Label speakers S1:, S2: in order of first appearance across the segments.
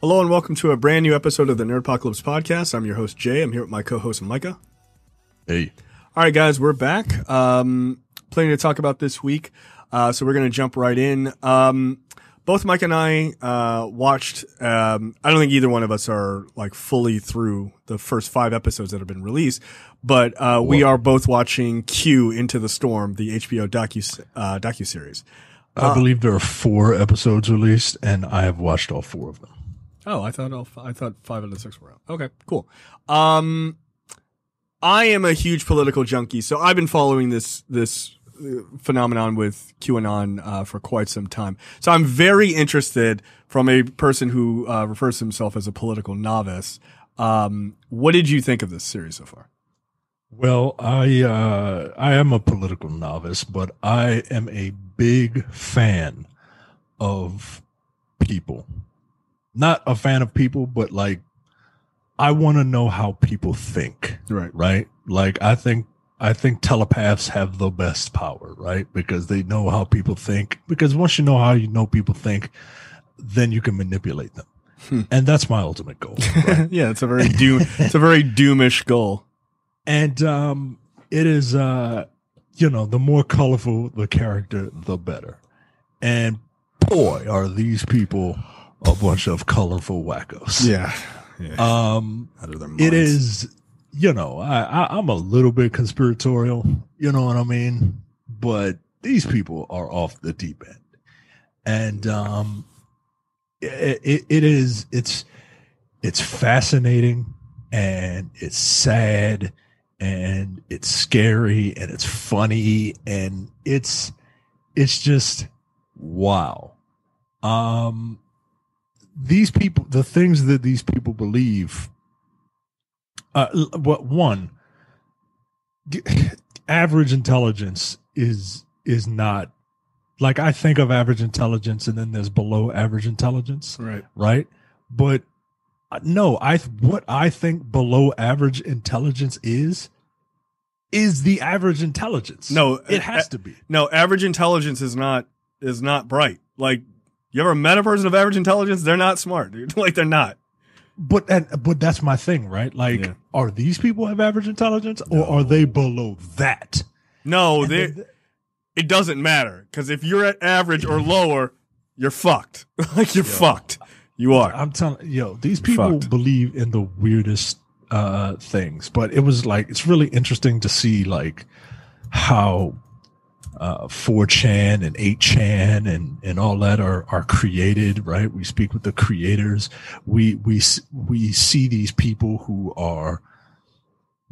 S1: Hello and welcome to a brand new episode of the Nerdpocalypse Podcast. I'm your host, Jay. I'm here with my co-host, Micah.
S2: Hey.
S1: All right, guys, we're back. Plenty to talk about this week, so we're going to jump right in. Both Mike and I watched, I don't think either one of us are like fully through the first 5 episodes that have been released, but we are both watching Q Into the Storm, the HBO docuseries.
S2: I believe there are 4 episodes released, and I have watched all 4 of them.
S1: Oh, I thought 5 out of 6 were out. Okay, cool. I am a huge political junkie, so I've been following this phenomenon with QAnon for quite some time. So I'm very interested from a person who refers to himself as a political novice. What did you think of this series so far?
S2: Well, I am a political novice, but I am a big fan of people. Not a fan of people, but like I want to know how people think. Right? Like I think telepaths have the best power, right? Because they know how people think. Because once you know how people think, then you can manipulate them. And that's my ultimate goal. Right?
S1: Yeah, it's a very doomish goal.
S2: And it is the more colorful the character, the better. And boy, are these people a bunch of colorful wackos.
S1: Yeah.
S2: It is, I'm a little bit conspiratorial, you know what I mean? But these people are off the deep end. And it's fascinating, and it's sad, and it's scary, and it's funny, and it's just wow. These people, the things that these people believe, average intelligence is not, like, I think of average intelligence and then there's below average intelligence. Right. But no, what I think below average intelligence is the average intelligence.
S1: No,
S2: it has to be.
S1: No, average intelligence is not bright. Like, you ever met a person of average intelligence? They're not smart, dude. Like, they're not.
S2: But that's my thing, right? Like, Are these people have average intelligence, or are they below that?
S1: No, it doesn't matter, because if you're at average or lower, you're fucked. Like, you're fucked. You are.
S2: I'm telling these people believe in the weirdest things. But it was like, it's really interesting to see like how 4chan and 8chan and all that are created, right? We speak with the creators. We see these people who are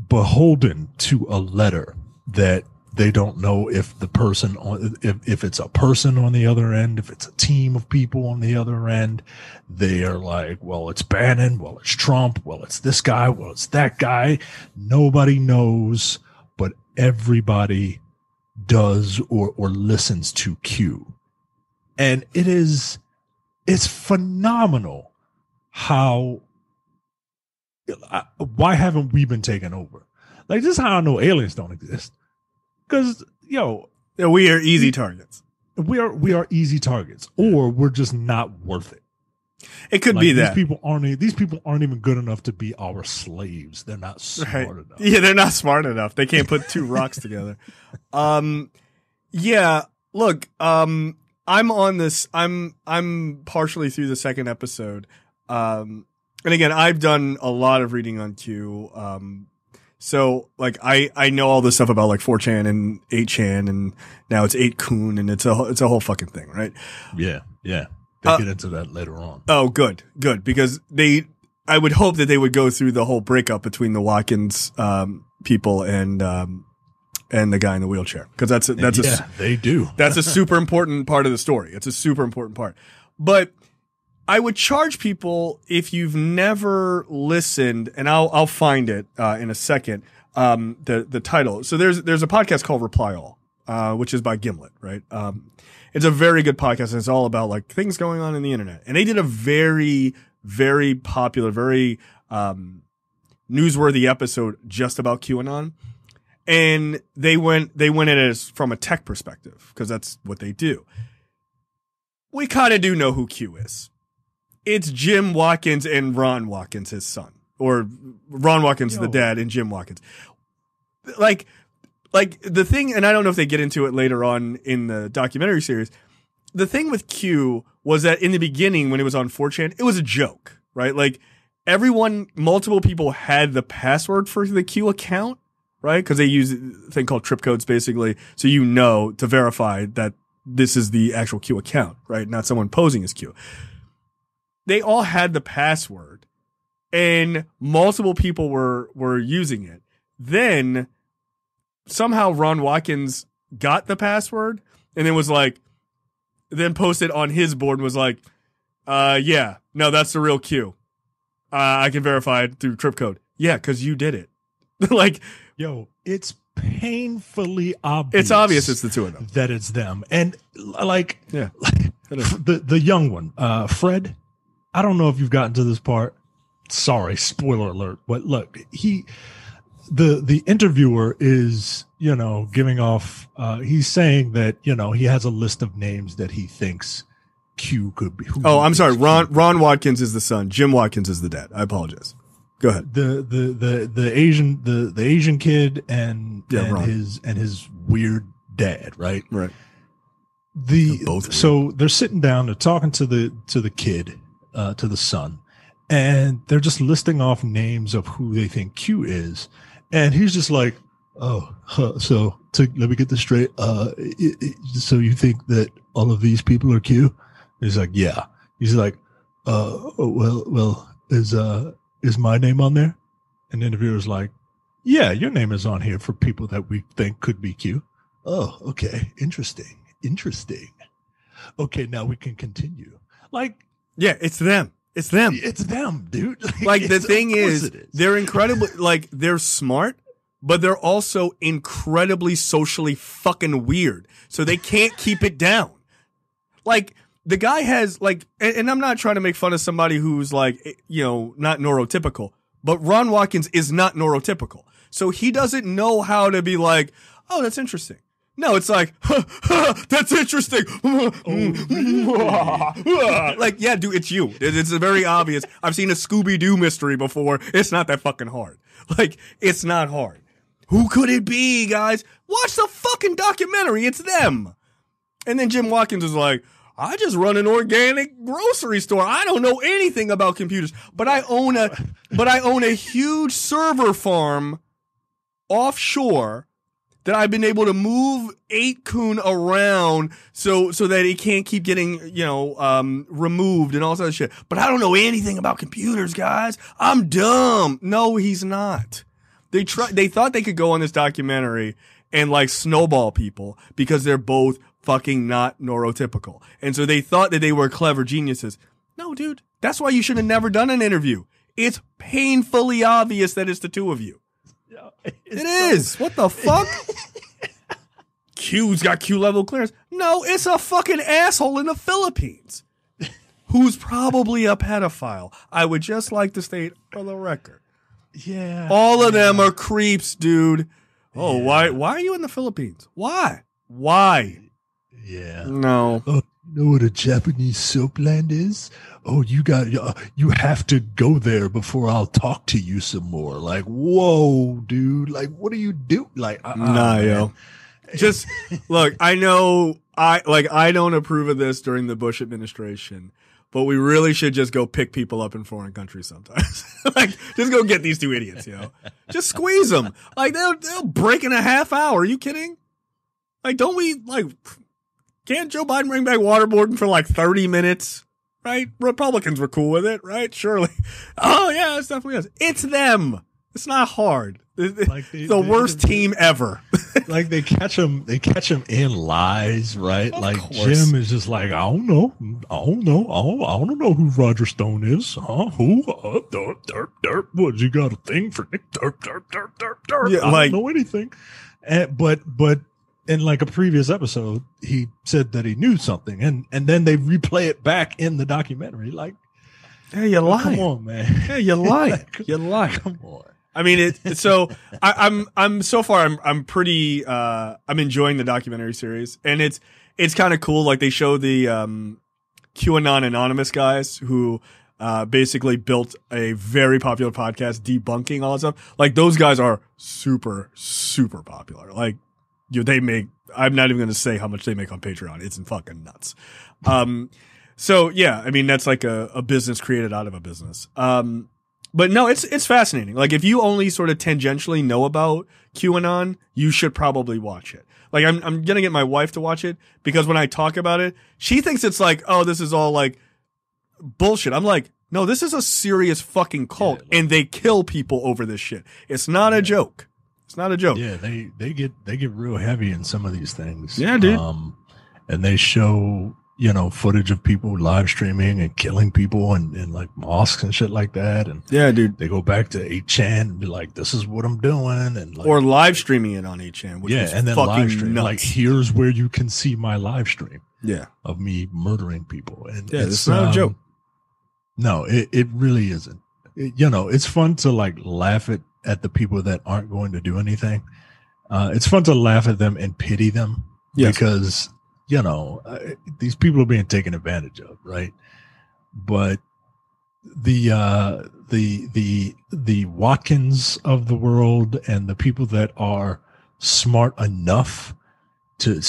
S2: beholden to a letter that they don't know if the person if it's a person on the other end, if it's a team of people on the other end. They are like, well, it's Bannon, well, it's Trump, well, it's this guy, well, it's that guy. Nobody knows, but everybody does or listens to Q. And it's phenomenal how why haven't we been taken over? Like, this is how I know aliens don't exist. Because
S1: we are easy targets.
S2: We are easy targets, or we're just not worth it.
S1: It could be that
S2: these people aren't even good enough to be our slaves. They're not smart enough.
S1: Yeah, they're not smart enough. They can't put 2 rocks together. Yeah. Look, I'm on this. I'm partially through the 2nd episode. And again, I've done a lot of reading on Q. So like I know all this stuff about like 4chan and 8chan, and now it's 8kun, and it's a whole fucking thing, right?
S2: Yeah. They get into that later on.
S1: Oh, good. Because I would hope that they would go through the whole breakup between the Watkins people and the guy in the wheelchair, because
S2: they do.
S1: That's a super important part of the story. It's a super important part. But I would charge people, if you've never listened, and I'll find it in a second, the title. So there's a podcast called Reply All, which is by Gimlet, right? It's a very good podcast, and it's all about like things going on in the internet. And they did a very, very popular, very newsworthy episode just about QAnon. And they went at it from a tech perspective, because that's what they do. We kind of do know who Q is. It's Jim Watkins and Ron Watkins, his son, or Ron Watkins, the dad, and Jim Watkins. Like the thing, and I don't know if they get into it later on in the documentary series. The thing with Q was that in the beginning, when it was on 4chan, it was a joke, right? Like multiple people had the password for the Q account, right? Because they use a thing called trip codes, basically, so to verify that this is the actual Q account, right? Not someone posing as Q. They all had the password, and multiple people were using it. Then somehow Ron Watkins got the password, and it was like, then posted on his board and was like, yeah, no, that's the real Q. I can verify it through trip code. Yeah, because you did it. Like,
S2: yo, it's painfully obvious.
S1: It's obvious it's the two of them.
S2: That it's them. And like,
S1: yeah,
S2: the young one, Fred, I don't know if you've gotten to this part. Sorry, spoiler alert. But look, the interviewer is, giving off, he's saying that, he has a list of names that he thinks Q could be.
S1: I'm sorry. Ron Watkins is the son. Jim Watkins is the dad. I apologize. Go ahead.
S2: The Asian kid and his weird dad, right?
S1: Right.
S2: So they're sitting down, they're talking to the kid, to the son, and they're just listing off names of who they think Q is. And he's just like, so let me get this straight. So you think that all of these people are Q? He's like, yeah. He's like, well, is my name on there? And the interviewer's like, yeah, your name is on here for people that we think could be Q. Oh, okay. Interesting. Okay, now we can continue. Like,
S1: yeah, it's them. It's them,
S2: dude.
S1: Like the thing is, they're incredibly, like, they're smart, but they're also incredibly socially fucking weird. So they can't keep it down. Like, the guy has, like, and I'm not trying to make fun of somebody who's, like, not neurotypical, but Ron Watkins is not neurotypical. So he doesn't know how to be like, oh, that's interesting. No, it's like, that's interesting. Like, yeah, dude, it's you. It's very obvious. I've seen a Scooby-Doo mystery before. It's not that fucking hard. Like, it's not hard. Who could it be, guys? Watch the fucking documentary. It's them. And then Jim Watkins was like, I just run an organic grocery store. I don't know anything about computers, but I own a huge server farm offshore that I've been able to move 8kun around so that it can't keep getting, removed and all that shit. But I don't know anything about computers, guys. I'm dumb. No, he's not. They thought they could go on this documentary and like snowball people because they're both fucking not neurotypical. And so they thought that they were clever geniuses. No, dude. That's why you should have never done an interview. It's painfully obvious that it's the two of you. It is. What the fuck? Q's got Q level clearance. No, it's a fucking asshole in the Philippines who's probably a pedophile. I would just like to state for the record.
S2: Yeah.
S1: All of them are creeps, dude. Oh, yeah. Why are you in the Philippines? Why?
S2: Yeah.
S1: No.
S2: Oh, you know what a Japanese soapland is? Oh, you have to go there before I'll talk to you some more. Like, whoa, dude. Like, what do you do? Like,
S1: yo. Just look, I know I don't approve of this during the Bush administration, but we really should just go pick people up in foreign countries sometimes. Like, just go get these two idiots, Just squeeze them. Like, they'll break in a half hour. Are you kidding? Like, can't Joe Biden bring back waterboarding for like 30 minutes? Right? Republicans were cool with it, right? Surely. Oh, yeah, it's definitely us. It's them. It's not hard. Like the worst team ever.
S2: Like they catch him in lies, right?
S1: Of
S2: like
S1: course.
S2: Jim is just like, I don't know who Roger Stone is. Who? What? You got a thing for Nick?
S1: Yeah,
S2: I don't know anything. But in like a previous episode, he said that he knew something, and then they replay it back in the documentary. Like,
S1: hey, you lying?
S2: Come on, man.
S1: Hey, you lying? You lying?
S2: Come on.
S1: I mean, I'm so far I'm pretty I'm enjoying the documentary series, and it's kind of cool. Like they show the QAnon Anonymous guys who basically built a very popular podcast debunking all that stuff. Like, those guys are super, super popular. Like, they make, I'm not even going to say how much they make on Patreon. It's fucking nuts. So yeah, I mean, that's like a business created out of a business. But no, it's fascinating. Like, if you only sort of tangentially know about QAnon, you should probably watch it. Like, I'm going to get my wife to watch it because when I talk about it, she thinks it's like, oh, this is all like bullshit. I'm like, no, this is a serious fucking cult, and they kill people over this shit. It's not a joke. It's not a joke.
S2: Yeah, they get real heavy in some of these things.
S1: Yeah, dude.
S2: And they show, footage of people live streaming and killing people and like mosques and shit like that. And
S1: yeah, dude.
S2: They go back to 8chan and be like, this is what I'm doing. And like,
S1: or live streaming it on 8chan, which is
S2: and then
S1: fucking
S2: live stream.
S1: nuts.
S2: Like, here's where you can see my live stream.
S1: Yeah.
S2: Of me murdering people. And
S1: yeah, it's not a joke.
S2: No, it really isn't. It's fun to like laugh at the people that aren't going to do anything. It's fun to laugh at them and pity them because, these people are being taken advantage of, right? But the Watkins of the world and the people that are smart enough to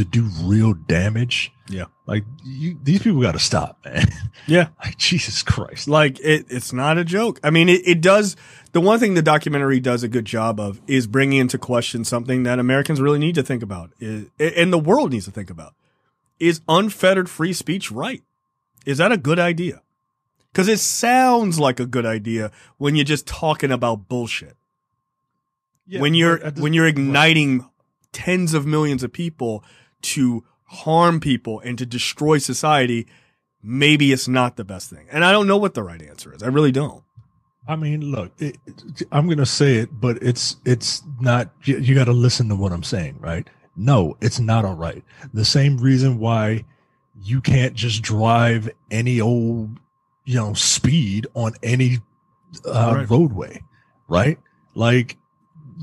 S2: do real damage.
S1: Yeah.
S2: Like, these people got to stop, man.
S1: Yeah.
S2: Like, Jesus Christ.
S1: Like, it's not a joke. I mean, it does. The one thing the documentary does a good job of is bringing into question something that Americans really need to think about, and the world needs to think about. Is unfettered free speech right? Is that a good idea? Because it sounds like a good idea when you're just talking about bullshit. Yeah, when you're igniting tens of millions of people to harm people and to destroy society, maybe it's not the best thing. And I don't know what the right answer is. I really don't.
S2: I mean, look, I'm going to say it, but it's not, you got to listen to what I'm saying, right? No, it's not all right. The same reason why you can't just drive any old, speed on any roadway, right? Like,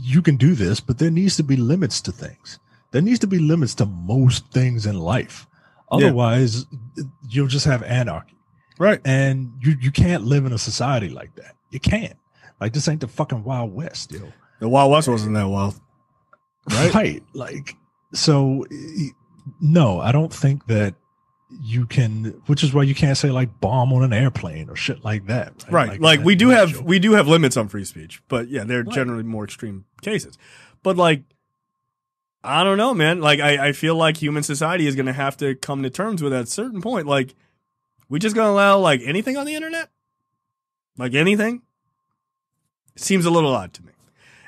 S2: you can do this, but there needs to be limits to things. There needs to be limits to most things in life. Otherwise, you'll just have anarchy.
S1: Right.
S2: And you can't live in a society like that. You can't. Like, this ain't the fucking Wild West, yo.
S1: The Wild West wasn't that wild.
S2: Right? Right. Like, so, no, I don't think that you can, which is why you can't say like bomb on an airplane or shit like that.
S1: Right. Like we do have limits on free speech, but yeah, they're generally more extreme cases. But like, I don't know, man. Like, I feel like human society is going to have to come to terms with at a certain point. Like, we just going to allow like anything on the internet? Like anything? It seems a little odd to me.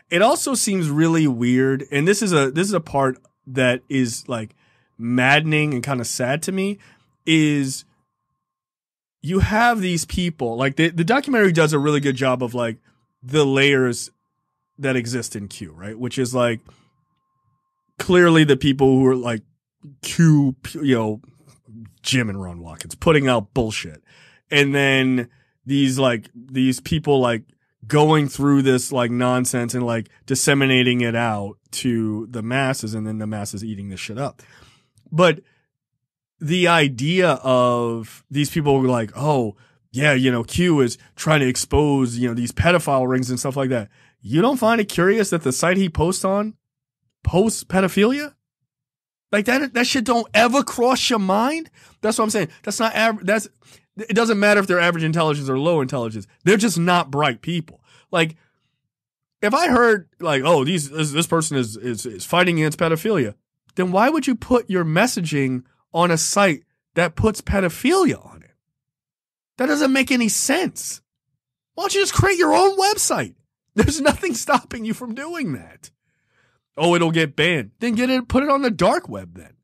S1: It also seems really weird. And this is a part that is like maddening and kind of sad to me, is you have these people, like the documentary does a really good job of like the layers that exist in Q, right? Which is like clearly the people who are like Q, Jim and Ron Watkins putting out bullshit. And then these people like going through this like nonsense and like disseminating it out to the masses, and then the masses eating this shit up. But the idea of these people were like, oh, yeah, Q is trying to expose, these pedophile rings and stuff like that. You don't find it curious that the site he posts on posts pedophilia? Like that shit don't ever cross your mind? That's what I'm saying. That's not it doesn't matter if they're average intelligence or low intelligence. They're just not bright people. Like, if I heard like, oh, this person is fighting against pedophilia, then why would you put your messaging on a site that puts pedophilia on it? That doesn't make any sense. Why don't you just create your own website? There's nothing stopping you from doing that. Oh, it'll get banned. Then put it on the dark web then.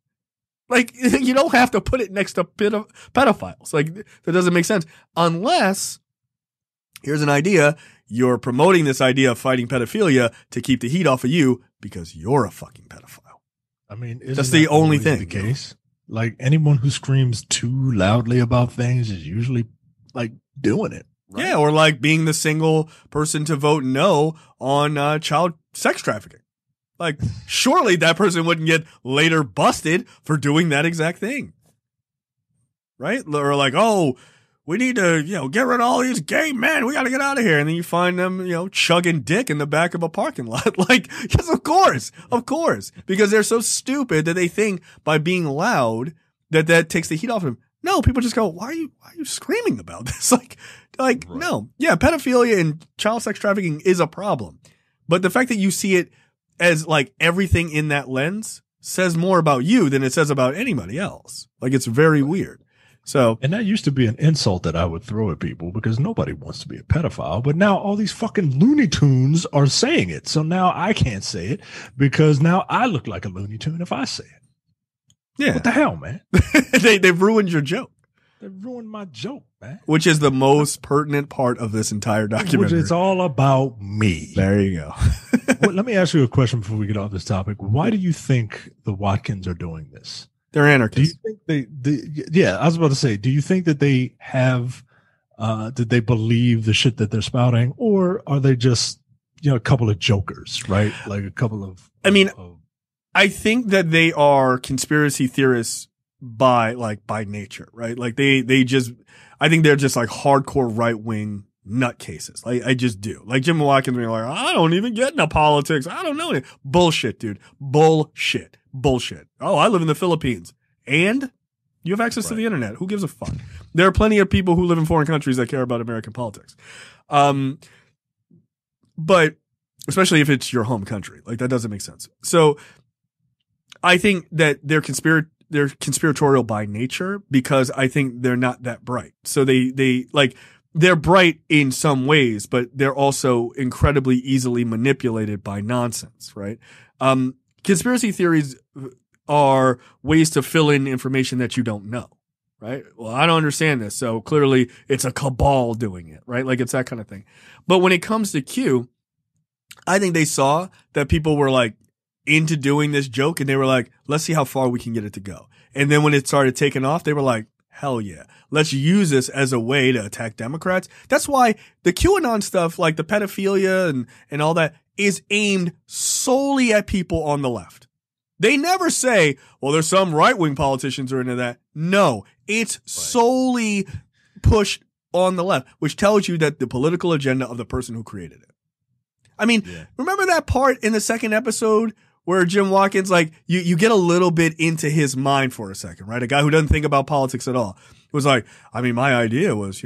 S1: Like, you don't have to put it next to pedophiles. Like, that doesn't make sense. Unless, here's an idea, you're promoting this idea of fighting pedophilia to keep the heat off of you because you're a fucking pedophile.
S2: I mean,
S1: that's the only thing.
S2: The case. Like, anyone who screams too loudly about things is usually like doing it. Right?
S1: Yeah, or like being the single person to vote no on child sex trafficking. Like, surely that person wouldn't get later busted for doing that exact thing. right? Or like, oh, we need to, get rid of all these gay men. We got to get out of here. And then you find them, chugging dick in the back of a parking lot. Like, yes, of course. Because they're so stupid that they think by being loud that takes the heat off them. No, people just go, why are you screaming about this? Like, right. No. Yeah, pedophilia and child sex trafficking is a problem. But the fact that you see it as like everything in that lens says more about you than it says about anybody else. Like, it's very weird. So,
S2: and that used to be an insult that I would throw at people because nobody wants to be a pedophile. But now all these fucking Looney Tunes are saying it. So now I can't say it because now I look like a Looney Tune if I say it.
S1: Yeah.
S2: What the hell, man?
S1: They've ruined your joke.
S2: They ruined my joke, man.
S1: Which is the most pertinent part of this entire documentary.
S2: Which is all about me.
S1: There you go.
S2: Well, let me ask you a question before we get off this topic. Why do you think the Watkins are doing this?
S1: They're anarchists.
S2: Do you think yeah, I was about to say, do you think that they have, did they believe the shit that they're spouting, or are they just, a couple of jokers, right? Like a couple of.
S1: I mean, I think that they are conspiracy theorists by nature, right? Like I think they're just like hardcore right wing nutcases. Like, I just do. Like Jim Watkins being like, I don't even get into politics. I don't know. Bullshit, dude. Bullshit. Oh, I live in the Philippines. And you have access to the internet. Who gives a fuck? There are plenty of people who live in foreign countries that care about American politics. But especially if it's your home country, like that doesn't make sense. So I think that they're conspiratorial by nature because I think they're not that bright. So they're bright in some ways, but they're also incredibly easily manipulated by nonsense, right? Conspiracy theories are ways to fill in information that you don't know, right? Well, I don't understand this. So clearly it's a cabal doing it, right? Like it's that kind of thing. But when it comes to Q, I think they saw that people were like into doing this joke and they were like, let's see how far we can get it to go. And then when it started taking off, they were like, hell yeah, let's use this as a way to attack Democrats. That's why the QAnon stuff, like the pedophilia and all that, is aimed solely at people on the left. They never say, well, there's some right-wing politicians who are into that. No, it's solely pushed on the left, which tells you that the political agenda of the person who created it. I mean, Remember that part in the second episode where Jim Watkins, like, you get a little bit into his mind for a second, right? A guy who doesn't think about politics at all. It was like, I mean, my idea was,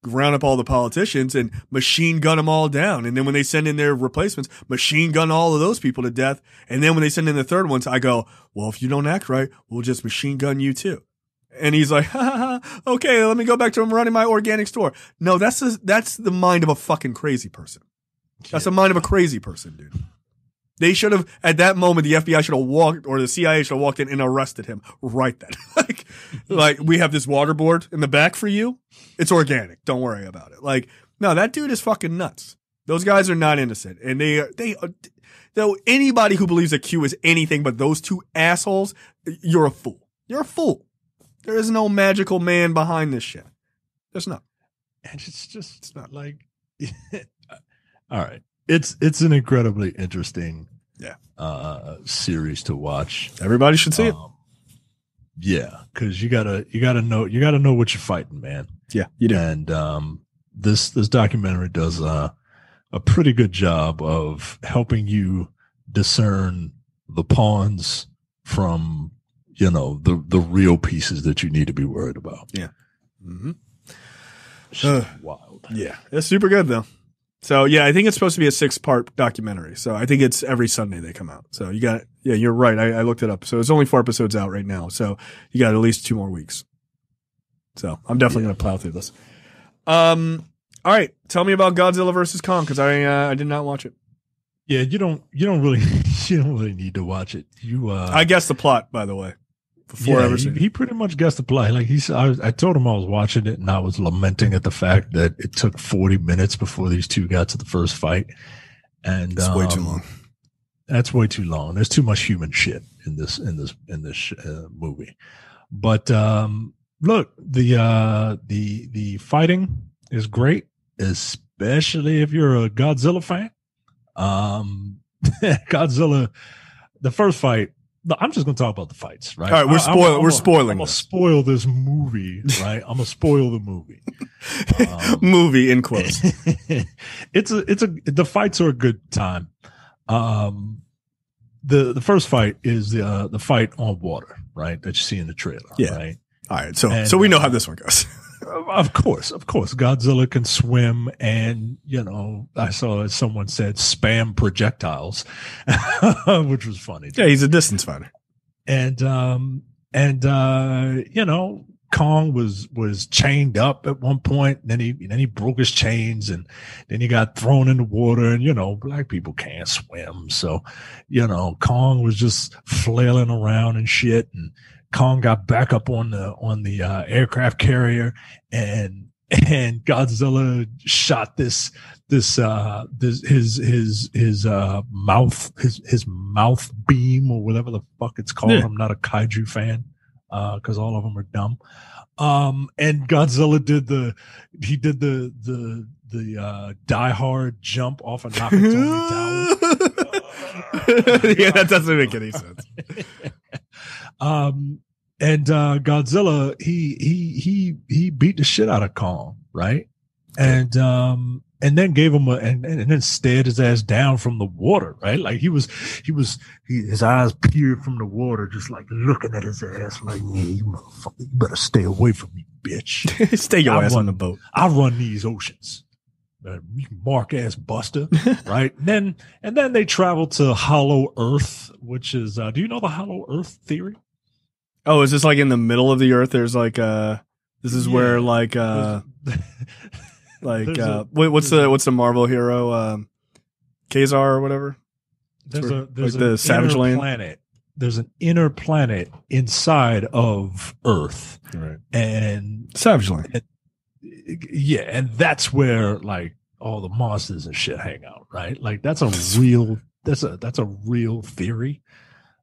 S1: round up all the politicians and machine gun them all down. And then when they send in their replacements, machine gun all of those people to death. And then when they send in the third ones, I go, well, if you don't act right, we'll just machine gun you too. And he's like, okay, let me go back to running my organic store. No, that's the mind of a fucking crazy person. That's the mind of a crazy person, dude. They should have, at that moment, the FBI should have walked, or the CIA should have walked in and arrested him right then. like, we have this waterboard in the back for you. It's organic. Don't worry about it. Like, no, that dude is fucking nuts. Those guys are not innocent. And though anybody who believes that Q is anything but those two assholes, you're a fool. You're a fool. There is no magical man behind this shit. There's not.
S2: And it's not like, all right. It's an incredibly interesting series to watch.
S1: Everybody should see it.
S2: Yeah, because you gotta know what you're fighting, man.
S1: Yeah, you do.
S2: And this documentary does a pretty good job of helping you discern the pawns from the real pieces that you need to be worried about.
S1: Yeah. Mm-hmm.
S2: Wild.
S1: Yeah, it's super good though. So yeah, I think it's supposed to be a 6-part documentary. So I think it's every Sunday they come out. So you got it. Yeah, you're right. I looked it up. So it's only 4 episodes out right now. So you got at least 2 more weeks. So I'm definitely going to plow through this. All right. Tell me about Godzilla versus Kong. Cause I did not watch it.
S2: Yeah. You don't really need to watch it.
S1: I guessed the plot, by the way.
S2: He pretty much guessed the plot. Like I told him I was watching it and I was lamenting at the fact that it took 40 minutes before these two got to the first fight. And
S1: it's way too long.
S2: That's way too long. There's too much human shit in this movie. But look, the fighting is great, especially if you're a Godzilla fan. Godzilla, the first fight I'm just going to talk about the fights, right?
S1: All right, we're spoiling.
S2: I'm going to spoil this movie, right? I'm going to spoil the movie.
S1: Movie in quotes.
S2: The fights are a good time. The first fight is the fight on water, right? That you see in the trailer.
S1: Yeah.
S2: Right.
S1: All right. So we know how this one goes.
S2: Of course. Godzilla can swim, and I saw someone said spam projectiles, which was funny.
S1: Yeah, he's a distance fighter.
S2: And Kong was chained up at one point, and then he broke his chains, and then he got thrown in the water, and black people can't swim. So, Kong was just flailing around and shit, and Kong got back up on the aircraft carrier, and Godzilla shot his mouth beam, or whatever the fuck it's called. Yeah. I'm not a kaiju fan, cause all of them are dumb. And Godzilla did the Die Hard jump off a Nakatomi Tower.
S1: Yeah, that doesn't make any sense.
S2: And Godzilla, he beat the shit out of Kong, right? And then gave him and then stared his ass down from the water, right? Like his eyes peered from the water, just like looking at his ass, like, yeah, you motherfucker, you better stay away from me, bitch.
S1: Stay your ass on the boat.
S2: I run these oceans. You mark ass buster, right? And then they travel to Hollow Earth, which is do you know the Hollow Earth theory?
S1: Oh, is this like in the middle of the earth? There's like this is where like what's the Marvel hero Kazar or whatever?
S2: There's
S1: like the Savage Land
S2: planet. There's an inner planet inside of Earth,
S1: right?
S2: And
S1: Savage Land.
S2: And that's where like all the monsters and shit hang out, right? Like that's a real theory.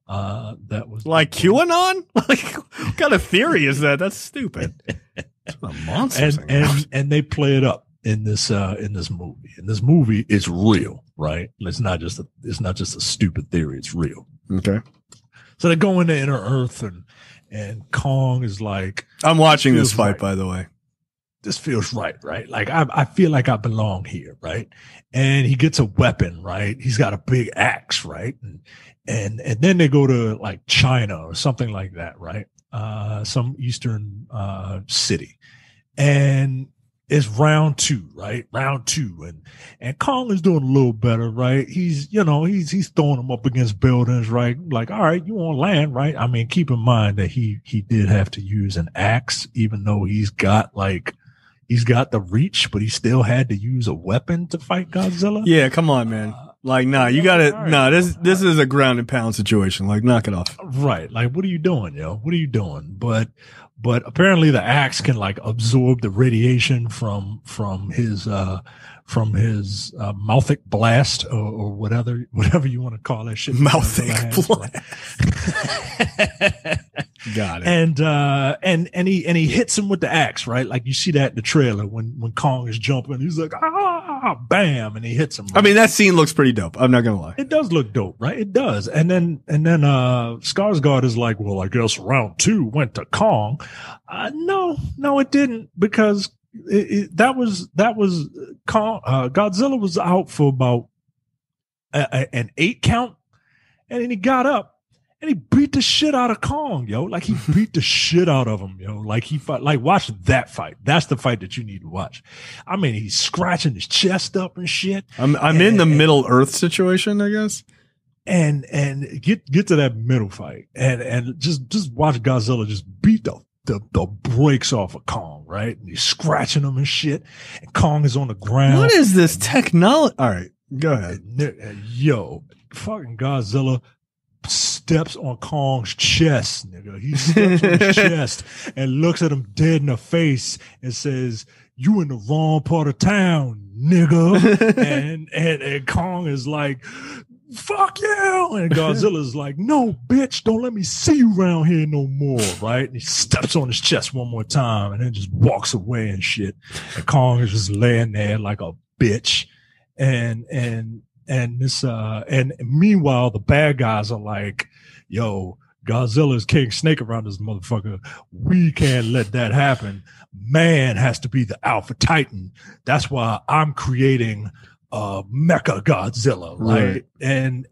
S2: That was
S1: like QAnon. Like, what kind of theory is that? That's stupid. That's what monsters
S2: and they play it up in this movie. And this movie is real, right? It's not just a stupid theory. It's real.
S1: Okay.
S2: So they go into Inner Earth, and Kong is like,
S1: I'm watching this fight, by the way.
S2: This feels right? Like I feel like I belong here, right? And he gets a weapon, right? He's got a big axe, right? And then they go to like China or something like that, right? Some Eastern city, and it's round two, right? Round two, and Kong is doing a little better, right? He's throwing them up against buildings, right? Like, all right, you on land, right? I mean, keep in mind that he did have to use an axe, even though he's got the reach, but he still had to use a weapon to fight Godzilla.
S1: Yeah, come on, man. Like, nah, you gotta, this is a ground and pound situation. Like, knock it off.
S2: Right. Like, what are you doing, yo? What are you doing? But apparently the axe can like absorb the radiation from his mouthic blast or whatever you want to call that shit.
S1: Mouthic blast. Got it.
S2: And he hits him with the axe, right? Like you see that in the trailer when Kong is jumping, he's like, bam, and he hits him. Right?
S1: I mean, that scene looks pretty dope. I'm not gonna lie.
S2: It does look dope, right? It does. And then Skarsgård is like, well, I guess round two went to Kong. No, it didn't, because that was Kong. Godzilla was out for about an 8 count, and then he got up and he beat the shit out of Kong, yo. Like he beat the shit out of him, yo. Like he fought. Like watch that fight. That's the fight that you need to watch. I mean, he's scratching his chest up and shit.
S1: I'm in the Middle Earth situation, I guess.
S2: And get to that middle fight and just watch Godzilla just beat the brakes off of Kong, right? And he's scratching him and shit. And Kong is on the ground.
S1: What is this technology? All right, go ahead.
S2: Yo, fucking Godzilla steps on Kong's chest, nigga. He steps on his chest and looks at him dead in the face and says, "You in the wrong part of town, nigga." and Kong is like, "Fuck you!" And Godzilla's like, "No, bitch, don't let me see you around here no more," right? And he steps on his chest one more time and then just walks away and shit. And Kong is just laying there like a bitch. And and meanwhile the bad guys are like, yo, Godzilla's King Snake around this motherfucker. We can't let that happen. Man has to be the alpha titan. That's why I'm creating Mecha Godzilla, right? And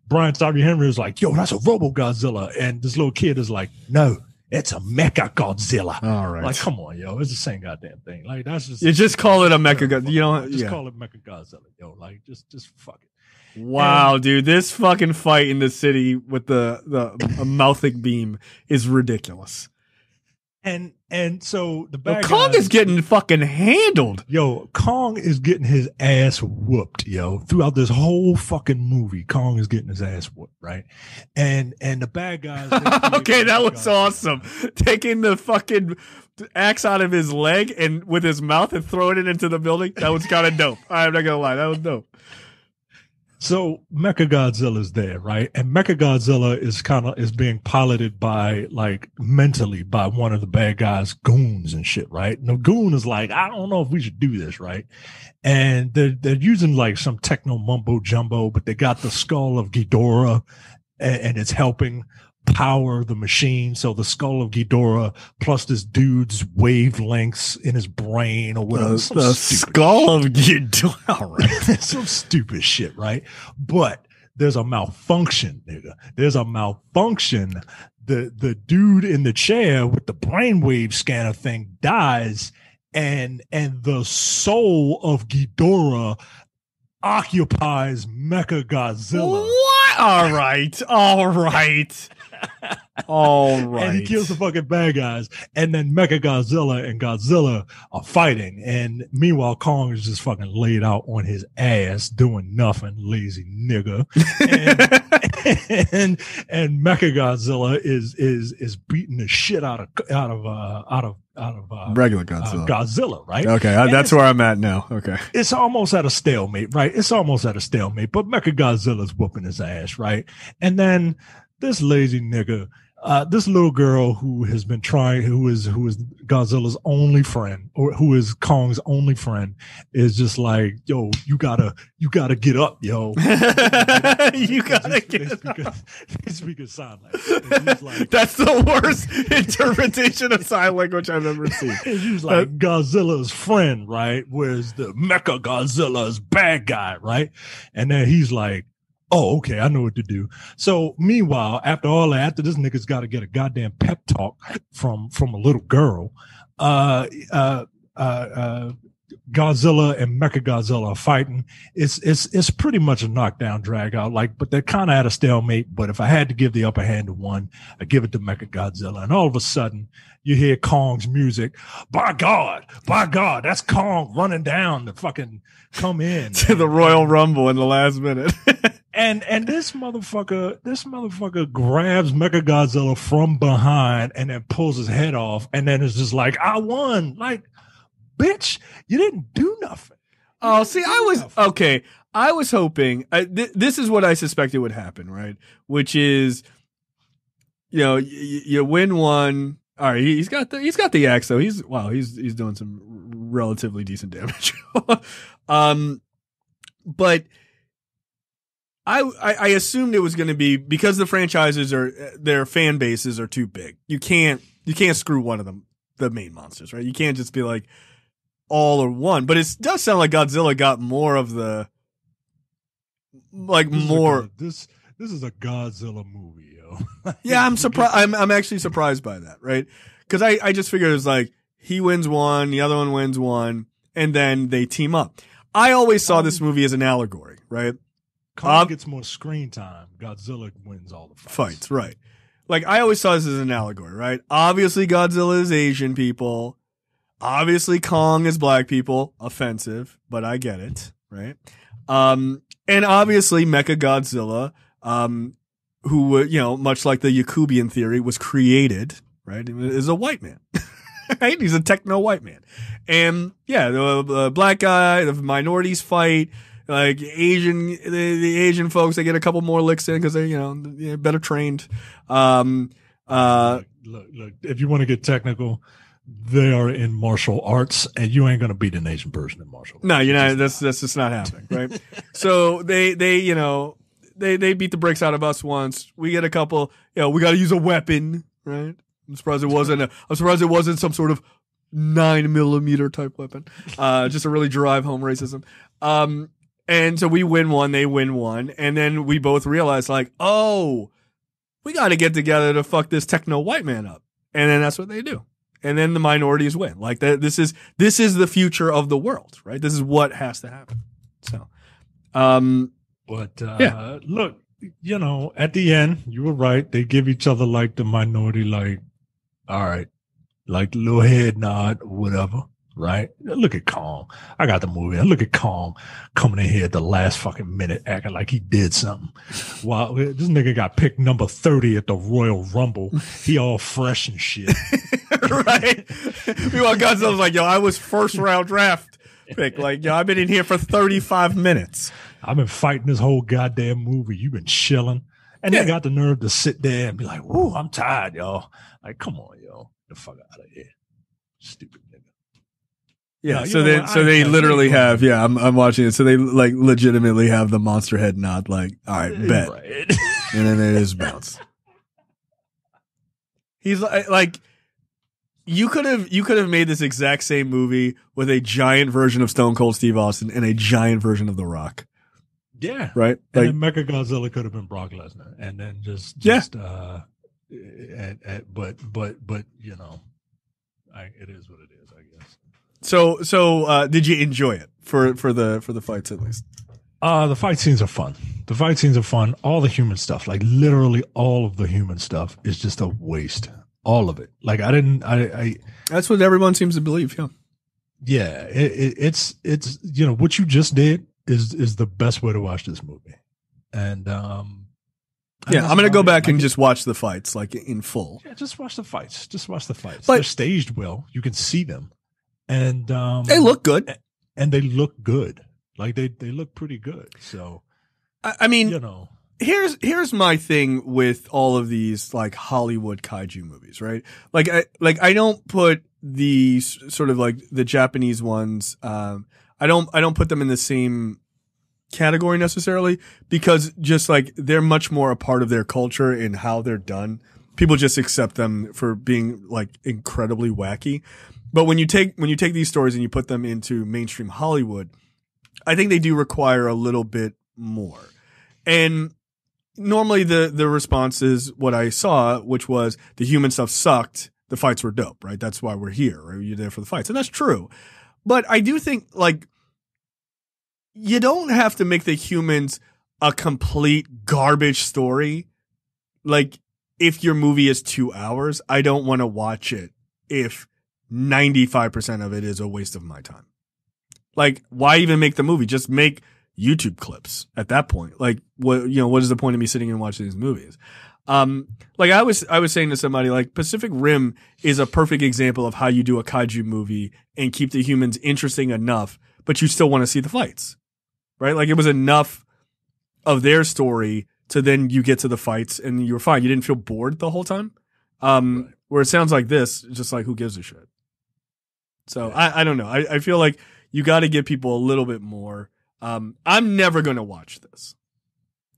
S2: Brian Tyree Henry is like, yo, that's a Robo Godzilla. And this little kid is like, no, it's a Mecha Godzilla.
S1: All right.
S2: Like, come on, yo. It's the same goddamn thing. Like, that's just.
S1: You just call it a Mecha Godzilla. You know,
S2: just call it Mecha Godzilla, yo. Like, just fuck it.
S1: Wow, dude. This fucking fight in the city with the mouthing beam is ridiculous.
S2: And so the bad
S1: Kong
S2: guys,
S1: is getting fucking handled.
S2: Yo, Kong is getting his ass whooped, yo. Throughout this whole fucking movie, Kong is getting his ass whooped, right? And the bad guys.
S1: Okay, that was awesome. Taking the fucking axe out of his leg and with his mouth and throwing it into the building. That was kind of dope. I'm not gonna lie, that was dope.
S2: So Mecha Godzilla is there, right? And Mecha Godzilla is being piloted by, like, mentally by one of the bad guys' goons and shit, right? And the goon is like, I don't know if we should do this, right? And they're using like some techno mumbo jumbo, but they got the skull of Ghidorah and it's helping power the machine. So the skull of Ghidorah plus this dude's wavelengths in his brain or whatever.
S1: The skull of Ghidorah, right?
S2: Some stupid shit, right? But there's a malfunction, nigga. There's a malfunction. The dude in the chair with the brainwave scanner thing dies, and the soul of Ghidorah occupies Mecha Godzilla.
S1: What? All right.
S2: And he kills the fucking bad guys. And then Mecha Godzilla and Godzilla are fighting. And meanwhile, Kong is just fucking laid out on his ass doing nothing, lazy nigga. And Mecha Godzilla is beating the shit out of
S1: regular Godzilla.
S2: Godzilla, right?
S1: Okay, that's where I'm at now. Okay.
S2: It's almost at a stalemate, right? But Mecha Godzilla's whooping his ass, right? And then this lazy nigga, this little girl who is Godzilla's only friend, or who is Kong's only friend, is just like, yo, you gotta get up, yo.
S1: You gotta get up.
S2: He's speaking sign language. Like,
S1: that's the worst interpretation of sign language I've ever seen.
S2: He's like Godzilla's friend, right? Whereas the Mecha Godzilla's bad guy, right? And then he's like, oh, okay, I know what to do. So meanwhile, after this nigga's got to get a goddamn pep talk from a little girl, Godzilla and Mecha Godzilla are fighting. It's pretty much a knockdown, drag out. Like, but they're kind of at a stalemate. But if I had to give the upper hand to one, I give it to Mecha Godzilla. And all of a sudden, you hear Kong's music. By God, that's Kong running down to fucking come in
S1: to the Royal Rumble in the last minute.
S2: And this motherfucker grabs Mecha Godzilla from behind and then pulls his head off, and then it's just like, I won. Like, bitch, you didn't do nothing.
S1: I was hoping this is what I suspected would happen, right? Which is, you win one. All right, he's got the axe though. He's doing some relatively decent damage. But I assumed it was going to be, because the franchises their fan bases are too big. You can't screw one of them, the main monsters, right? You can't just be like all or one. But it does sound like Godzilla got more of the, like, more.
S2: This is a Godzilla movie, yo.
S1: Yeah, I'm surprised. I'm actually surprised by that, right? Because I just figured it was like he wins one, the other one wins one, and then they team up. I always saw this movie as an allegory, right?
S2: Kong gets more screen time. Godzilla wins all the fights.
S1: Right. Like, I always saw this as an allegory, right? Obviously, Godzilla is Asian people. Obviously, Kong is black people. Offensive, but I get it, right? And obviously, Mecha Godzilla, who, much like the Yakubian theory, was created, right, is a white man. Right? He's a techno white man. And, yeah, the black guy, the minorities fight. Like the Asian folks, they get a couple more licks in because they're better trained.
S2: Look, if you want to get technical, they are in martial arts, and you ain't gonna beat an Asian person in martial arts.
S1: No, you're not. That's just not happening, right? So they beat the brakes out of us once. We get a couple. We got to use a weapon, right? I'm surprised it wasn't some sort of 9mm type weapon. Just to really drive home racism. And so we win one, they win one, and then we both realize like, oh, we got to get together to fuck this techno white man up, and then that's what they do. And then the minorities win. Like this is the future of the world, right? This is what has to happen. So,
S2: look, at the end, you were right. They give each other like the minority, like, all right, like little head nod or whatever, right? Look at Kong. I got the movie. Look at Kong coming in here at the last fucking minute, acting like he did something. While this nigga got picked number 30 at the Royal Rumble, he all fresh and shit.
S1: Right. Meanwhile, Godzilla's like, I was first round draft pick. Like, I've been in here for 35 minutes.
S2: I've been fighting this whole goddamn movie. You've been chilling. And they got the nerve to sit there and be like, whoa, I'm tired, y'all. Like, come on, yo. Get the fuck out of here. Stupid nigga.
S1: Yeah, so they literally have, I'm watching it. So they like legitimately have the monster head nod, like, all right, bet. Right. And then they just bounce. He's like, you could have made this exact same movie with a giant version of Stone Cold Steve Austin and a giant version of The Rock.
S2: Yeah.
S1: Right?
S2: And then Mechagodzilla could have been Brock Lesnar. And then it is what it is, I guess.
S1: So did you enjoy it for the fights at least?
S2: The fight scenes are fun. All the human stuff, like literally all of the human stuff is just a waste. All of it. Like
S1: that's what everyone seems to believe. Yeah.
S2: Yeah. It's what you just did is the best way to watch this movie. And, I'm
S1: going to go back and just watch the fights like in full.
S2: Yeah. Just watch the fights. But they're staged well. You can see them. And
S1: they look good.
S2: And they look good. Like they look pretty good. So
S1: I mean, here's my thing with all of these like Hollywood kaiju movies, right? I don't put these sort of like the Japanese ones. I don't put them in the same category necessarily because just like they're much more a part of their culture and how they're done. People just accept them for being like incredibly wacky. But when you take these stories and you put them into mainstream Hollywood, I think they do require a little bit more. And normally the response is what I saw, which was the human stuff sucked. The fights were dope, right? That's why we're here, right? You're there for the fights. And that's true. But I do think like you don't have to make the humans a complete garbage story. Like if your movie is 2 hours, I don't want to watch it if 95% of it is a waste of my time. Like, why even make the movie? Just make YouTube clips at that point. Like, what is the point of me sitting and watching these movies? Like I was saying to somebody, like Pacific Rim is a perfect example of how you do a kaiju movie and keep the humans interesting enough, but you still want to see the fights, right? Like it was enough of their story to then you get to the fights and you were fine. You didn't feel bored the whole time. Right. Where it sounds like this, just like who gives a shit. So I don't know. I feel like you got to give people a little bit more. I'm never going to watch this.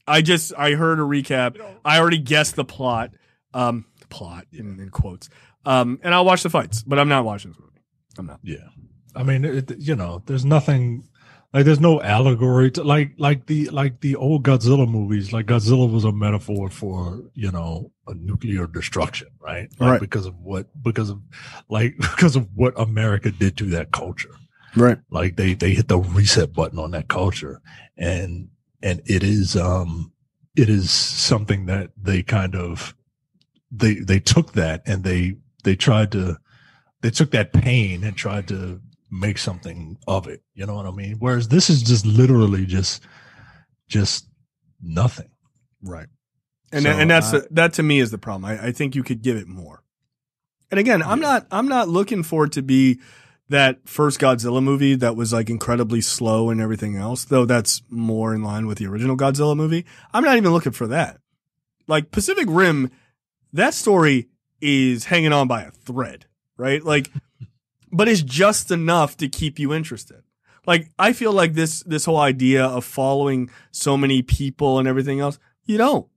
S1: I heard a recap. I already guessed the plot, in quotes. And I'll watch the fights, but I'm not watching this movie. I'm not.
S2: Yeah. I mean, there's nothing like, there's no allegory to like the old Godzilla movies. Like Godzilla was a metaphor for, a nuclear destruction, right? Like
S1: right.
S2: Because of what America did to that culture.
S1: Right.
S2: Like they hit the reset button on that culture, and it is something that they kind of they took that and they took that pain and tried to make something of it. You know what I mean? Whereas this is just literally just nothing.
S1: Right. And that to me is the problem. I think you could give it more. And again, I'm not looking for it to be that first Godzilla movie that was like incredibly slow and everything else, though that's more in line with the original Godzilla movie. I'm not even looking for that. Like Pacific Rim, that story is hanging on by a thread. right? Like, but it's just enough to keep you interested. Like, I feel like this whole idea of following so many people and everything else, you don't.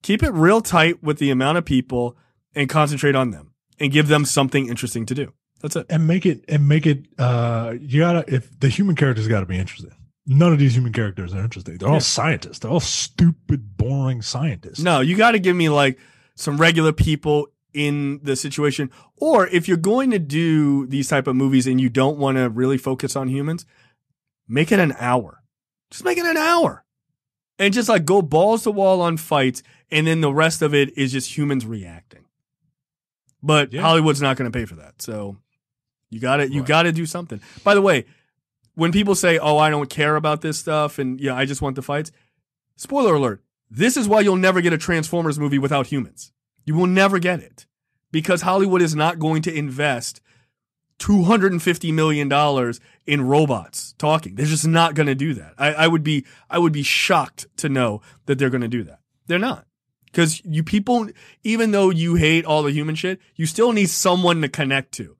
S1: Keep it real tight with the amount of people and concentrate on them and give them something interesting to do. That's it.
S2: And make it, if the human characters gotta be interesting. None of these human characters are interesting. They're all scientists. They're all stupid, boring scientists.
S1: No, you got to give me like some regular people in the situation. Or if you're going to do these type of movies and you don't want to really focus on humans, make it an hour. Just make it an hour. And just like go balls to wall on fights. And then the rest of it is just humans reacting. But Hollywood's not going to pay for that. So you got to do something. By the way, when people say, oh, I don't care about this stuff and I just want the fights. Spoiler alert. This is why you'll never get a Transformers movie without humans. You will never get it because Hollywood is not going to invest $250 million in robots talking. They're just not going to do that. I would be shocked to know that they're going to do that. They're not. Because you people, even though you hate all the human shit, you still need someone to connect to.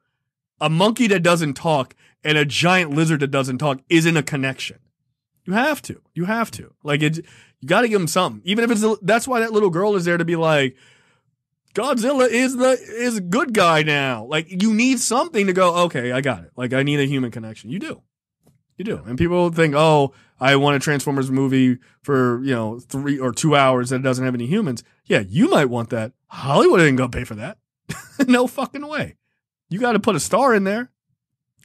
S1: A monkey that doesn't talk and a giant lizard that doesn't talk isn't a connection. You have to. Like you got to give them something. Even if that's why that little girl is there to be like, Godzilla is a good guy now. Like you need something to go, okay, I got it. Like I need a human connection. You do. And people think, oh, I want a Transformers movie for, 3 or 2 hours that doesn't have any humans. Yeah, you might want that. Hollywood ain't gonna pay for that. No fucking way. You got to put a star in there.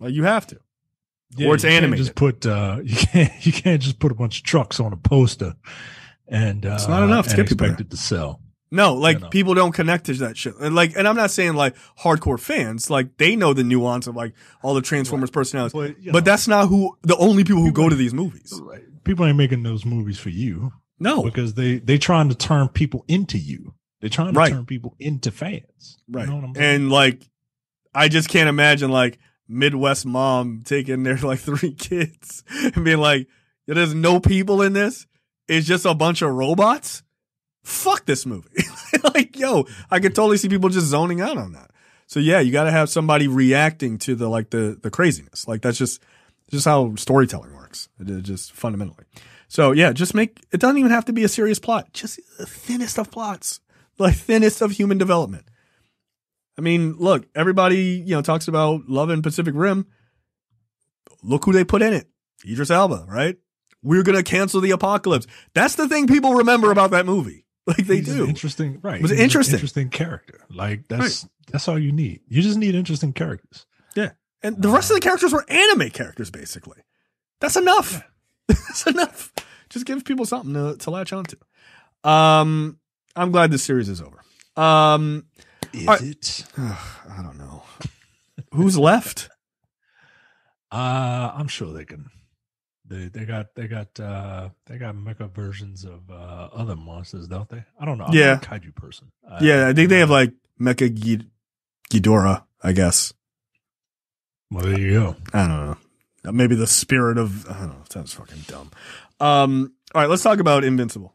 S1: Like you have to. Or it's animated.
S2: You can't just put a bunch of trucks on a poster and
S1: it's not enough to get people
S2: expect it to sell.
S1: No, like people don't connect to that shit. And I'm not saying like hardcore fans, like they know the nuance of like all the Transformers personalities, but that's not the only people who go to these movies.
S2: Right. People ain't making those movies for you.
S1: No,
S2: because they trying to turn people into you. They're trying to turn people into fans.
S1: Right.
S2: You know what I'm saying?
S1: And like, I just can't imagine like Midwest mom taking their like 3 kids and being like, there's no people in this. It's just a bunch of robots. Fuck this movie. Like, I could totally see people just zoning out on that. So yeah, you got to have somebody reacting to the craziness. Like that's just how storytelling works. It just fundamentally. So yeah, just it doesn't even have to be a serious plot. Just the thinnest of plots, like thinnest of human development. I mean, look, everybody, talks about loving Pacific Rim. Look who they put in it. Idris Elba, right? We're going to cancel the apocalypse. That's the thing people remember about that movie. Like they do.
S2: Interesting, right?
S1: It was interesting
S2: character. Like that's all you need. You just need interesting characters.
S1: Yeah, and the rest of the characters were anime characters, basically. That's enough. Yeah. That's enough. Just give people something to latch onto. I'm glad this series is over.
S2: Is it?
S1: I don't know. Who's left?
S2: I'm sure they can. They got mecha versions of other monsters, don't they? I don't know. I'm not a kaiju person.
S1: I think they have like Mecha Ghidorah, I guess.
S2: Well, there you go.
S1: I don't know. Maybe the spirit of I don't know. Sounds fucking dumb. All right, let's talk about Invincible.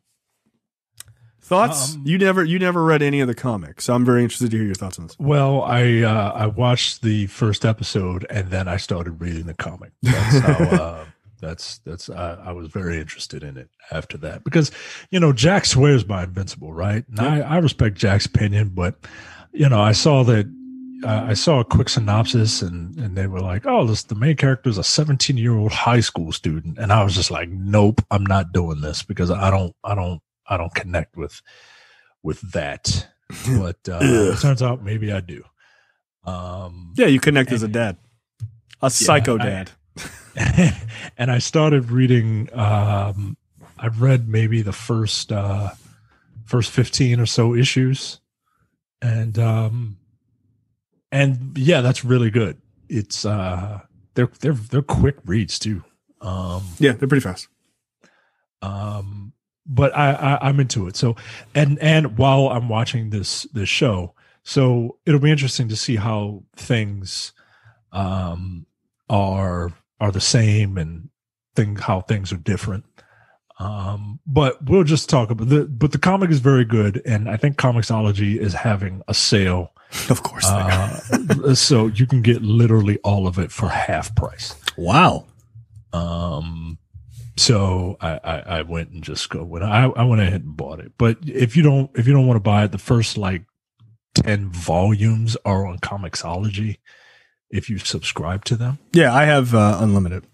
S1: Thoughts? You never read any of the comics, so I'm very interested to hear your thoughts on this.
S2: Well, I watched the first episode and then I started reading the comic. That's how. I was very interested in it after that because, Jack swears by Invincible, right? And I respect Jack's opinion, but, I saw that, I saw a quick synopsis and they were like, oh, the main character is a 17-year-old high school student. And I was just like, nope, I'm not doing this because I don't connect with that. But it turns out maybe I do.
S1: You connect as a dad, a psycho dad.
S2: And I started reading. I've read maybe the first 15 or so issues, and yeah, that's really good. It's they're quick reads too.
S1: They're pretty fast.
S2: But I'm into it. So and while I'm watching this show, so it'll be interesting to see how things are the same and how things are different. But we'll just talk about but the comic is very good. And I think Comixology is having a sale
S1: Of course.
S2: So you can get literally all of it for half price.
S1: Wow.
S2: So I went and I went ahead and bought it. But if you don't want to buy it, the first like 10 volumes are on Comixology if you subscribe to them.
S1: Yeah, I have unlimited.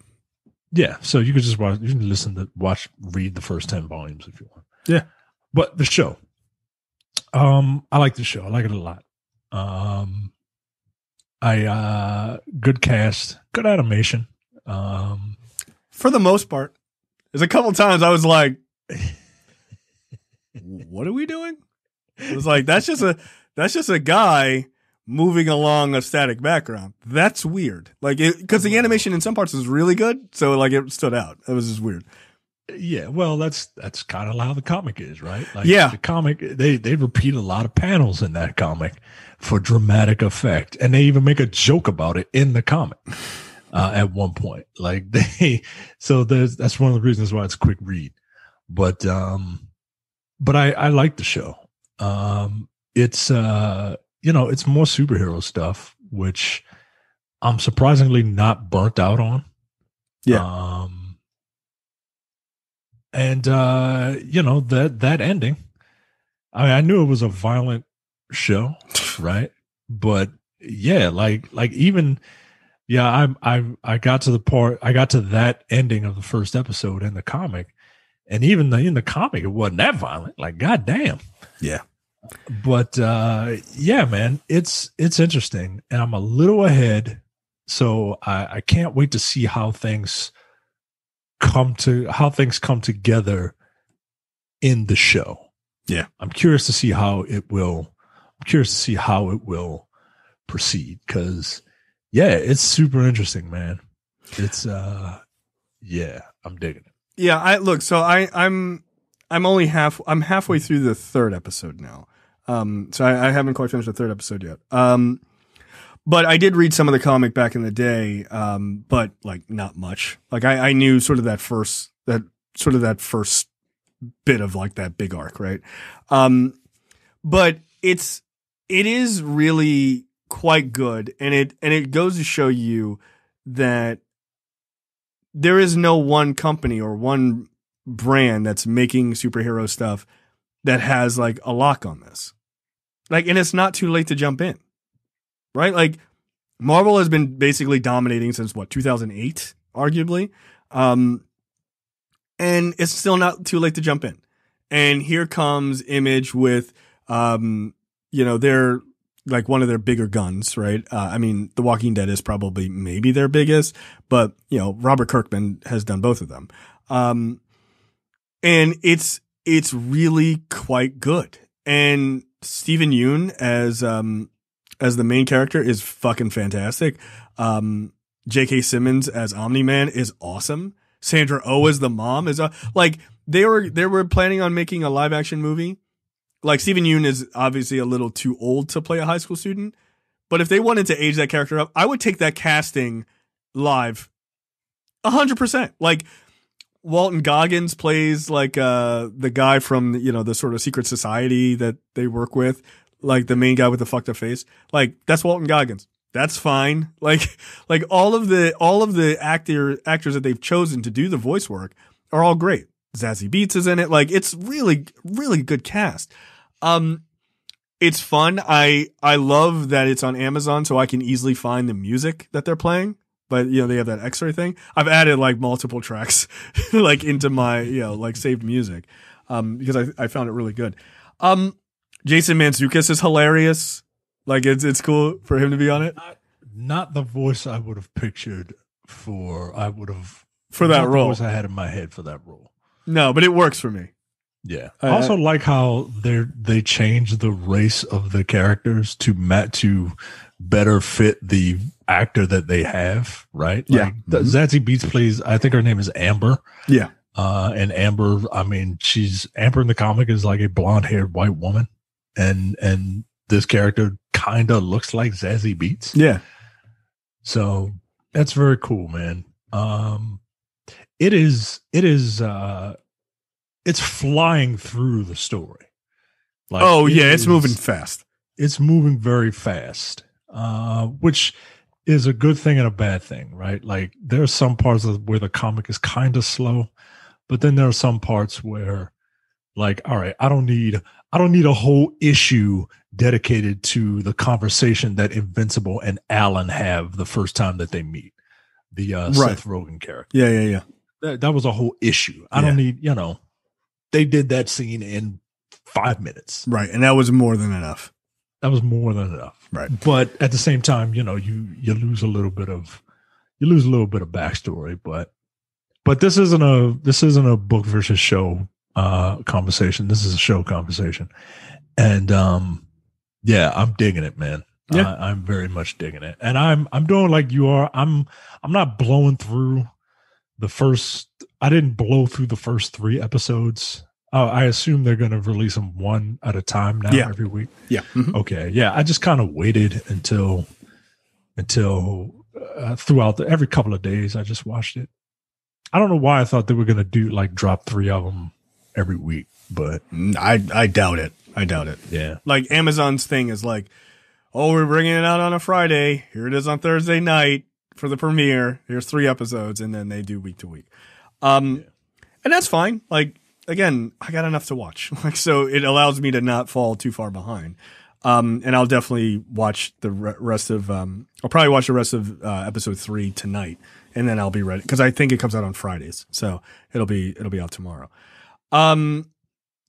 S2: Yeah, so you can just read the first 10 volumes if you want.
S1: Yeah.
S2: But the show, I like the show. I like it a lot. Good cast, good animation.
S1: For the most part. There's a couple times I was like, what are we doing? It was like, that's just a guy moving along a static background. That's weird. Like, because the animation in some parts is really good. So like it stood out. It was just weird.
S2: Yeah, well, that's kind of how the comic is, right? Like,
S1: yeah,
S2: the comic they repeat a lot of panels in that comic for dramatic effect, and they even make a joke about it in the comic at one point. Like that's one of the reasons why it's a quick read. But I like the show. It's it's more superhero stuff, which I'm surprisingly not burnt out on.
S1: Yeah.
S2: And that ending, I knew it was a violent show, right? But yeah, I got to that ending of the first episode in the comic, and even in the comic, it wasn't that violent. Like, goddamn.
S1: Yeah.
S2: But yeah, man, it's interesting, and I'm a little ahead, so I can't wait to see how things come together in the show.
S1: Yeah.
S2: I'm curious to see how it will proceed, because yeah, it's super interesting, man. It's yeah, I'm digging it.
S1: Yeah, I'm halfway through the third episode now. So I haven't quite finished the third episode yet. But I did read some of the comic back in the day, but like not much. Like I knew sort of that first bit of like that big arc, right? But it is really quite good, and it goes to show you that there is no one company or one brand that's making superhero stuff that has like a lock on this. Like, and it's not too late to jump in. Right? Like, Marvel has been basically dominating since 2008, arguably. And it's still not too late to jump in. And here comes Image with, they're like one of their bigger guns, right? I mean, The Walking Dead is probably maybe their biggest, but Robert Kirkman has done both of them. And it's really quite good. And Steven Yeun as the main character is fucking fantastic. J.K. Simmons as Omni-Man is awesome. Sandra Oh as the mom is like they were planning on making a live action movie. Like, Steven Yeun is obviously a little too old to play a high school student, but if they wanted to age that character up, I would take that casting live 100%. Like, Walton Goggins plays like the guy from the sort of secret society that they work with, like the main guy with the fucked up face. Like, that's Walton Goggins. That's fine. Like all of the actors that they've chosen to do the voice work are all great. Zazie Beetz is in it. Like, it's really, really good cast. It's fun. I love that it's on Amazon, so I can easily find the music that they're playing. But, they have that X-ray thing. I've added like multiple tracks, like into my, like saved music, because I found it really good. Jason Mantzoukas is hilarious. Like, it's cool for him to be on it.
S2: Not the voice I would have pictured for that
S1: role.
S2: The voice I had in my head for that role.
S1: No, but it works for me.
S2: Yeah. I also like how they changed the race of the characters to better fit the actor that they have, right?
S1: Yeah.
S2: Like, Zazie Beetz plays, I think her name is Amber.
S1: Yeah.
S2: And Amber, I mean, Amber in the comic is like a blonde-haired white woman, and this character kind of looks like Zazie Beetz.
S1: Yeah.
S2: So that's very cool, man. It's flying through the story. Like,
S1: it's moving fast.
S2: it's moving very fast, which is a good thing and a bad thing, right? Like there are some parts where the comic is kind of slow, but then there are some parts where, like, all right, I don't need a whole issue dedicated to the conversation that Invincible and Alan have the first time that they meet, the Seth Rogen character.
S1: Yeah.
S2: That was a whole issue. I don't need, they did that scene in 5 minutes.
S1: Right. And that was more than enough.
S2: Right. But at the same time, you lose a little bit of backstory, but this isn't a book versus show conversation. This is a show conversation. And yeah, I'm digging it, man. Yeah. I'm very much digging it. And I'm doing like you are. I'm not blowing through I didn't blow through the first 3 episodes. I assume they're going to release them one at a time now every week.
S1: Yeah. Mm-hmm.
S2: Okay. Yeah. I just kind of waited until throughout every couple of days, I just watched it. I don't know why I thought they were going to drop 3 of them every week, but
S1: I doubt it.
S2: Yeah.
S1: Like Amazon's thing is like, oh, we're bringing it out on a Friday. Here it is on Thursday night for the premiere. Here's 3 episodes. And then they do week to week. And that's fine. Like, again, I got enough to watch. Like, so it allows me to not fall too far behind. And I'll definitely watch the rest of, I'll probably watch the rest of, episode 3 tonight, and then I'll be ready. Cause I think it comes out on Fridays. So it'll be out tomorrow.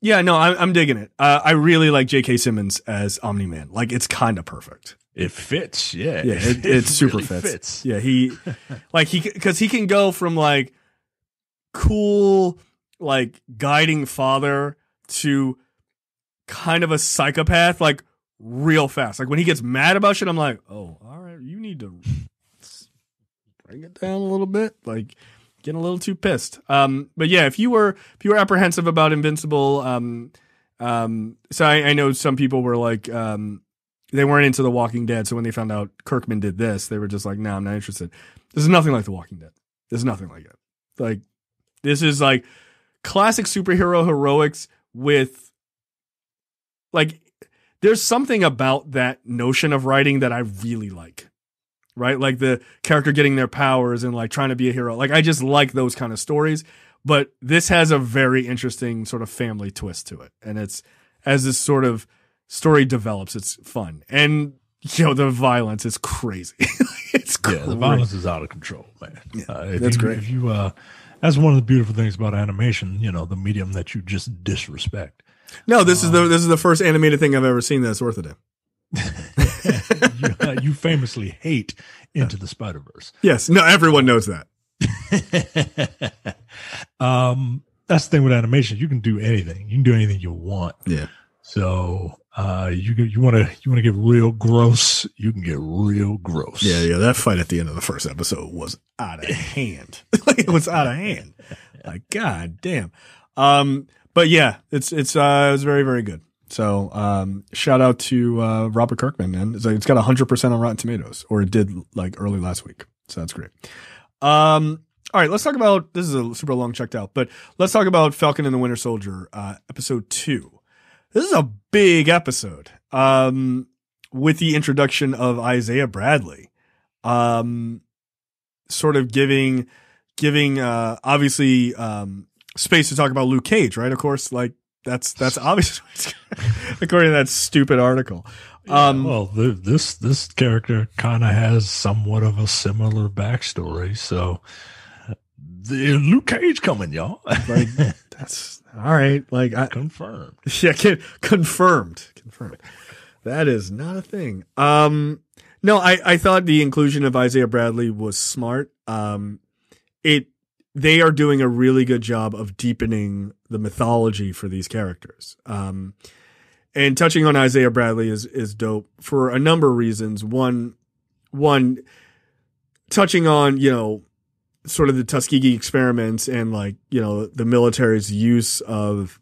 S1: Yeah, no, I'm digging it. I really like J.K. Simmons as Omni-Man. Like, it's kind of perfect.
S2: It fits. Yeah.
S1: Yeah. It super really fits. Yeah. Cause he can go from like cool, like guiding father to kind of a psychopath, like real fast. Like when he gets mad about shit, I'm like, oh, all right, you need to bring it down a little bit. Like getting a little too pissed. But yeah, if you were apprehensive about Invincible, so I know some people were like, they weren't into The Walking Dead. So when they found out Kirkman did this, they were just like, no, I'm not interested. This is nothing like The Walking Dead. There's nothing like it. Like this is like classic superhero heroics with like, there's something about that notion of writing that I really like, right? Like the character getting their powers and like trying to be a hero. Like I just like those kind of stories, but this has a very interesting sort of family twist to it. And it's, as this sort of story develops, it's fun. And the violence is crazy. It's crazy.
S2: Yeah, the violence is out of control, man.
S1: Yeah, that's great.
S2: If you, that's one of the beautiful things about animation, the medium that you just disrespect.
S1: No, this is the first animated thing I've ever seen that's worth it.
S2: You famously hate Into the Spider-Verse.
S1: Yes. No, everyone knows that.
S2: That's the thing with animation. You can do anything. You can do anything you want.
S1: Yeah.
S2: So you want to get real gross, you can get real gross.
S1: Yeah. That fight at the end of the first episode was out of hand. It was out of hand. Like, God damn. But yeah, it was very, very good. So, shout out to, Robert Kirkman, man. It's got 100% on Rotten Tomatoes, or it did like early last week. So that's great. All right, let's talk about, this is a super long checked out, but let's talk about Falcon and the Winter Soldier, episode 2. This is a big episode, with the introduction of Isaiah Bradley, sort of giving, obviously, space to talk about Luke Cage, right? Of course, like that's obvious according to that stupid article.
S2: Well, this character kind of has somewhat of a similar backstory, so Luke Cage coming, y'all.
S1: Like, that's all right. Like
S2: confirmed.
S1: Yeah, confirmed. That is not a thing. No, I thought the inclusion of Isaiah Bradley was smart. They are doing a really good job of deepening the mythology for these characters. And touching on Isaiah Bradley is dope for a number of reasons. One, touching on, sort of the Tuskegee experiments and like, the military's use of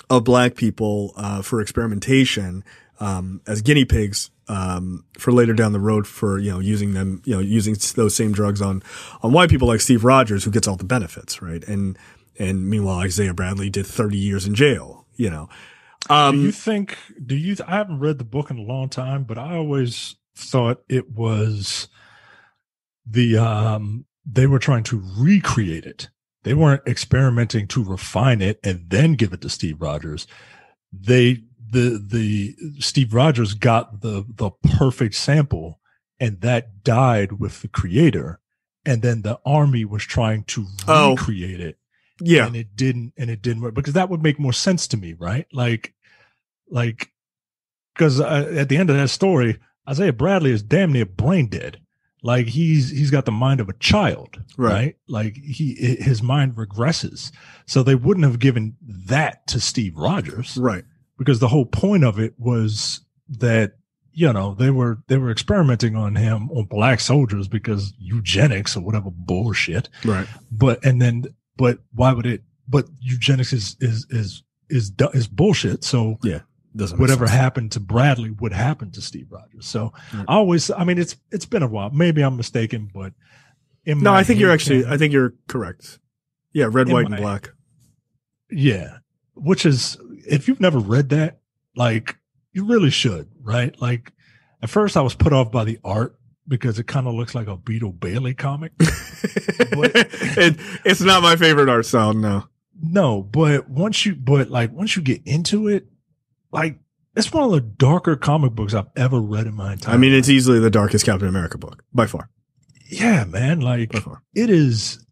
S1: black people, for experimentation, as guinea pigs, for later down the road for, using them, using those same drugs on white people like Steve Rogers, who gets all the benefits. Right. And meanwhile, Isaiah Bradley did 30 years in jail,
S2: I haven't read the book in a long time, but I always thought it was they were trying to recreate it. They weren't experimenting to refine it and then give it to Steve Rogers. The Steve Rogers got the perfect sample, and that died with the creator. And then the army was trying to recreate it.
S1: Yeah.
S2: And it didn't work, because that would make more sense to me, right? Because at the end of that story, Isaiah Bradley is damn near brain dead. Like he's got the mind of a child, right? Like his mind regresses. So they wouldn't have given that to Steve Rogers,
S1: right?
S2: Because the whole point of it was that, you know, they were experimenting on him, on black soldiers, because eugenics or whatever bullshit,
S1: right?
S2: But why would it? But eugenics is bullshit. So
S1: yeah.
S2: Whatever happened to Bradley would happen to Steve Rogers. So it's been a while. Maybe I'm mistaken, but
S1: I think you're correct. Yeah. Red, white, and black.
S2: Yeah. Which is, if you've never read that, like, you really should, right? Like, at first I was put off by the art because it kind of looks like a Beetle Bailey comic. But
S1: it's not my favorite art style. No,
S2: but once you get into it, like, it's one of the darker comic books I've ever read in my entire life.
S1: It's easily the darkest Captain America book by far.
S2: Yeah, man. Like, it is,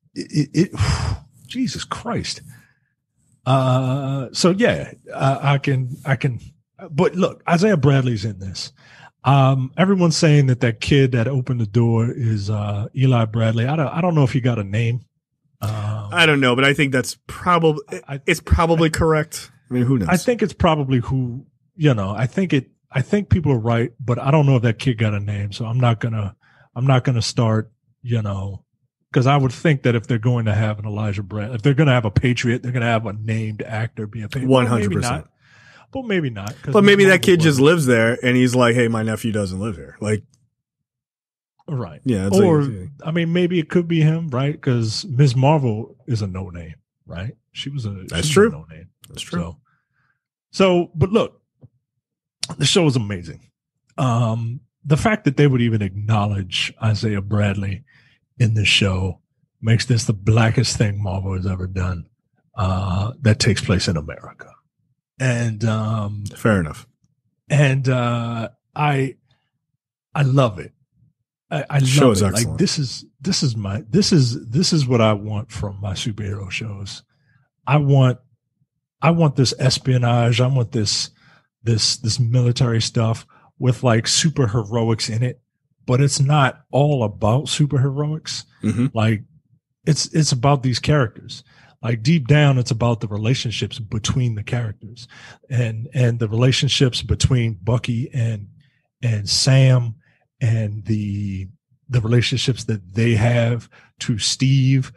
S2: Jesus Christ. So yeah, I can, but look, Isaiah Bradley's in this. Everyone's saying that kid that opened the door is, Eli Bradley. I don't know if he got a name.
S1: I don't know, but I think that's it's probably correct. I mean, who knows?
S2: I think it's probably who, you know, I think people are right, but I don't know if that kid got a name. So I'm not gonna start, you know, because I would think that if they're going to have an Elijah Brand, if they're going to have a Patriot, they're going to have a named actor be a Patriot.
S1: 100%.
S2: But maybe not.
S1: But maybe that kid just lives there and he's like, hey, my nephew doesn't live here. Like,
S2: right.
S1: Yeah.
S2: Maybe it could be him, right? Because Ms. Marvel is a no name, right? She was a no name.
S1: That's true.
S2: So, but look, the show is amazing. The fact that they would even acknowledge Isaiah Bradley in this show makes this the blackest thing Marvel has ever done, that takes place in America. And,
S1: fair enough.
S2: And, I love it. I love it. Excellent. Like, this is what I want from my superhero shows. I want this espionage. I want this military stuff with like super heroics in it, but it's not all about super heroics.
S1: Mm-hmm.
S2: Like, it's about these characters. Like, deep down, it's about the relationships between the characters and the relationships between Bucky and Sam, and the relationships that they have to Steve,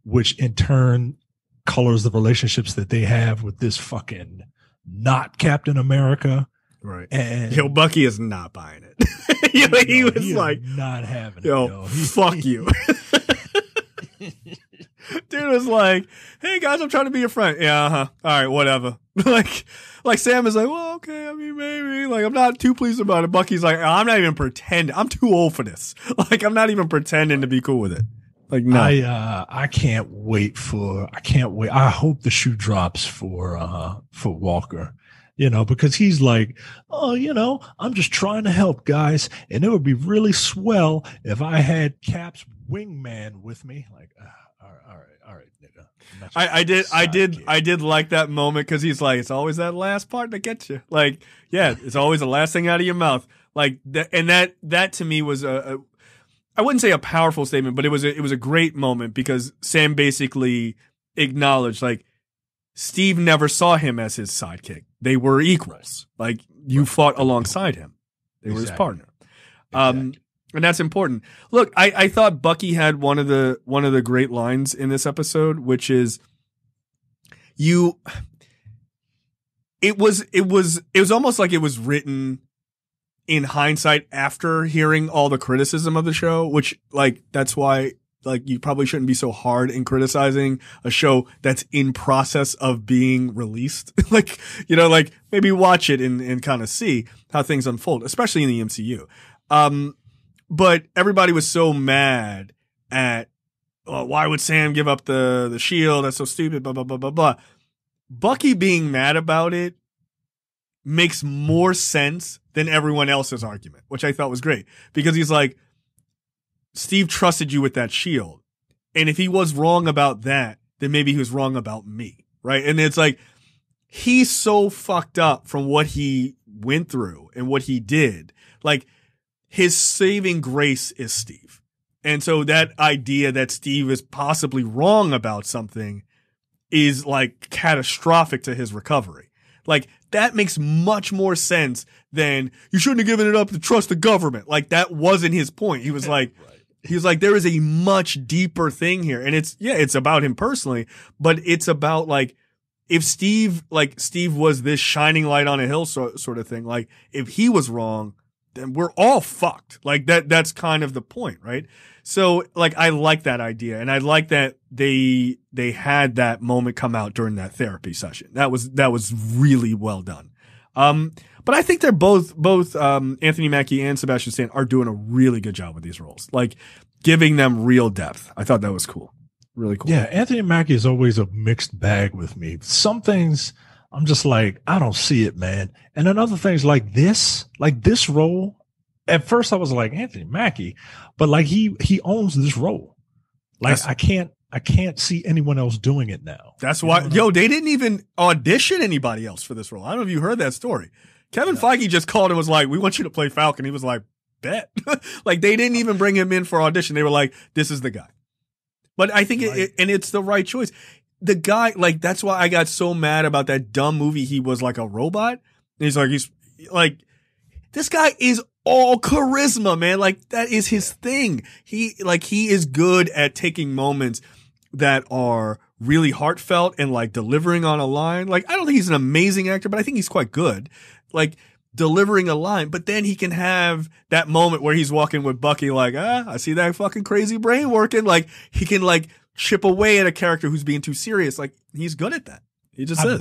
S2: which in turn colors the relationships that they have with this fucking not Captain America.
S1: Right.
S2: And
S1: Bucky is not buying it. he was like,
S2: not having it.
S1: Yo, fuck you. Dude was like, hey guys, I'm trying to be your friend. Yeah, all right, whatever. like Sam is like, well, okay, I mean, maybe. Like, I'm not too pleased about it. Bucky's like, I'm not even pretending. I'm too old for this. Like, I'm not even pretending to be cool with it. Like, no.
S2: I can't wait. I hope the shoe drops for Walker, you know, because he's like, oh, you know, I'm just trying to help, guys. And it would be really swell if I had Cap's wingman with me. Like, all right, nigga.
S1: I did like that moment, because he's like, it's always that last part that gets you. Like, yeah, it's always the last thing out of your mouth. Like that, and that to me was I wouldn't say a powerful statement, but it was a great moment, because Sam basically acknowledged, like, Steve never saw him as his sidekick. They were equals. Like, you fought alongside him. They were his partner.
S2: Exactly.
S1: And that's important. Look, I thought Bucky had one of the great lines in this episode, which is, it was almost like it was written in hindsight after hearing all the criticism of the show, which, like, that's why like you probably shouldn't be so hard in criticizing a show that's in process of being released. Like, you know, like maybe watch it and kind of see how things unfold, especially in the MCU. But everybody was so mad at, why would Sam give up the shield? That's so stupid, blah, blah, blah, blah, blah. Bucky being mad about it makes more sense than everyone else's argument, which I thought was great, because he's like, Steve trusted you with that shield. And if he was wrong about that, then maybe he was wrong about me. Right. And it's like, he's so fucked up from what he went through and what he did. Like, his saving grace is Steve. And so that idea that Steve is possibly wrong about something is like catastrophic to his recovery. Like, that makes much more sense than you shouldn't have given it up to trust the government. Like, that wasn't his point. He was like, there is a much deeper thing here. And it's about him personally, but it's about like, if Steve was this shining light on a hill sort of thing, like if he was wrong, then we're all fucked. Like that's kind of the point, right? So like, I like that idea. And I like that they had that moment come out during that therapy session. That was really well done. But I think they're both Anthony Mackie and Sebastian Stan are doing a really good job with these roles, like giving them real depth. I thought that was cool. Really cool.
S2: Yeah. Anthony Mackie is always a mixed bag with me. Some things I'm just like, I don't see it, man. And then other things like this role, at first I was like, Anthony Mackie, but like he owns this role. Like I can't see anyone else doing it now.
S1: That's why, they didn't even audition anybody else for this role. I don't know if you heard that story. Kevin Feige just called and was like, we want you to play Falcon. He was like, bet. Like, they didn't even bring him in for audition. They were like, this is the guy. But I think and it's the right choice. The guy, like, that's why I got so mad about that dumb movie. He was like a robot. And he's like, this guy is all charisma, man. Like, that is his thing. He is good at taking moments that are really heartfelt and like delivering on a line. Like, I don't think he's an amazing actor, but I think he's quite good. Like, delivering a line, but then he can have that moment where he's walking with Bucky, like, I see that fucking crazy brain working. Like, he can like chip away at a character who's being too serious. Like, he's good at that. He just is.
S2: I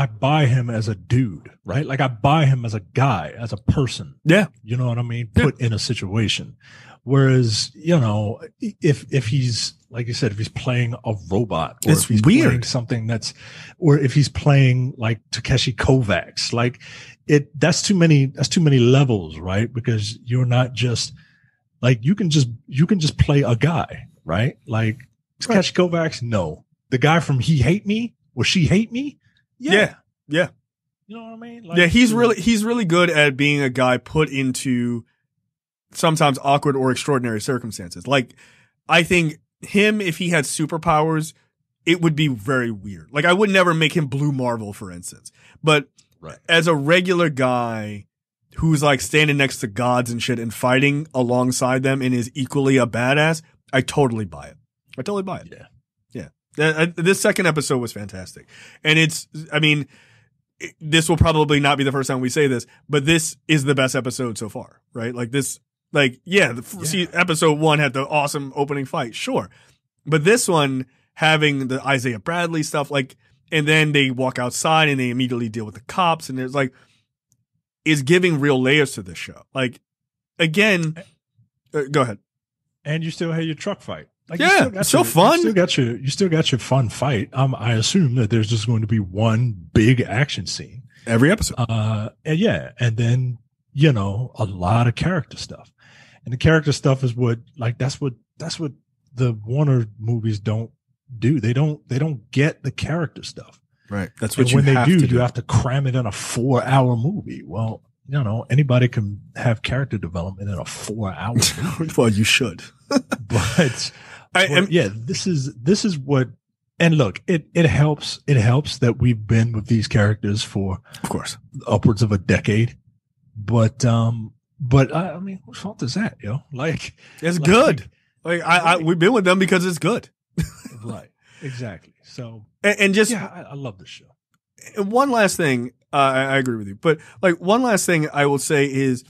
S2: buy him as a dude, right? Like, I buy him as a guy, as a person.
S1: Yeah.
S2: You know what I mean? Put in a situation. Whereas, you know, if he's, like you said, if he's playing a robot, or if he's playing something or if he's playing like Takeshi Kovacs, like that's too many levels, right? Because you're not just like, you can just play a guy, right? Like Takeshi Kovacs, no. The guy from He Hate Me or She Hate Me. Yeah.
S1: You
S2: know what I mean? Like,
S1: yeah. He's really good at being a guy put into sometimes awkward or extraordinary circumstances. Like, I think him, if he had superpowers, it would be very weird. Like, I would never make him Blue Marvel, for instance. But as a regular guy who's like standing next to gods and shit and fighting alongside them and is equally a badass, I totally buy it. Yeah. This second episode was fantastic. And this will probably not be the first time we say this, but this is the best episode so far, right? Like this, episode 1 had the awesome opening fight, sure. But this one, having the Isaiah Bradley stuff, like, and then they walk outside and they immediately deal with the cops, and there's like, is giving real layers to this show. Like, again, go ahead.
S2: And you still had your truck fight. Like,
S1: yeah, it's so fun.
S2: You still got your fun fight. I assume that there's just going to be one big action scene
S1: every episode.
S2: And then, you know, a lot of character stuff. And the character stuff is that's what the Warner movies don't do. They don't get the character stuff.
S1: Right. That's
S2: what when they do, you have to cram it in a 4-hour movie. Well, you know, anybody can have character development in a 4-hour movie.
S1: Well, you should.
S2: But this is what, and look, it helps that we've been with these characters for,
S1: of course,
S2: upwards of a decade. But I mean, whose fault is that, yo? Like,
S1: it's good. Like, we've been with them because it's good.
S2: Right. Exactly. So,
S1: and just,
S2: I love this show.
S1: And one last thing, I agree with you, but like one last thing I will say is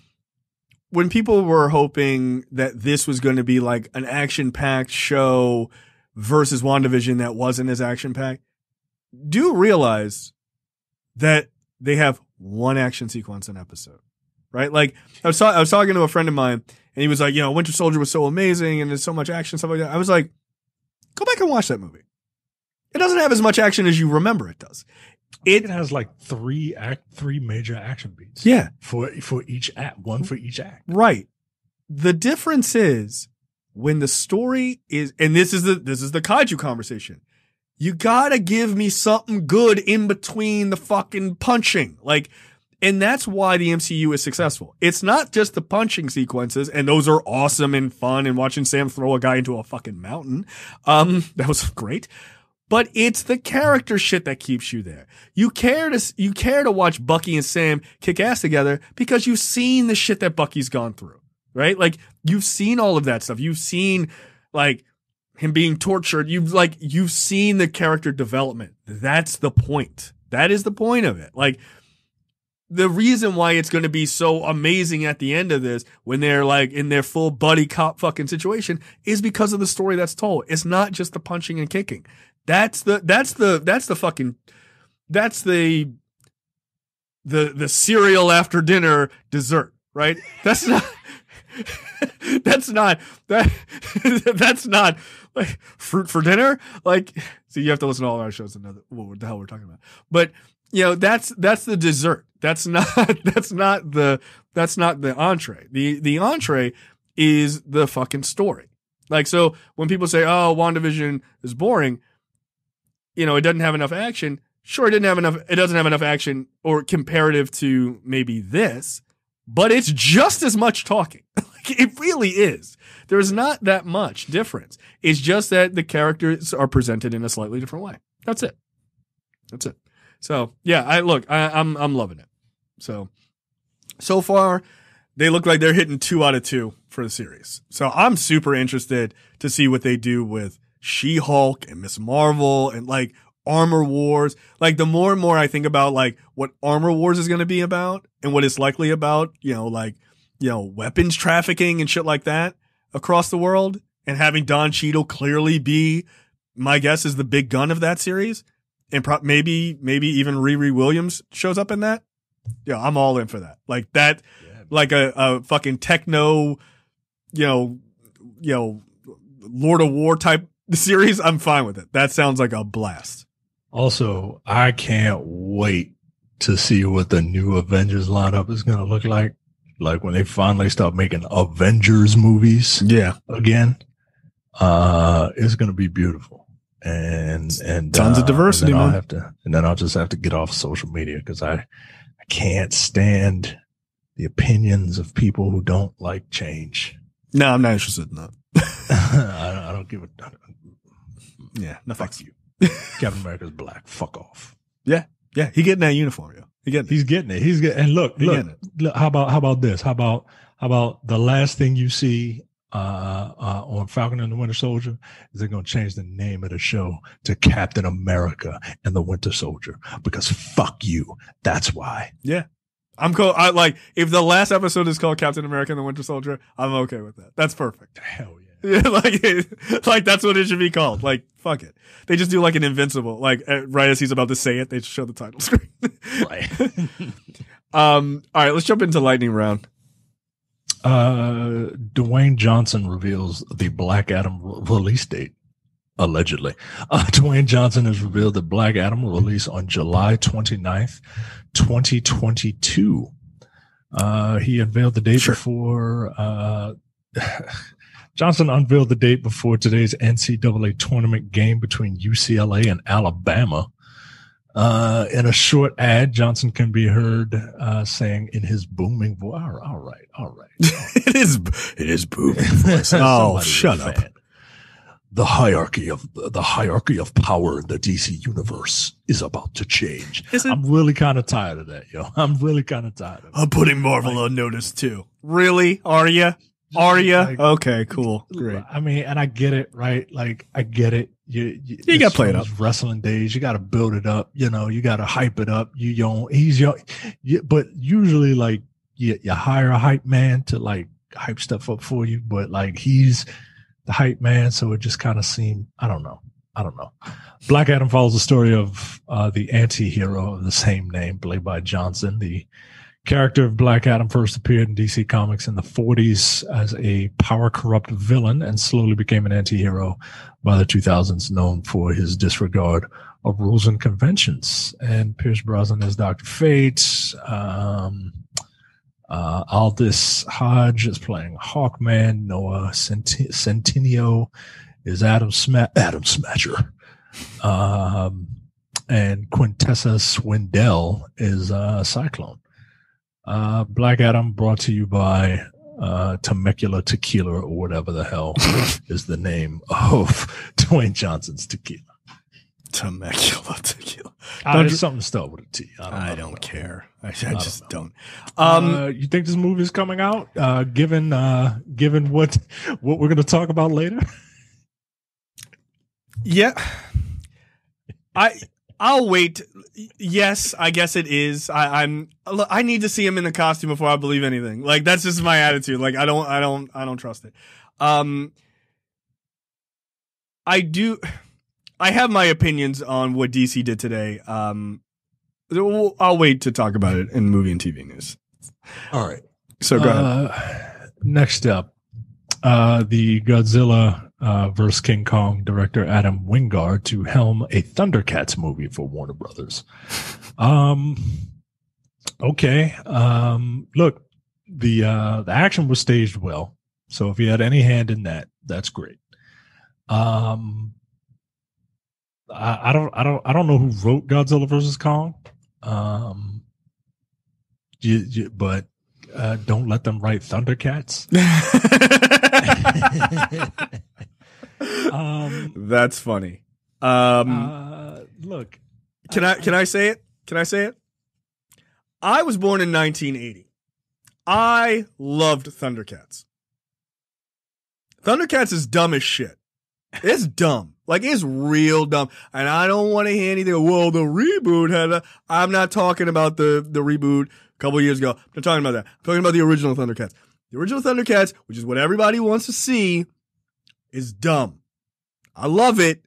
S1: when people were hoping that this was going to be like an action-packed show versus WandaVision that wasn't as action-packed, do realize that they have one action sequence an episode, right? Like I was talking to a friend of mine and he was like, Winter Soldier was so amazing and there's so much action, stuff like that. I was like, go back and watch that movie. It doesn't have as much action as you remember it does.
S2: It has like three major action beats.
S1: Yeah.
S2: For each act, one for each act.
S1: Right. The difference is when the story is, and this is the kaiju conversation. You gotta give me something good in between the fucking punching. Like, and that's why the MCU is successful. It's not just the punching sequences, and those are awesome and fun, and watching Sam throw a guy into a fucking mountain. That was great. But it's the character shit that keeps you there. You care to watch Bucky and Sam kick ass together because you've seen the shit that Bucky's gone through, right? Like, you've seen all of that stuff. You've seen, like, him being tortured. You've seen the character development. That's the point. That is the point of it. Like, the reason why it's going to be so amazing at the end of this when they're like in their full buddy cop fucking situation is because of the story that's told. It's not just the punching and kicking. That's the cereal after dinner dessert, right? That's not like fruit for dinner. Like, so you have to listen to all our shows to know what the hell we're talking about. But that's the dessert. That's not the entree. The entree is the fucking story. Like, so when people say, "Oh, WandaVision is boring," it doesn't have enough action. Sure, it doesn't have enough action or comparative to maybe this, but it's just as much talking. Like, it really is. There's not that much difference. It's just that the characters are presented in a slightly different way. That's it. So yeah, I'm loving it. So far, they look like they're hitting 2 out of 2 for the series. So I'm super interested to see what they do with She-Hulk and Ms. Marvel and like Armor Wars. Like, the more and more I think about like what Armor Wars is going to be about and what it's likely about, weapons trafficking and shit like that across the world, and having Don Cheadle clearly be, my guess is, the big gun of that series, and maybe even Riri Williams shows up in that. Yeah, I'm all in for that. Like that, like a fucking techno, Lord of War type series. I'm fine with it. That sounds like a blast.
S2: Also, I can't wait to see what the new Avengers lineup is going to look like. Like when they finally start making Avengers movies.
S1: Yeah.
S2: Again, it's going to be beautiful. And
S1: tons of diversity, man.
S2: Then I'll just have to get off social media because I can't stand the opinions of people who don't like change.
S1: No, I'm not interested in that.
S2: I don't give a.
S1: Yeah, no,
S2: fuck you. Captain America's black. Fuck off.
S1: Yeah. He getting that uniform, yo.
S2: He's getting it. And look. How about this? How about the last thing you see on Falcon and the Winter Soldier is they're going to change the name of the show to Captain America and the Winter Soldier, because fuck you. That's why.
S1: Yeah. I'm cool. I like, if the last episode is called Captain America and the Winter Soldier, I'm okay with that. That's perfect.
S2: Hell yeah.
S1: Yeah, like that's what it should be called. Like, fuck it. They just do like an Invincible. Like, right as he's about to say it, they just show the title screen.
S2: Right.
S1: All right, let's jump into lightning round.
S2: Dwayne Johnson reveals the Black Adam release date. Allegedly. Dwayne Johnson has revealed that Black Adam will release on July 29th, 2022. He unveiled the date before, Johnson unveiled the date before today's NCAA tournament game between UCLA and Alabama. In a short ad, Johnson can be heard saying in his booming voice, all right.
S1: It is booming voice. Oh, shut up.
S2: The hierarchy of power in the DC universe is about to change. I'm really kind of tired of that, yo. I'm
S1: putting Marvel on notice too. Really? Are you? Like, okay, cool. Great.
S2: I mean, and I get it, right? Like, I get it. You
S1: got to play it up.
S2: Wrestling days, you got to build it up. You got to hype it up. He's young. But usually, like, you hire a hype man to like hype stuff up for you, but like he's the hype man, so it just kind of seemed, I don't know. Black Adam follows the story of the anti-hero of the same name, played by Johnson. The character of Black Adam first appeared in DC Comics in the 40s as a power-corrupt villain and slowly became an anti-hero by the 2000s, known for his disregard of rules and conventions. And Pierce Brosnan is Dr. Fate. Aldous Hodge is playing Hawkman. Noah Centineo is Adam Smasher. And Quintessa Swindell is Cyclone. Black Adam brought to you by Temecula Tequila, or whatever the hell is the name of Dwayne Johnson's tequila.
S1: Temecula Tequila.
S2: There's something to start with a T.
S1: I don't care. I just don't.
S2: You think this movie is coming out? Given what we're going to talk about later?
S1: Yeah. I'll wait. Yes, I guess it is. I need to see him in the costume before I believe anything. Like, that's just my attitude. Like, I don't trust it. I have my opinions on what DC did today. I'll wait to talk about it in movie and TV news.
S2: All right.
S1: So go ahead.
S2: Next up, the Godzilla versus King Kong director Adam Wingard to helm a Thundercats movie for Warner Brothers. Okay. Look, the action was staged well, so if you had any hand in that, that's great. I don't know who wrote Godzilla versus Kong. But don't let them write Thundercats.
S1: That's funny.
S2: Look,
S1: can I say it? Can I say it? I was born in 1980. I loved Thundercats. Thundercats is dumb as shit. It's dumb. Like, it's real dumb. And I don't want to hear anything. Well, the reboot had I'm not talking about the reboot a couple years ago. I'm not talking about that. I'm talking about the original Thundercats. The original Thundercats, which is what everybody wants to see, is dumb. I love it,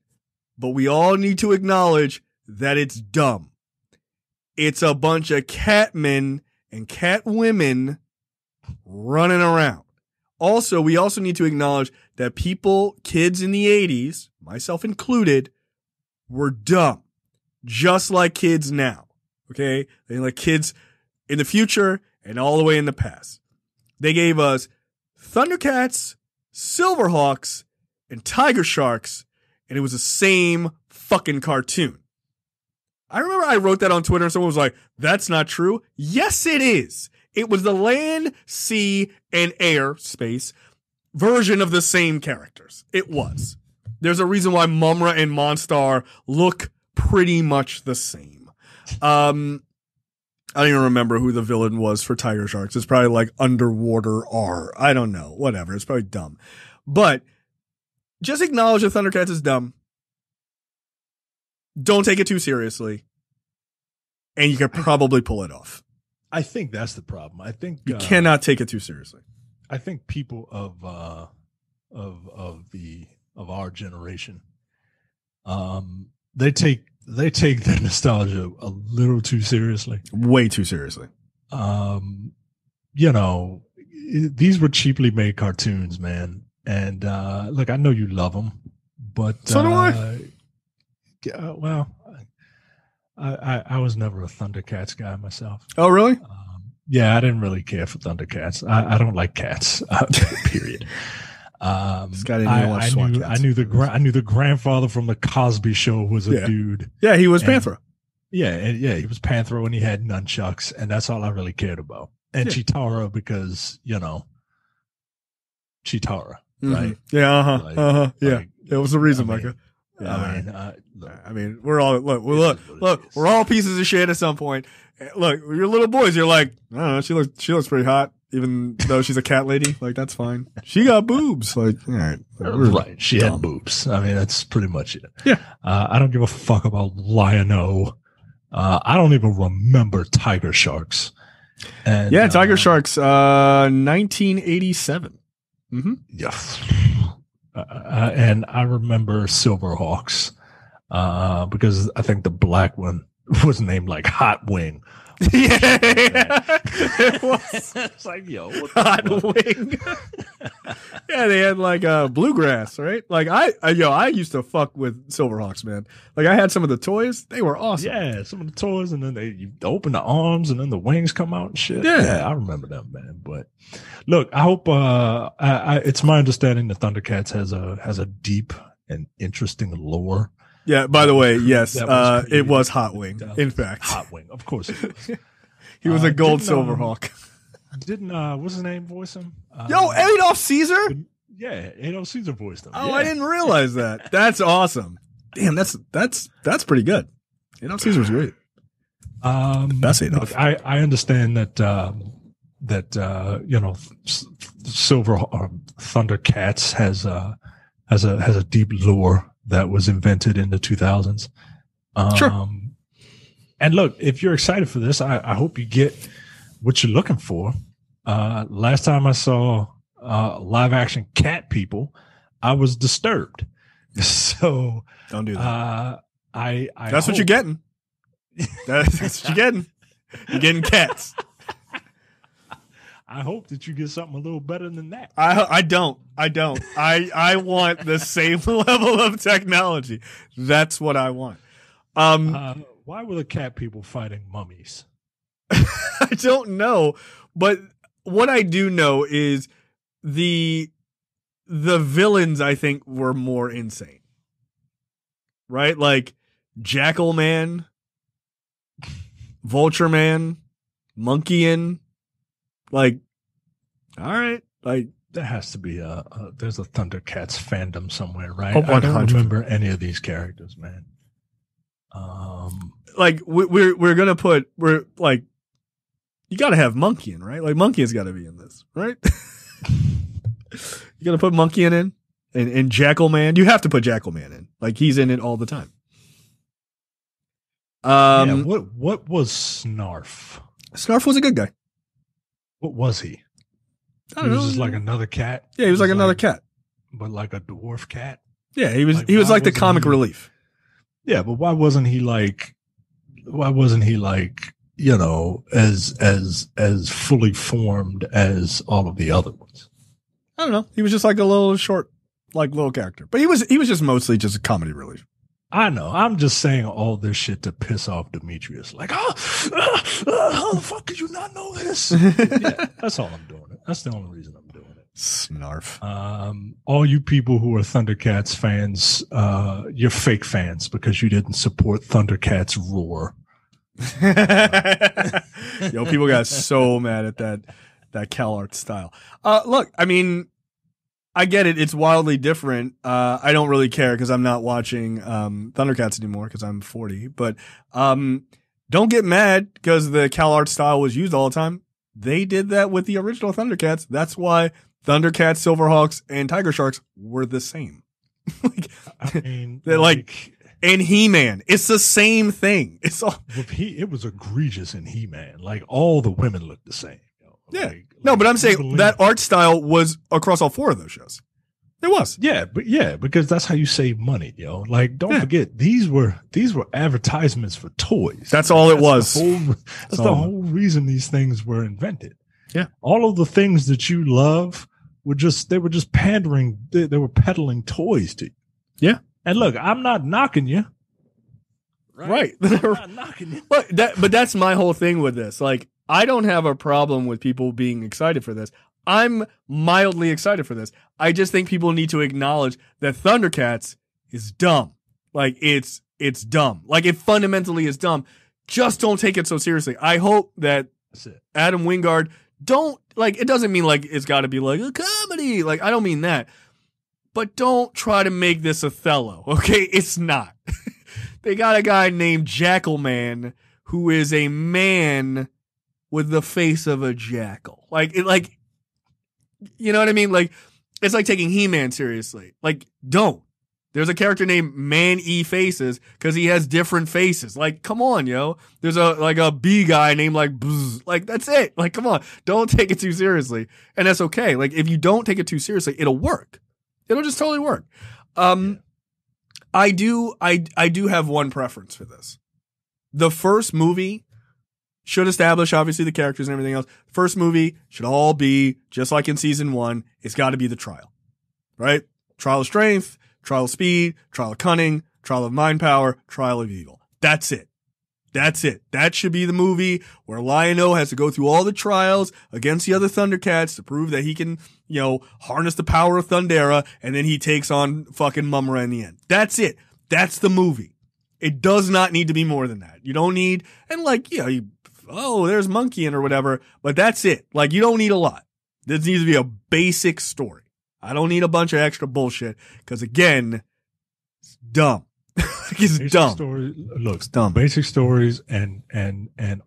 S1: but we all need to acknowledge that it's dumb. It's a bunch of catmen and catwomen running around. Also, we also need to acknowledge that kids in the 80s, myself included, were dumb. Just like kids now. Okay? They're like kids in the future and all the way in the past. They gave us Thundercats, Silverhawks, and Tiger Sharks, and it was the same fucking cartoon. I remember I wrote that on Twitter and someone was like, that's not true. Yes, it is. It was the land, sea, and air space version of the same characters. It was. There's a reason why Mumra and Monstar look pretty much the same. I don't even remember who the villain was for Tiger Sharks. It's probably like Underwater R. I don't know. Whatever. It's probably dumb. But just acknowledge that Thundercats is dumb. Don't take it too seriously. And you could probably pull it off.
S2: I think that's the problem. I think
S1: you cannot take it too seriously.
S2: I think people of our generation, they take their nostalgia a little too seriously.
S1: Way too seriously.
S2: These were cheaply made cartoons, man. And look, I know you love them, but
S1: so do I.
S2: I was never a Thundercats guy myself.
S1: Oh, really?
S2: Yeah, I didn't really care for Thundercats. I don't like cats. Period.
S1: I knew
S2: the grandfather from the Cosby Show was a dude.
S1: Yeah, he was Panthro.
S2: Yeah, he was Panthro, and he had nunchucks, and that's all I really cared about. And Chitara, because Chitara, right?
S1: Yeah, it was the reason, Micah. Yeah, I mean, we're all look. We're all pieces of shit at some point. Look, you're little boys. You're like, I don't know. She looks pretty hot, even though she's a cat lady. Like, that's fine. She got boobs. Like, all right,
S2: right. She had boobs. I mean, that's pretty much it.
S1: Yeah.
S2: I don't give a fuck about Lion-O. I don't even remember Tiger Sharks. And,
S1: Yeah, Tiger Sharks, 1987. Mm-hmm.
S2: Yeah. And I remember Silverhawks, because I think the black one was named like Hot Wing.
S1: Yeah, it was.
S2: It's like, yo, what
S1: Hot Wing. Yeah, they had like bluegrass, right? Like I used to fuck with Silverhawks, man. Like I had some of the toys; they were awesome.
S2: Yeah, some of the toys, and then you open the arms, and then the wings come out and shit.
S1: Yeah,
S2: I remember them, man. But look, I hope. It's my understanding that Thundercats has a deep and interesting lore.
S1: Yeah. By the way, yes, it was Hot Wing. In fact,
S2: Hot Wing, of course, it was.
S1: He was a gold Silverhawk.
S2: Didn't what's his name voice him?
S1: Yo, Adolf Caesar.
S2: Yeah, Adolf Caesar voiced him.
S1: Oh,
S2: yeah.
S1: I didn't realize that. That's awesome. Damn, that's pretty good. Adolf Caesar's great. Best Adolf.
S2: Look, I understand that Thundercats has a deep lore that was invented in the 2000s.
S1: Sure.
S2: And look, if you're excited for this, I hope you get what you're looking for. Last time I saw live action cat people, I was disturbed. So
S1: Don't do that.
S2: That's
S1: what you're getting. That's what you're getting. You're getting cats.
S2: I hope that you get something a little better than that.
S1: I don't. I want the same level of technology. That's what I want.
S2: Why were the cat people fighting mummies?
S1: I don't know, but what I do know is the villains I think were more insane. Right? Like Jackal Man, Vulture Man, Monkeyin. Like, all right, like
S2: there has to be there's a Thundercats fandom somewhere, right?
S1: Oh,
S2: I don't remember any of these characters, man.
S1: Like we're gonna put you got to have Monkeyin, right? Like Monkeyin's got to be in this, right? You got to put Monkeyin in, and Jackal Man. You have to put Jackal Man in. Like he's in it all the time.
S2: Yeah, what was Snarf?
S1: Snarf was a good guy.
S2: What was he?
S1: I don't know.
S2: He was just like another cat.
S1: Yeah, he was like another cat,
S2: but like a dwarf cat.
S1: Yeah, he was. Like, he was like the comic relief.
S2: Yeah, but why wasn't he like? As fully formed as all of the other ones?
S1: I don't know. He was just like a little short, like little character, but he was just mostly just a comedy relief.
S2: I know. I'm just saying all this shit to piss off Demetrius. Like, how the fuck did you not know this? Yeah, that's all I'm doing. That's the only reason I'm doing it.
S1: Snarf.
S2: All you people who are Thundercats fans, you're fake fans because you didn't support Thundercats roar.
S1: Yo, people got so mad at that CalArt style. Look, I mean, I get it. It's wildly different. I don't really care because I'm not watching Thundercats anymore because I'm 40. But don't get mad because the CalArt style was used all the time. They did that with the original Thundercats. That's why Thundercats, Silverhawks, and Tiger Sharks were the same.
S2: I mean,
S1: they're like and He-Man. It's the same thing. It's all.
S2: It was egregious in He-Man. Like all the women looked the same.
S1: Yeah. No, but I'm saying that art style was across all four of those shows. It was.
S2: Yeah, because that's how you save money, yo. Like, don't forget, these were advertisements for toys.
S1: That's all it was.
S2: That's the whole reason these things were invented.
S1: Yeah.
S2: All of the things that you love were just pandering. They were peddling toys to you.
S1: Yeah.
S2: And look, I'm not knocking you.
S1: Right.
S2: I'm not knocking you.
S1: But that's my whole thing with this. Like, I don't have a problem with people being excited for this. I'm mildly excited for this. I just think people need to acknowledge that Thundercats is dumb. Like, it's dumb. Like, it fundamentally is dumb. Just don't take it so seriously. I hope that Adam Wingard it doesn't mean like it's got to be like a comedy. Like, I don't mean that. But don't try to make this Othello, okay? It's not. They got a guy named Jackal Man who is a man with the face of a jackal. You know what I mean? Like, it's like taking He-Man seriously. Like, don't. There's a character named Man-E Faces because he has different faces. Like, come on, yo. There's a B guy named like Bzz. Like, that's it. Like, come on. Don't take it too seriously. And that's okay. Like, if you don't take it too seriously, it'll work. It'll just totally work. I do have one preference for this. The first movie should establish, obviously, the characters and everything else. First movie should all be, just like in season 1, it's got to be the trial. Right? Trial of strength, trial of speed, trial of cunning, trial of mind power, trial of evil. That's it. That's it. That should be the movie where Lion-O has to go through all the trials against the other Thundercats to prove that he can, harness the power of Thundera, and then he takes on fucking Mumra in the end. That's it. That's the movie. It does not need to be more than that. You don't need, and there's Monkey in or whatever, but that's it. Like, you don't need a lot. This needs to be a basic story. I don't need a bunch of extra bullshit, because again, it's dumb. It's
S2: basic
S1: dumb.
S2: Story,
S1: It's dumb.
S2: Basic stories and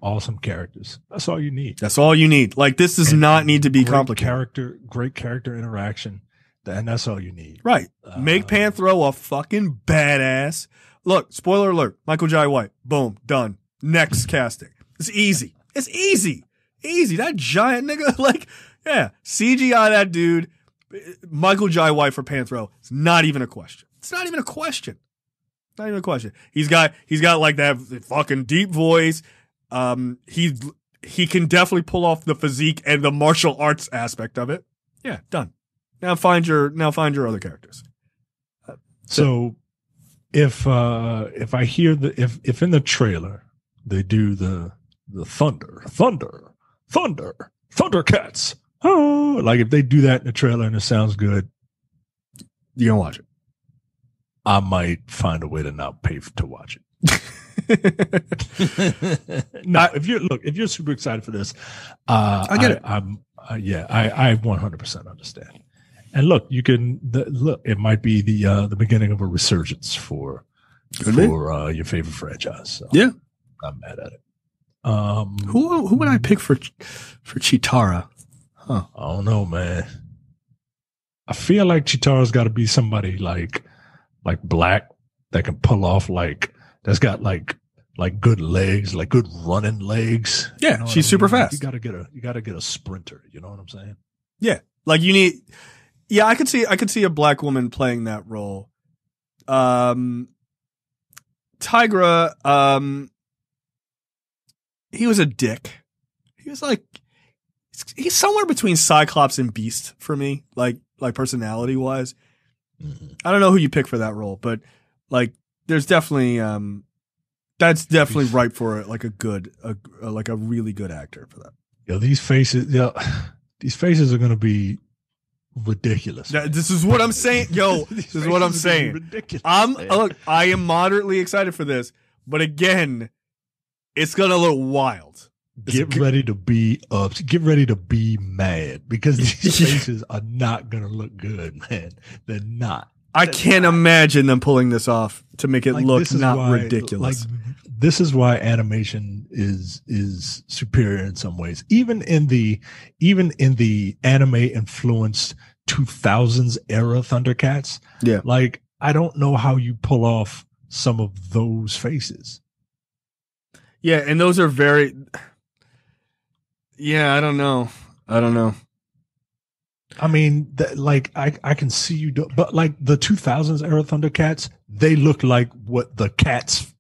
S2: awesome characters. That's all you need.
S1: That's all you need. Like, this does not need to be complicated.
S2: Great character interaction, and that's all you need.
S1: Right. Make Panthro a fucking badass. Look, spoiler alert. Michael Jai White. Boom. Done. Next casting. It's easy. It's easy. Easy. That giant nigga, CGI that dude. Michael Jai White for Panthro. It's not even a question. It's not even a question. Not even a question. He's got like that fucking deep voice. He can definitely pull off the physique and the martial arts aspect of it. Yeah, done. Now find your other characters.
S2: So if I hear if in the trailer they do the Thundercats, like if they do that in the trailer and it sounds good,
S1: you gonna watch it.
S2: I might find a way to not pay to watch it. No, if you're super excited for this,
S1: I get it.
S2: I 100% understand. And look, it might be the beginning of a resurgence for your favorite franchise. So
S1: yeah,
S2: I'm mad at it.
S1: Who would I pick for Chitara? Huh.
S2: I don't know, man. I feel like Chitara's got to be somebody like black that can pull off that's got like good legs, like good running legs.
S1: Yeah, she's super fast.
S2: You gotta get a sprinter. You know what I'm saying?
S1: Yeah, like you need. Yeah, I could see a black woman playing that role. Tigra, he was a dick. He was he's somewhere between Cyclops and Beast for me, like personality wise. Mm-hmm. I don't know who you pick for that role, but there's definitely that's definitely ripe for a really good actor for that.
S2: These faces are gonna be ridiculous.
S1: This is what I'm saying, yo. This is what I'm saying.
S2: Ridiculous.
S1: I am moderately excited for this, but again, it's gonna look wild.
S2: Get ready to be mad because these faces are not gonna look good, man. They're not.
S1: I can't imagine them pulling this off to make it look ridiculous.
S2: This is why animation is superior in some ways. Even in the anime influenced 2000s era Thundercats.
S1: Yeah.
S2: I don't know how you pull off some of those faces.
S1: Yeah, and those are very. Yeah, I don't know.
S2: I mean, I can see you do, but the 2000s era Thundercats, they look like what the Cats,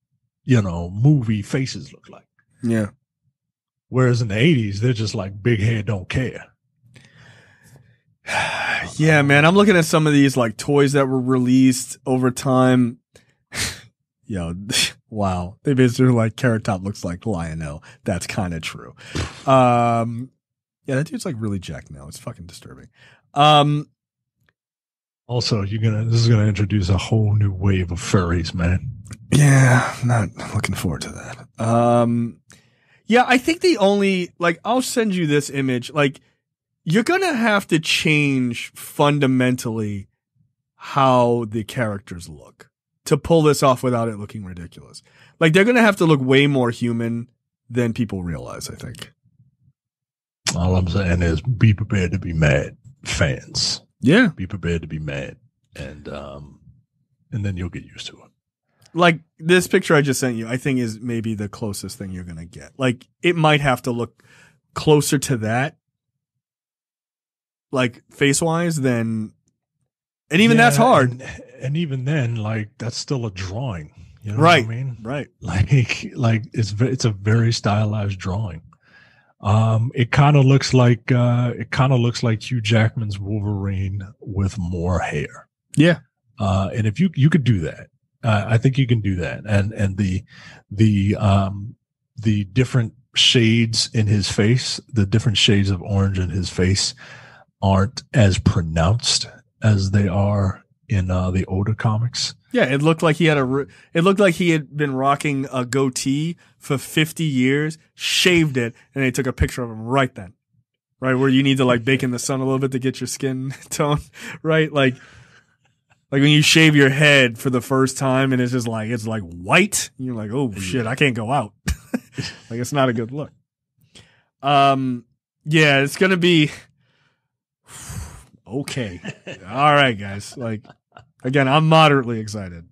S2: movie faces look like.
S1: Yeah.
S2: Whereas in the 80s, they're just like big head, don't care.
S1: Yeah, man. I'm looking at some of these toys that were released over time. Yo, wow. They basically Carrot Top looks like Lion-O. That's kind of true. Yeah, that dude's really jacked now. It's fucking disturbing.
S2: Also, this is gonna introduce a whole new wave of furries, man.
S1: Yeah, I'm not looking forward to that. Yeah, I think the only I'll send you this image. You're gonna have to change fundamentally how the characters look to pull this off without it looking ridiculous. They're gonna have to look way more human than people realize, I think.
S2: All I'm saying is be prepared to be mad, fans.
S1: Yeah.
S2: Be prepared to be mad. And and then you'll get used to it.
S1: Like this picture I just sent you, I think is maybe the closest thing you're going to get. Like it might have to look closer to that, like face wise, than, and even that's hard.
S2: And even then, like that's still a drawing. You know
S1: right.
S2: what I mean?
S1: Right.
S2: Like it's a very stylized drawing. It kind of looks like Hugh Jackman's Wolverine with more hair.
S1: Yeah.
S2: And if you could do that, I think you can do that. And the different shades in his face, the different shades of orange in his face aren't as pronounced as they are in the older comics.
S1: Yeah, it looked like he had been rocking a goatee for 50 years, shaved it, and they took a picture of him right then. Right, where you need to like bake in the sun a little bit to get your skin tone, right? Like when you shave your head for the first time and it's like white, and you're like, "Oh shit, I can't go out." Like it's not a good look. Yeah, it's going to be okay. All right, guys. Like again, I'm moderately excited.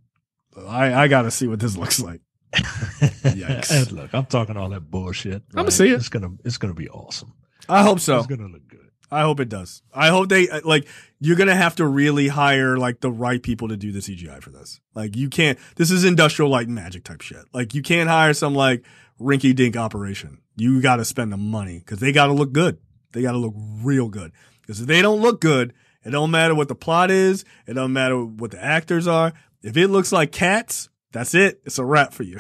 S1: I got to see what this looks like. Yikes.
S2: And look, I'm talking all that bullshit. Right?
S1: I'm going to see it.
S2: It's going to be awesome.
S1: I hope so.
S2: It's going to look good.
S1: I hope it does. I hope they like, you're going to have to really hire like the right people to do the CGI for this. Like you can't, this is Industrial Light and Magic type shit. Like you can't hire some like rinky dink operation. You got to spend the money because they got to look good. They got to look real good because if they don't look good, it don't matter what the plot is. It don't matter what the actors are. If it looks like Cats, that's it. It's a wrap for you.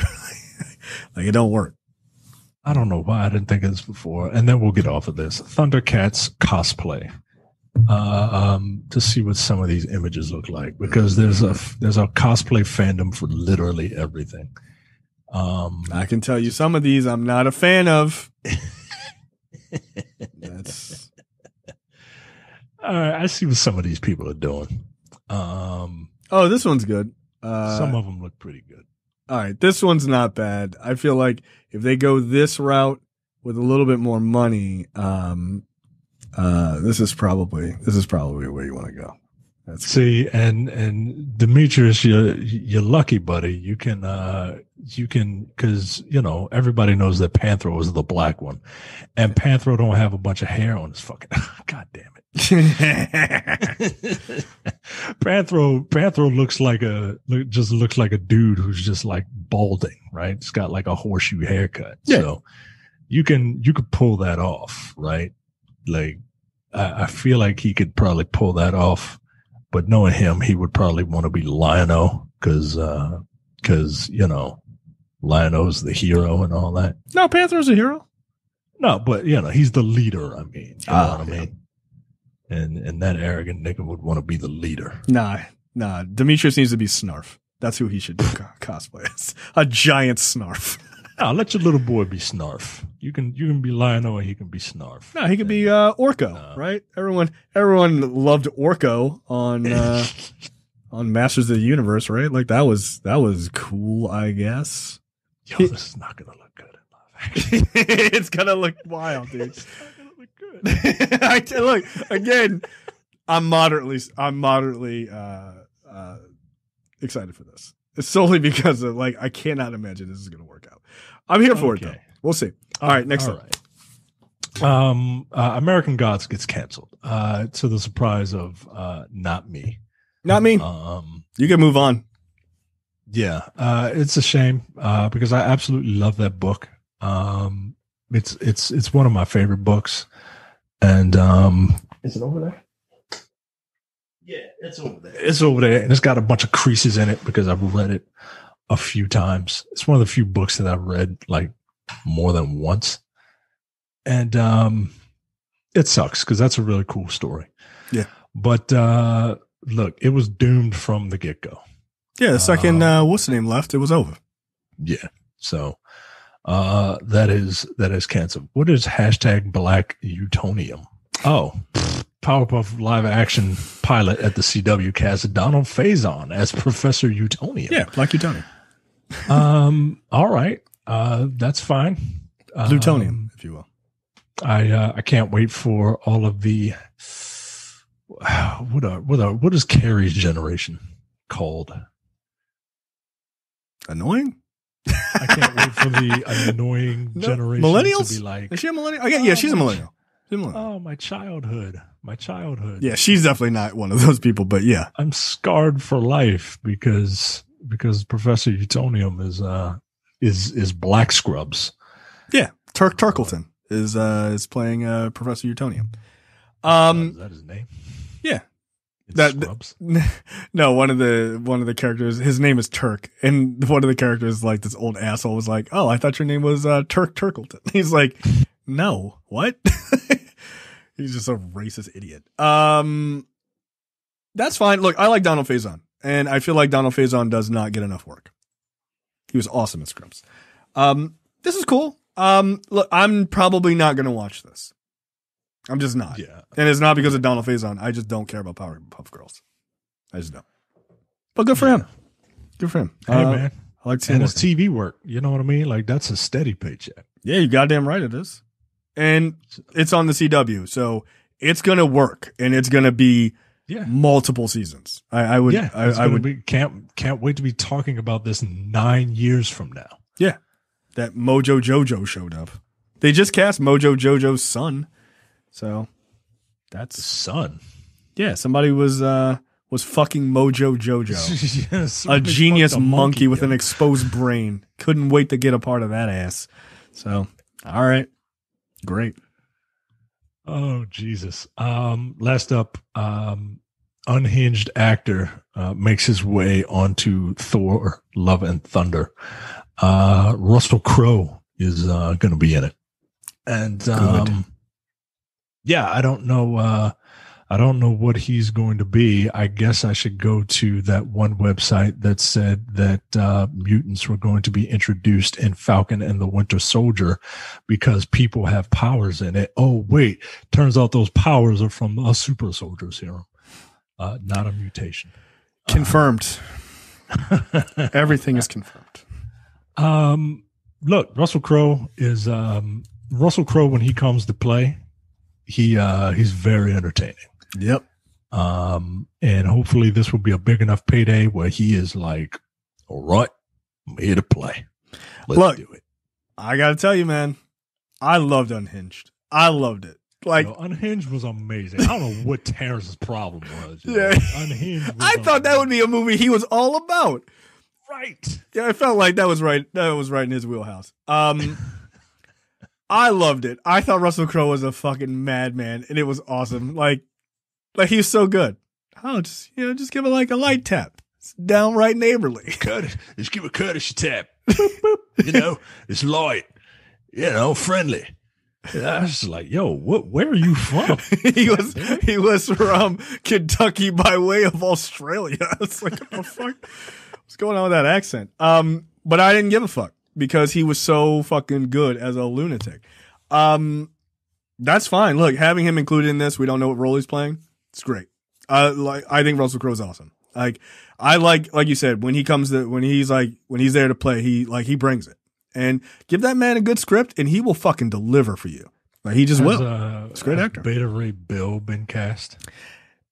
S1: Like it don't work.
S2: I don't know why I didn't think of this before. And then we'll get off of this. Thundercats cosplay. To see what some of these images look like, because there's a cosplay fandom for literally everything.
S1: I can tell you some of these I'm not a fan of. That's
S2: I see what some of these people are doing.
S1: Oh, this one's good.
S2: Some of them look pretty good.
S1: All right, this one's not bad. I feel like if they go this route with a little bit more money, this is probably where you want to go. That's
S2: see, and Demetrius, you're lucky, buddy. You can because everybody knows that Panthro is the black one, and Panthro don't have a bunch of hair on his fucking. God damn it. Panthro looks like a dude who's just like balding, right? It's got like a horseshoe haircut.
S1: Yeah.
S2: So you could pull that off, right? Like I feel like he could probably pull that off, but knowing him, he would probably want to be Lion-O because Lion-O's the hero and all that.
S1: No, Panthro's a hero.
S2: No, but he's the leader. I mean, you know what I
S1: yeah.
S2: mean? And that arrogant nigga would want to be the leader.
S1: Nah. Demetrius needs to be Snarf. That's who he should do cosplay as. A giant Snarf.
S2: No, let your little boy be Snarf. You can be Lion-O and he can be Snarf.
S1: No, he could be Orko, right? Everyone loved Orko on Masters of the Universe, right? Like that was cool, I guess.
S2: Yo, this is not gonna look good in live action.
S1: It's gonna look wild, dude.
S2: It's not gonna look good.
S1: Look, again, I'm moderately excited for this. It's solely because of I cannot imagine this is gonna work out. I'm here for it though. We'll see. All right, next up.
S2: Right. American Gods gets canceled. To the surprise of not me.
S1: Not me. You can move on.
S2: Yeah, it's a shame because I absolutely love that book. It's one of my favorite books, and is it over there? Yeah, it's over there. It's over there, and it's got a bunch of creases in it because I've read it a few times. It's one of the few books that I've read like more than once, and it sucks because that's a really cool story.
S1: Yeah,
S2: but look, it was doomed from the get-go.
S1: Yeah, the second what's the name left, it was over.
S2: Yeah, so that is canceled. What is #Black Utonium? Oh, Powerpuff live action pilot at the CW cast Donald Faison as Professor Utonium.
S1: Yeah, Black Utonium.
S2: All right, that's fine.
S1: Plutonium, if you will.
S2: I can't wait for all of the what is Carrie's generation called?
S1: Annoying?
S2: I can't wait for the annoying generation
S1: millennials?
S2: to be like.
S1: Is she a millennial? Yeah, she's a millennial.
S2: Oh, my childhood.
S1: Yeah, she's definitely not one of those people, but yeah.
S2: I'm scarred for life because Professor Utonium is Black Scrubs.
S1: Yeah, Turkleton is playing Professor Utonium.
S2: Is that his name?
S1: Yeah.
S2: Scrubs?
S1: No, one of the characters, his name is Turk, and one of the characters, like this old asshole, was like, "Oh, I thought your name was Turkleton." He's like, "No, what?" He's just a racist idiot. That's fine. Look, I like Donald Faison, and I feel like Donald Faison does not get enough work. He was awesome at Scrubs. This is cool. Look, I'm probably not going to watch this. I'm just not.
S2: Yeah.
S1: And it's not because of Donald Faison. I just don't care about Powerpuff Girls. I just don't. But good for him. Good for him.
S2: Hey, man.
S1: I like seeing
S2: his TV work. You know what I mean? Like, that's a steady paycheck.
S1: Yeah, you goddamn right it is. And it's on the CW, so it's going to work, and it's going to be multiple seasons. I would
S2: can't wait to be talking about this 9 years from now.
S1: Yeah. That Mojo Jojo showed up. They just cast Mojo Jojo's son. So that's
S2: the son.
S1: Yeah, somebody was fucking Mojo Jojo.
S2: Yes,
S1: a genius monkey with an exposed brain. Couldn't wait to get a part of that ass. So, all right. Great.
S2: Oh, Jesus. Last up, unhinged actor makes his way onto Thor, Love and Thunder. Russell Crowe is going to be in it. And yeah, I don't know what he's going to be. I guess I should go to that one website that said that mutants were going to be introduced in Falcon and the Winter Soldier because people have powers in it. Oh, wait. Turns out those powers are from a super soldier serum, not a mutation.
S1: Confirmed. Everything is confirmed.
S2: Look, Russell Crowe when he comes to play, he's very entertaining.
S1: Yep.
S2: And hopefully this will be a big enough payday where he is like, all right, I'm here to play. Let's do it.
S1: I got to tell you, man, I loved Unhinged. I loved it. Like,
S2: Unhinged was amazing. I don't know what Terrence's problem was.
S1: Yeah.
S2: Unhinged.
S1: I thought that would be a movie he was all about.
S2: Right.
S1: Yeah, I felt like that was right. That was right in his wheelhouse. I loved it. I thought Russell Crowe was a fucking madman, and it was awesome. Like he was so good. Oh, just give it like a light tap. It's downright neighborly.
S2: Just give a courtesy tap. Boop, boop. It's light. Friendly. I was like, yo, where are you from?
S1: he was from Kentucky by way of Australia. It's like, what the fuck? What's going on with that accent? But I didn't give a fuck because he was so fucking good as a lunatic. That's fine. Look, having him included in this, we don't know what role he's playing. It's great. I think Russell Crowe's awesome. Like you said, when he's there to play, he brings it. And give that man a good script, and he will fucking deliver for you. Like he just will. It's a great actor.
S2: Beta Ray Bill been cast?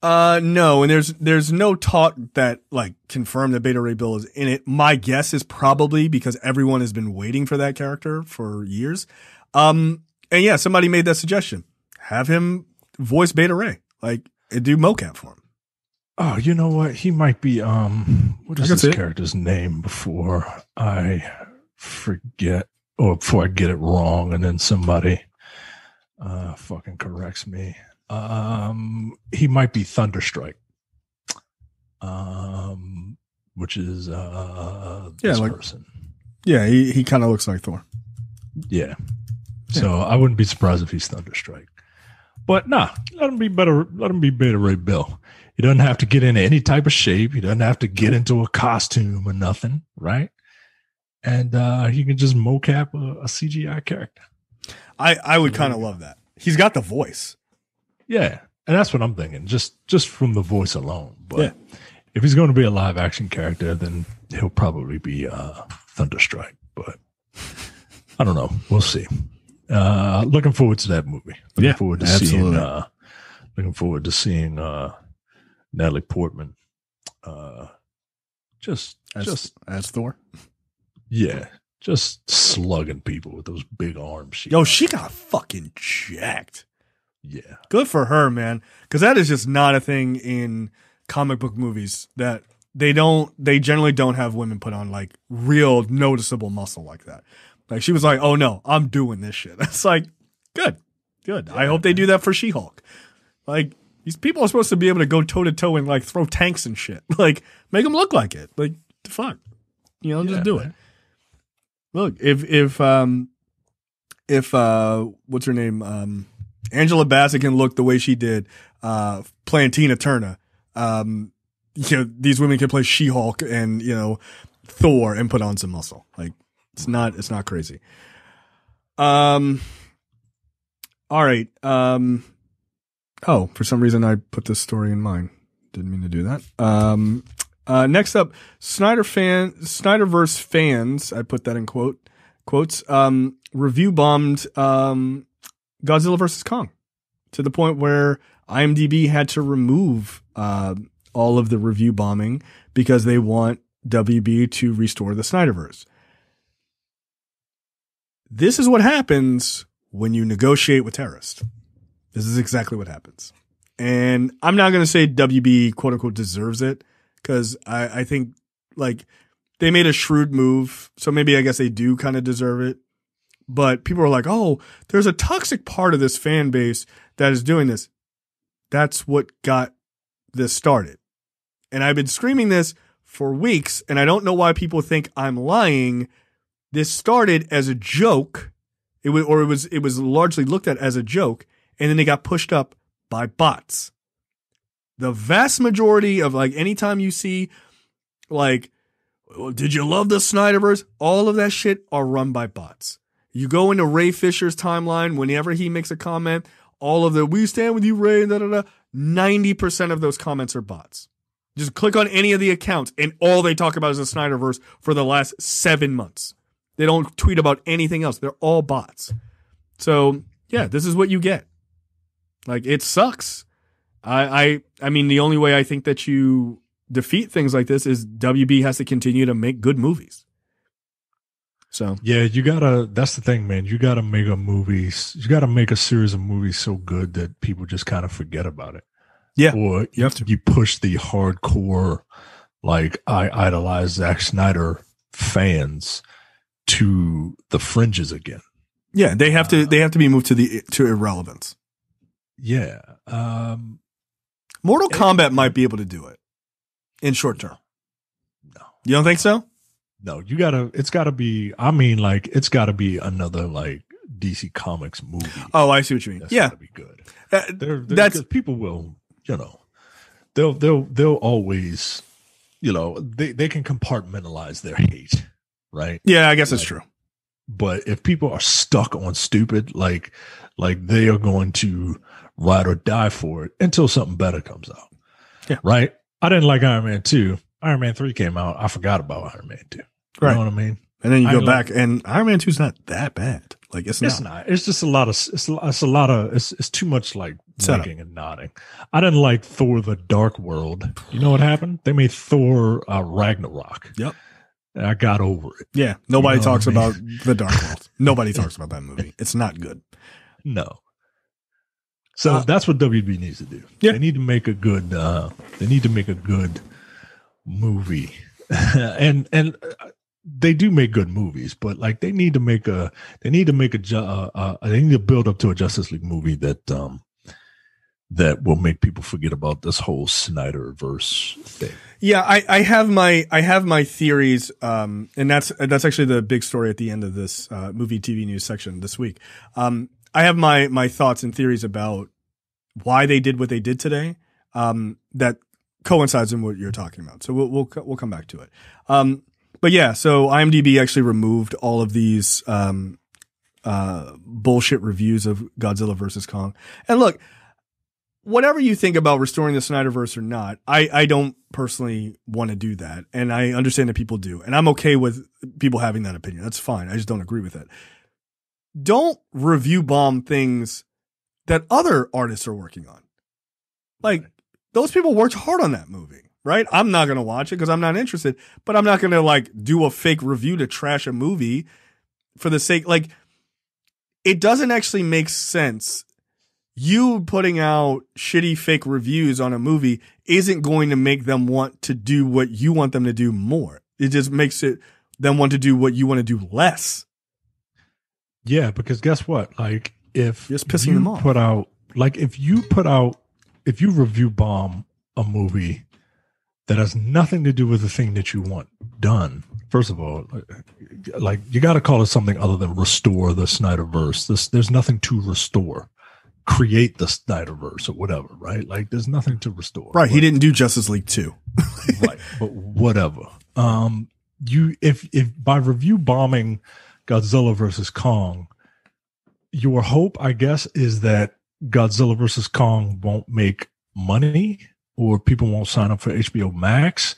S1: No, and there's no talk that like confirmed that Beta Ray Bill is in it. My guess is probably because everyone has been waiting for that character for years. And yeah, somebody made that suggestion. Have him voice Beta Ray, like, and do mocap for him.
S2: Oh, you know what? He might be. What is this character's name before I forget, or before I get it wrong, and then somebody fucking corrects me. He might be Thunderstrike, which is this person.
S1: Yeah, he kind of looks like Thor.
S2: Yeah. So I wouldn't be surprised if he's Thunderstrike. But nah, let him be better. Let him be Beta Ray Bill. He doesn't have to get into any type of shape. He doesn't have to get into a costume or nothing, right? And he can just mocap a CGI character.
S1: I would kind of love that. He's got the voice.
S2: Yeah, and that's what I'm thinking. Just from the voice alone. But if he's going to be a live action character, then he'll probably be Thunderstrike. But I don't know. We'll see. Looking forward to that movie. Looking forward to seeing Natalie Portman. Just
S1: as Thor.
S2: Yeah. Just slugging people with those big arms.
S1: Yo, she got fucking jacked.
S2: Yeah.
S1: Good for her, man. Because that is just not a thing in comic book movies that they generally don't have women put on like real noticeable muscle like that. Like she was like, oh no, I'm doing this shit. It's like, good. Yeah, I hope they do that for She-Hulk. Like these people are supposed to be able to go toe to toe and like throw tanks and shit. Like make them look like it. Like the fuck, just do it. Look, if what's her name? Angela Bassett can look the way she did, playing Tina Turner. These women can play She-Hulk and, Thor and put on some muscle. Like it's not crazy. All right. For some reason I put this story in mine. Didn't mean to do that. Next up, Snyderverse fans, I put that in quotes, review bombed, Godzilla vs. Kong to the point where IMDb had to remove, all of the review bombing because they want WB to restore the Snyderverse. This is what happens when you negotiate with terrorists. This is exactly what happens. And I'm not going to say WB quote unquote deserves it because I think like they made a shrewd move. So maybe I guess they do kind of deserve it. But people are like, oh, there's a toxic part of this fan base that is doing this. That's what got this started. And I've been screaming this for weeks, and I don't know why people think I'm lying. This started as a joke. It was largely looked at as a joke, and then it got pushed up by bots. The vast majority of like anytime you see like, did you love the Snyderverse? All of that shit are run by bots. You go into Ray Fisher's timeline, whenever he makes a comment, all of the, we stand with you, Ray, 90% of those comments are bots. Just click on any of the accounts, and all they talk about is the Snyderverse for the last 7 months. They don't tweet about anything else. They're all bots. So, yeah, this is what you get. Like, it sucks. I mean, the only way I think that you defeat things like this is WB has to continue to make good movies. So
S2: yeah, that's the thing, man. You gotta make a series of movies so good that people just kind of forget about it.
S1: Yeah.
S2: Or you push the hardcore, like I idolize Zack Snyder fans to the fringes again.
S1: Yeah, they have to be moved to irrelevance.
S2: Yeah.
S1: Mortal Kombat might be able to do it in short term.
S2: No.
S1: You don't think so?
S2: No, it's gotta be another like DC Comics movie.
S1: Oh, I see what you mean.
S2: That's
S1: yeah.
S2: gotta be good.
S1: That's
S2: people will, they'll always, they can compartmentalize their hate, right?
S1: Yeah, I guess that's true.
S2: But if people are stuck on stupid, like they are going to ride or die for it until something better comes out. Yeah. Right? I didn't like Iron Man 2. Iron Man 3 came out. I forgot about Iron Man 2. You know what I mean?
S1: And then you go back and Iron Man 2 is not that bad. Like it's
S2: not. It's just it's too much like winking and nodding. I didn't like Thor the Dark World. You know what happened? They made Thor Ragnarok.
S1: Yep.
S2: And I got over it.
S1: Yeah. Nobody talks about the Dark World. Nobody talks about that movie. It's not good.
S2: No. So that's what WB needs to do.
S1: Yeah.
S2: They need to make a good movie. and they do make good movies, but like they need to build up to a Justice League movie that will make people forget about this whole Snyderverse thing.
S1: Yeah, I have my theories, and that's actually the big story at the end of this movie TV news section this week. I have my thoughts and theories about why they did what they did today. That coincides in what you're talking about. So we'll come back to it. But yeah, so IMDb actually removed all of these bullshit reviews of Godzilla versus Kong. And look, whatever you think about restoring the Snyderverse or not, I don't personally want to do that. And I understand that people do. And I'm okay with people having that opinion. That's fine. I just don't agree with it. Don't review bomb things that other artists are working on. Like, those people worked hard on that movie. right? I'm not going to watch it because I'm not interested, but I'm not going to like do a fake review to trash a movie for the sake, like, it doesn't actually make sense. You putting out shitty fake reviews on a movie isn't going to make them want to do what you want them to do more. It just makes them want to do what you want to do less.
S2: Yeah, because guess what? Like, if
S1: just pissing them off.
S2: If you review bomb a movie that has nothing to do with the thing that you want done, first of all, like, you got to call it something other than restore the Snyderverse. There's nothing to restore. Create the Snyderverse or whatever, right? Like, there's nothing to restore.
S1: Right. He didn't do Justice League 2.
S2: Right. But whatever. If by review bombing Godzilla versus Kong, your hope, I guess, is that Godzilla versus Kong won't make money, or people won't sign up for HBO Max,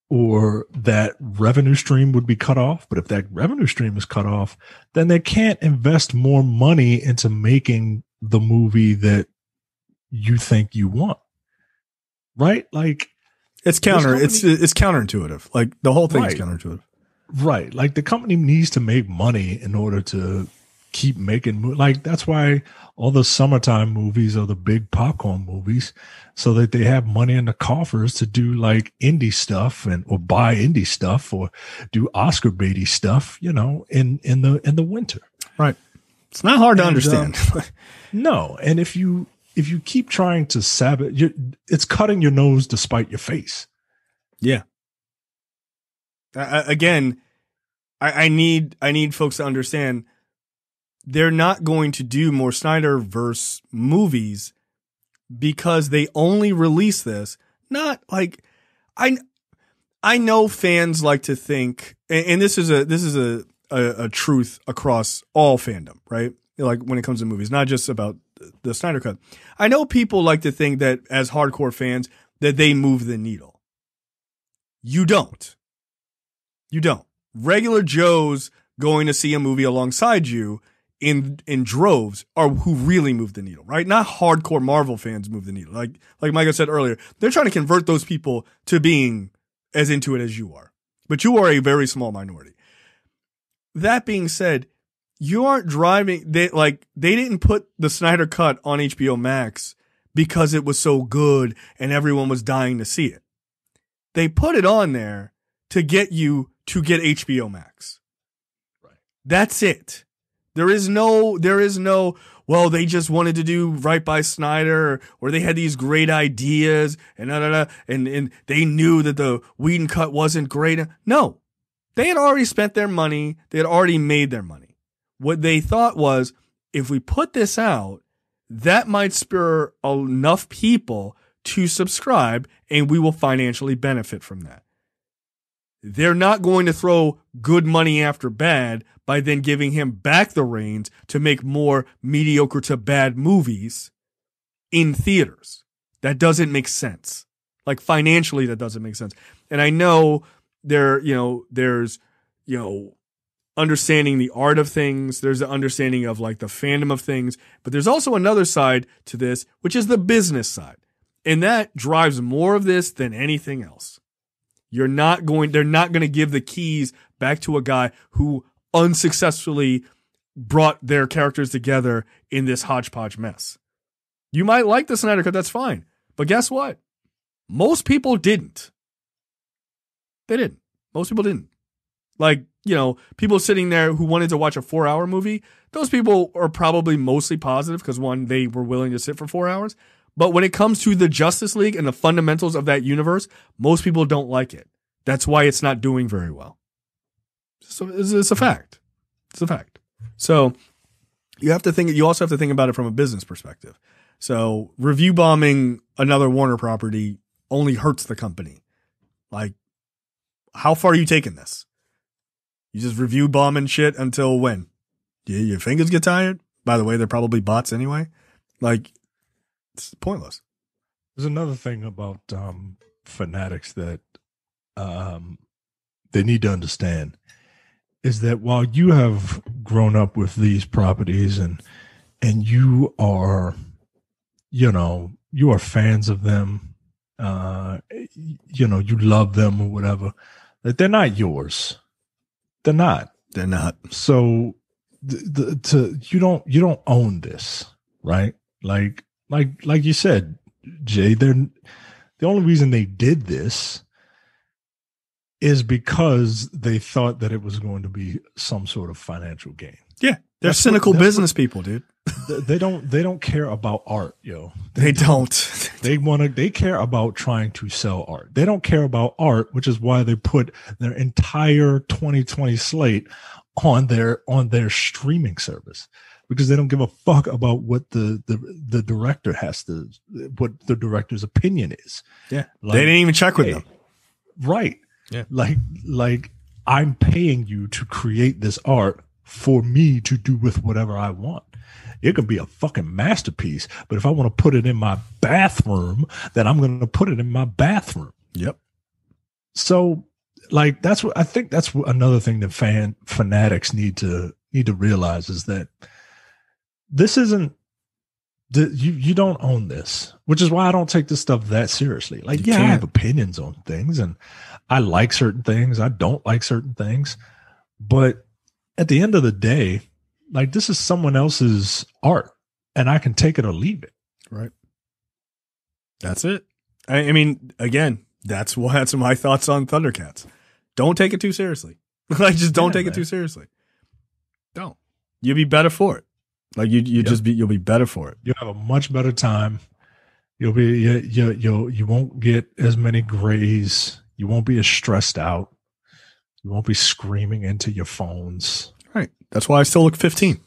S2: or that revenue stream would be cut off. But if that revenue stream is cut off, then they can't invest more money into making the movie that you think you want. Right? Like,
S1: it's counterintuitive. Like, the whole thing is counterintuitive.
S2: Right. Like, the company needs to make money in order to keep making like, that's why all the summertime movies are the big popcorn movies, so that they have money in the coffers to do like indie stuff or buy indie stuff or do Oscar baity stuff, in the winter.
S1: Right. It's not hard to understand.
S2: No. And if you keep trying to sabotage, it's cutting your nose to spite your face.
S1: Yeah. Again, I need folks to understand they're not going to do more Snyderverse movies because they only release this. Not like, I know fans like to think, and this is a truth across all fandom, right? Like, when it comes to movies, not just about the Snyder Cut. I know people like to think that as hardcore fans that they move the needle. You don't. Regular Joes going to see a movie alongside you in droves are who really move the needle, right? Not hardcore Marvel fans move the needle. Like Micah said earlier, they're trying to convert those people to being as into it as you are. But you are a very small minority. That being said, you aren't driving, they didn't put the Snyder Cut on HBO Max because it was so good and everyone was dying to see it. They put it on there to get you to get HBO Max. Right. That's it. There is no, well, they just wanted to do right by Snyder, or they had these great ideas and and they knew that the Whedon cut wasn't great. No, they had already spent their money. They had already made their money. What they thought was, if we put this out, that might spur enough people to subscribe and we will financially benefit from that. They're not going to throw good money after bad by then giving him back the reins to make more mediocre to bad movies in theaters. That doesn't make sense. Like, financially, that doesn't make sense. And I know there's understanding the art of things. There's the understanding of like the fandom of things, but there's also another side to this, which is the business side. And that drives more of this than anything else. They're not going to give the keys back to a guy who unsuccessfully brought their characters together in this hodgepodge mess. You might like the Snyder Cut, that's fine. But guess what? Most people didn't. They didn't. Most people didn't. Like, people sitting there who wanted to watch a 4-hour movie, those people are probably mostly positive because, one, they were willing to sit for 4 hours. But when it comes to the Justice League and the fundamentals of that universe, most people don't like it. That's why it's not doing very well. So it's a fact. It's a fact. So you also have to think about it from a business perspective. So review bombing another Warner property only hurts the company. Like, how far are you taking this? You just review bombing shit until when? Your fingers get tired? By the way, they're probably bots anyway. Like, it's pointless.
S2: There's another thing about fanatics that they need to understand is that while you have grown up with these properties and you are, you are fans of them, you know, you love them or whatever, that they're not yours. They're not.
S1: They're not.
S2: So you don't own this, right? Like you said, Jay, the only reason they did this is because they thought that it was going to be some sort of financial gain.
S1: Yeah. They're cynical business people, dude.
S2: They don't care about art, yo.
S1: They don't.
S2: They care about trying to sell art. They don't care about art, which is why they put their entire 2020 slate on their streaming service, because they don't give a fuck about what the director what the director's opinion is.
S1: Yeah. Like, they didn't even check with them.
S2: Right.
S1: Yeah.
S2: Like I'm paying you to create this art for me to do with whatever I want. It could be a fucking masterpiece, but if I want to put it in my bathroom, then I'm going to put it in my bathroom.
S1: Yep.
S2: So, like, that's another thing that fanatics need to realize is that this isn't you don't own this, which is why I don't take this stuff that seriously. Like, I have opinions on things, and I like certain things, I don't like certain things, but at the end of the day, like, this is someone else's art, and I can take it or leave it.
S1: Right. That's it. I mean, again, that's my thoughts on Thundercats. Don't take it too seriously. Like, just don't take it too seriously. Don't. You'll be better for it. Like, you'll be better for it.
S2: You'll have a much better time. You won't get as many grays. You won't be as stressed out. You won't be screaming into your phones.
S1: Right. That's why I still look 15.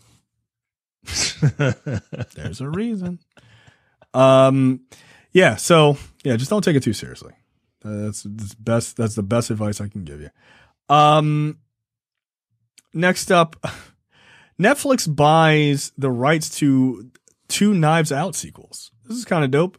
S1: There's a reason. Yeah. So yeah, just don't take it too seriously. That's the best. That's the best advice I can give you. Next up, Netflix buys the rights to 2 Knives Out sequels. This is kind of dope.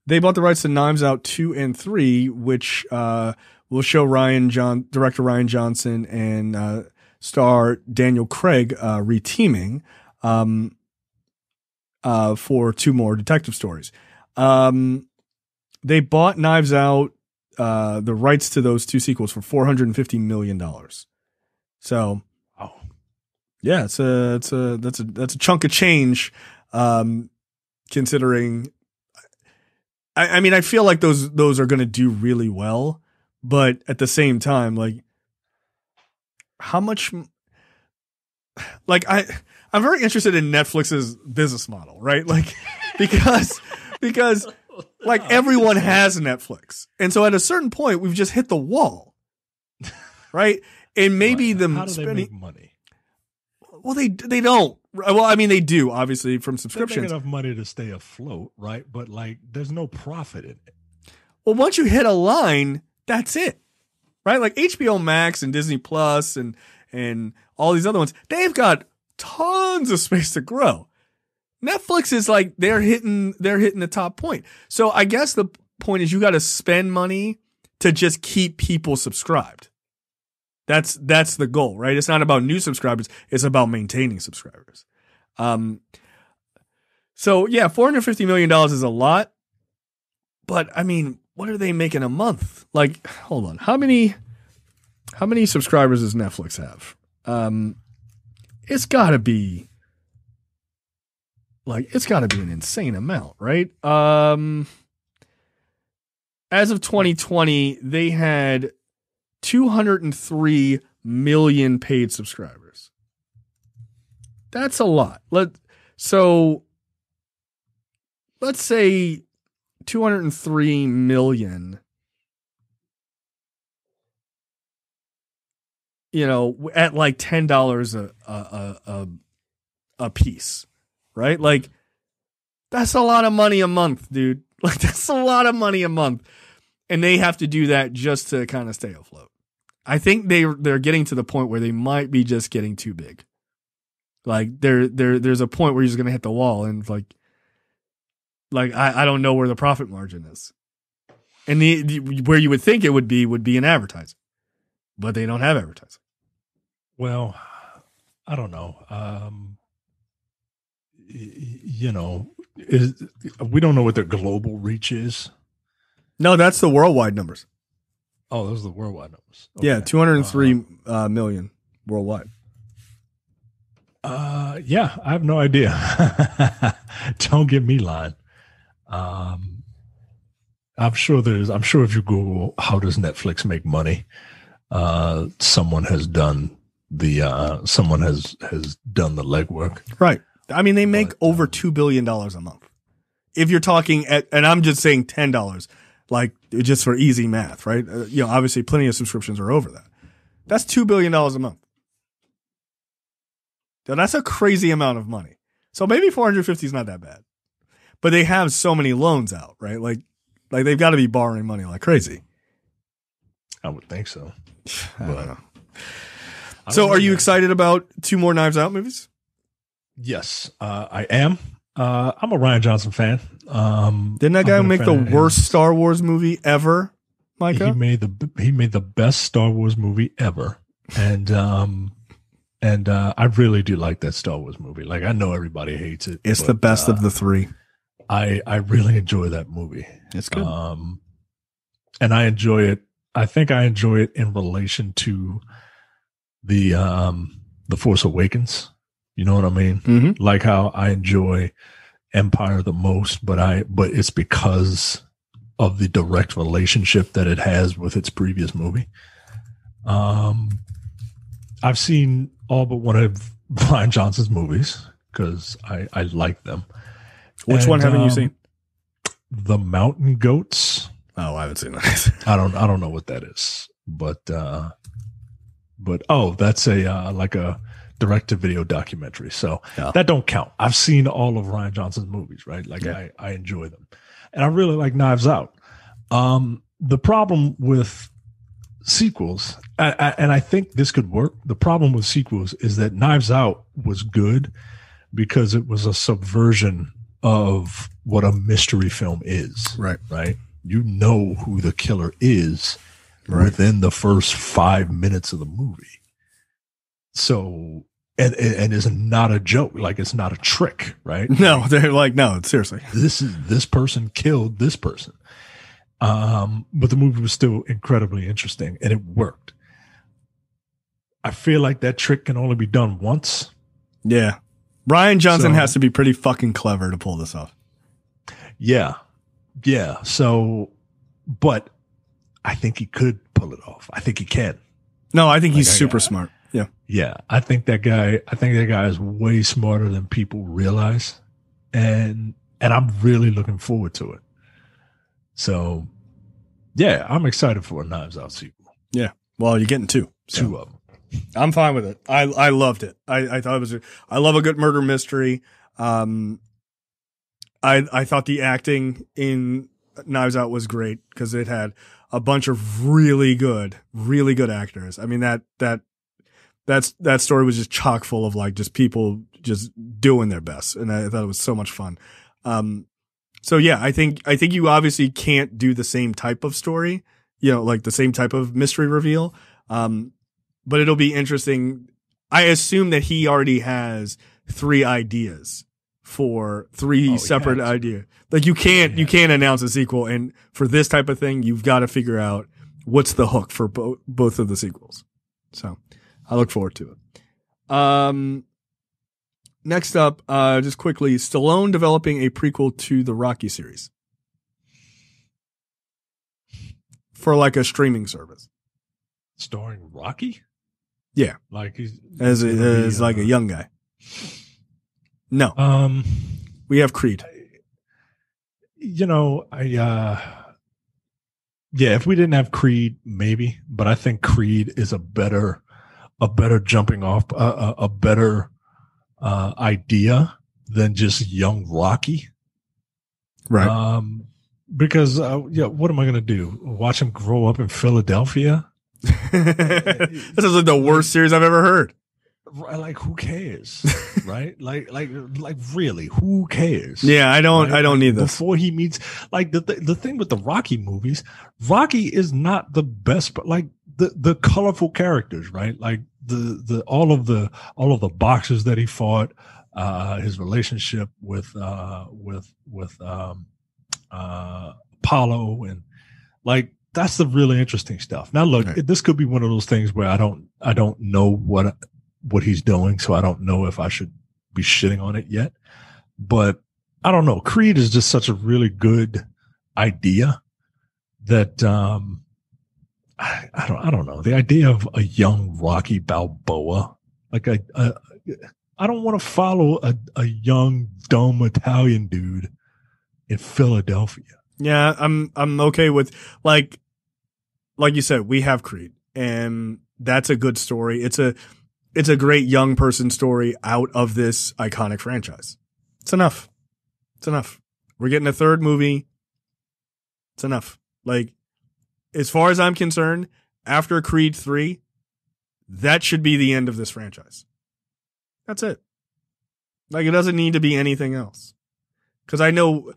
S1: They bought the rights to Knives Out 2 and 3, which will show director Ryan Johnson and star Daniel Craig reteaming for 2 more detective stories. They bought Knives Out, the rights to those 2 sequels for $450 million. So, yeah, that's a chunk of change. Considering, I mean, I feel like those are going to do really well, but at the same time, like, how much, like, I'm very interested in Netflix's business model, right? Like, because like, everyone has Netflix. And so at a certain point, we've just hit the wall, right? And maybe
S2: how do they make money?
S1: Well, they don't. Well, I mean, they do, obviously, from subscriptions.
S2: They make enough money to stay afloat, right? But, like, there's no profit in it.
S1: Well, once you hit a line, that's it, right? Like HBO Max and Disney Plus and all these other ones, they've got tons of space to grow. Netflix is like, they're hitting the top point. So I guess the point is you got to spend money to just keep people subscribed. That's the goal, right? It's not about new subscribers. It's about maintaining subscribers. So yeah, $450 million is a lot, but I mean, what are they making a month? Like, hold on. How many subscribers does Netflix have? It's gotta be an insane amount, right? As of 2020, they had 203 million paid subscribers. That's a lot. Let's say 203 million, at like $10 a piece, right? Like, that's a lot of money a month, dude. Like, that's a lot of money a month. And they have to do that just to kind of stay afloat. I think they're getting to the point where they might be just getting too big. Like, there's a point where you're just going to hit the wall, and it's like I don't know where the profit margin is. And where you would think it would be in advertising. But they don't have advertising.
S2: Well, I don't know. We don't know what their global reach is.
S1: No, that's the worldwide numbers.
S2: Oh, those are the worldwide numbers. Okay.
S1: Yeah, 203 million worldwide.
S2: Yeah, I have no idea. Don't get me lying. I'm sure if you Google how does Netflix make money, someone has done the legwork.
S1: Right. I mean, they make over $2 billion a month. If you're talking and I'm just saying $10, like just for easy math, right? Obviously plenty of subscriptions are over that. That's $2 billion a month. Now, that's a crazy amount of money. So maybe 450 is not that bad, but they have so many loans out, right? Like they've got to be borrowing money like crazy.
S2: I would think so.
S1: I don't know. So are you excited about 2 more Knives Out movies?
S2: Yes, I am. I'm a Rian Johnson fan.
S1: Didn't that guy make the worst Star Wars movie ever, Micah?
S2: He made the best Star Wars movie ever. And I really do like that Star Wars movie. Like, I know everybody hates it.
S1: It's the best of the 3.
S2: I really enjoy that movie.
S1: It's good.
S2: And I enjoy it. I think I enjoy it in relation to the Force Awakens. You know what I mean?
S1: Mm-hmm.
S2: Like how I enjoy Empire the most, but it's because of the direct relationship that it has with its previous movie. I've seen all but one of Rian Johnson's movies because I like them.
S1: Which one haven't you seen?
S2: The Mountain Goats.
S1: Oh, I haven't seen that.
S2: I don't know what that is, but that's like a direct-to-video documentary. So that don't count. I've seen all of Rian Johnson's movies, right? Like I enjoy them, and I really like Knives Out. The problem with sequels, and I think this could work. The problem with sequels is that Knives Out was good because it was a subversion of what a mystery film is.
S1: Right.
S2: Right. You know who the killer is within the first 5 minutes of the movie. So, and it's not a joke. Like, it's not a trick, right?
S1: No, they're like, no, seriously.
S2: This person killed this person. But the movie was still incredibly interesting and it worked. I feel like that trick can only be done once.
S1: Yeah. Rian Johnson has to be pretty fucking clever to pull this off.
S2: Yeah. Yeah. So, but I think he could pull it off. I think he can.
S1: No, I think he's super smart. Yeah.
S2: Yeah. I think that guy is way smarter than people realize. And I'm really looking forward to it. So, yeah, I'm excited for a Knives Out sequel.
S1: Yeah. Well, you're getting 2. So.
S2: 2 of them.
S1: I'm fine with it. I loved it. I thought it was. I love a good murder mystery. I thought the acting in Knives Out was great because it had a bunch of really good actors. I mean that story was just chock full of like just people just doing their best, and I thought it was so much fun. So yeah, I think you obviously can't do the same type of story, like the same type of mystery reveal. But it'll be interesting. I assume that he already has 3 ideas for 3 separate ideas. Like you can't announce a sequel. And for this type of thing, you've got to figure out what's the hook for both of the sequels. So I look forward to it. Next up, just quickly, Stallone developing a prequel to the Rocky series for like a streaming service.
S2: Starring Rocky?
S1: Yeah.
S2: Like he's
S1: as like a young guy. No. We have Creed.
S2: If we didn't have Creed, maybe, but I think Creed is a better jumping off, a better idea than just young Rocky.
S1: Right.
S2: Because what am I going to do? Watch him grow up in Philadelphia?
S1: This is like the worst series I've ever heard.
S2: Like, who cares? Right? like really, who cares?
S1: Yeah, I don't need this.
S2: Before he meets, like the thing with the Rocky movies, Rocky is not the best, but like the colorful characters, right? Like all of the boxers that he fought, his relationship with Apollo, and Like, that's the really interesting stuff. Now, look,
S1: Right.
S2: this could be one of those things where I don't know what he's doing, so I don't know if I should be shitting on it yet. But I don't know. Creed is just such a really good idea that I don't know. The idea of a young Rocky Balboa, like I don't want to follow a young dumb Italian dude in Philadelphia.
S1: Yeah, I'm okay with like you said, we have Creed, and that's a good story. It's a great young person story out of this iconic franchise. It's enough. It's enough. We're getting a third movie. It's enough. Like, as far as I'm concerned, after Creed 3, that should be the end of this franchise. That's it. Like, it doesn't need to be anything else. Because I know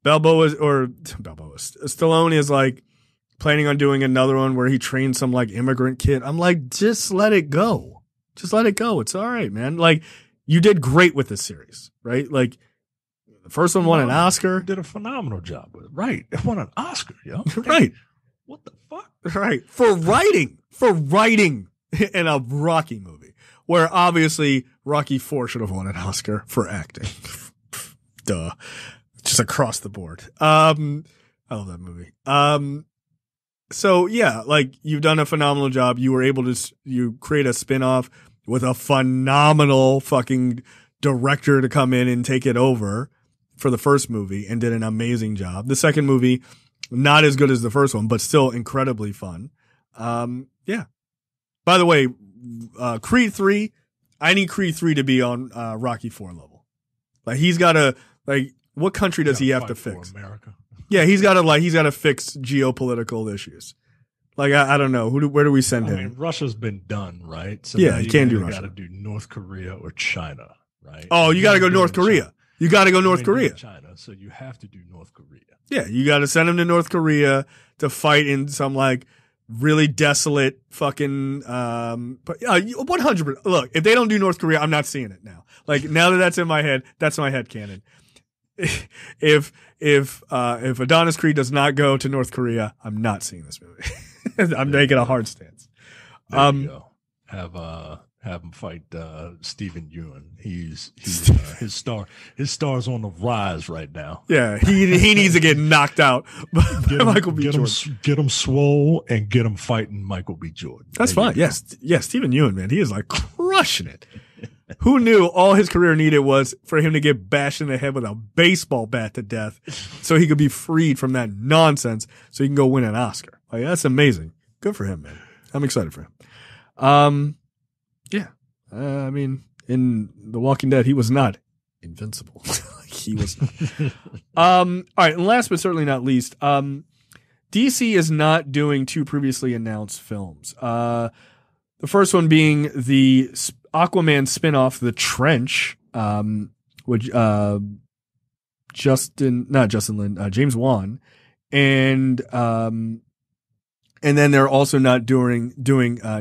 S1: Stallone is like planning on doing another one where he trains some like immigrant kid. I'm like, just let it go. Just let it go. It's all right, man. Like, you did great with this series, right? Like, the first one won an Oscar.
S2: Did a phenomenal job with it. Right. It won an Oscar, yo.
S1: Right.
S2: What the fuck?
S1: Right. For writing in a Rocky movie, where obviously Rocky 4 should have won an Oscar for acting. Duh. Just across the board. I love that movie. So yeah, like, you've done a phenomenal job. You were able to, you create a spinoff with a phenomenal fucking director to come in and take it over for the first movie and did an amazing job. The second movie, not as good as the first one, but still incredibly fun. Yeah. By the way, Creed 3, I need Creed 3 to be on Rocky 4 level. Like, he's got to, like, what country does he have to fix?
S2: America.
S1: Yeah, he's got to fix geopolitical issues. Like, I don't know. Where do we send him?
S2: I mean, Russia's been done, right? So
S1: yeah, you can't do Russia.
S2: You got to do North Korea or China, right?
S1: Oh, you got to go North Korea. You got to go North Korea.
S2: China, so you have to do North Korea.
S1: Yeah, you got to send him to North Korea to fight in some like really desolate fucking 100%. Look, if they don't do North Korea, I'm not seeing it now. Like, now that that's in my head, that's my head canon. If Adonis Creed does not go to North Korea, I'm not seeing this movie. I'm making a hard stance.
S2: There you go. Have him fight Stephen Ewan. He's his star's on the rise right now.
S1: Yeah, he needs to get knocked out by Michael B. Jordan.
S2: Get him swole and get him fighting Michael B. Jordan.
S1: That's fine. Yes, Stephen Ewan, man, he is like crushing it. Who knew all his career needed was for him to get bashed in the head with a baseball bat to death so he could be freed from that nonsense so he can go win an Oscar. Like, that's amazing. Good for him, man. I'm excited for him. Yeah. I mean, in The Walking Dead, he was not invincible. He was. All right. And last but certainly not least, DC is not doing two previously announced films. The first one being the Aquaman spinoff, The Trench, which James Wan, and then they're also not doing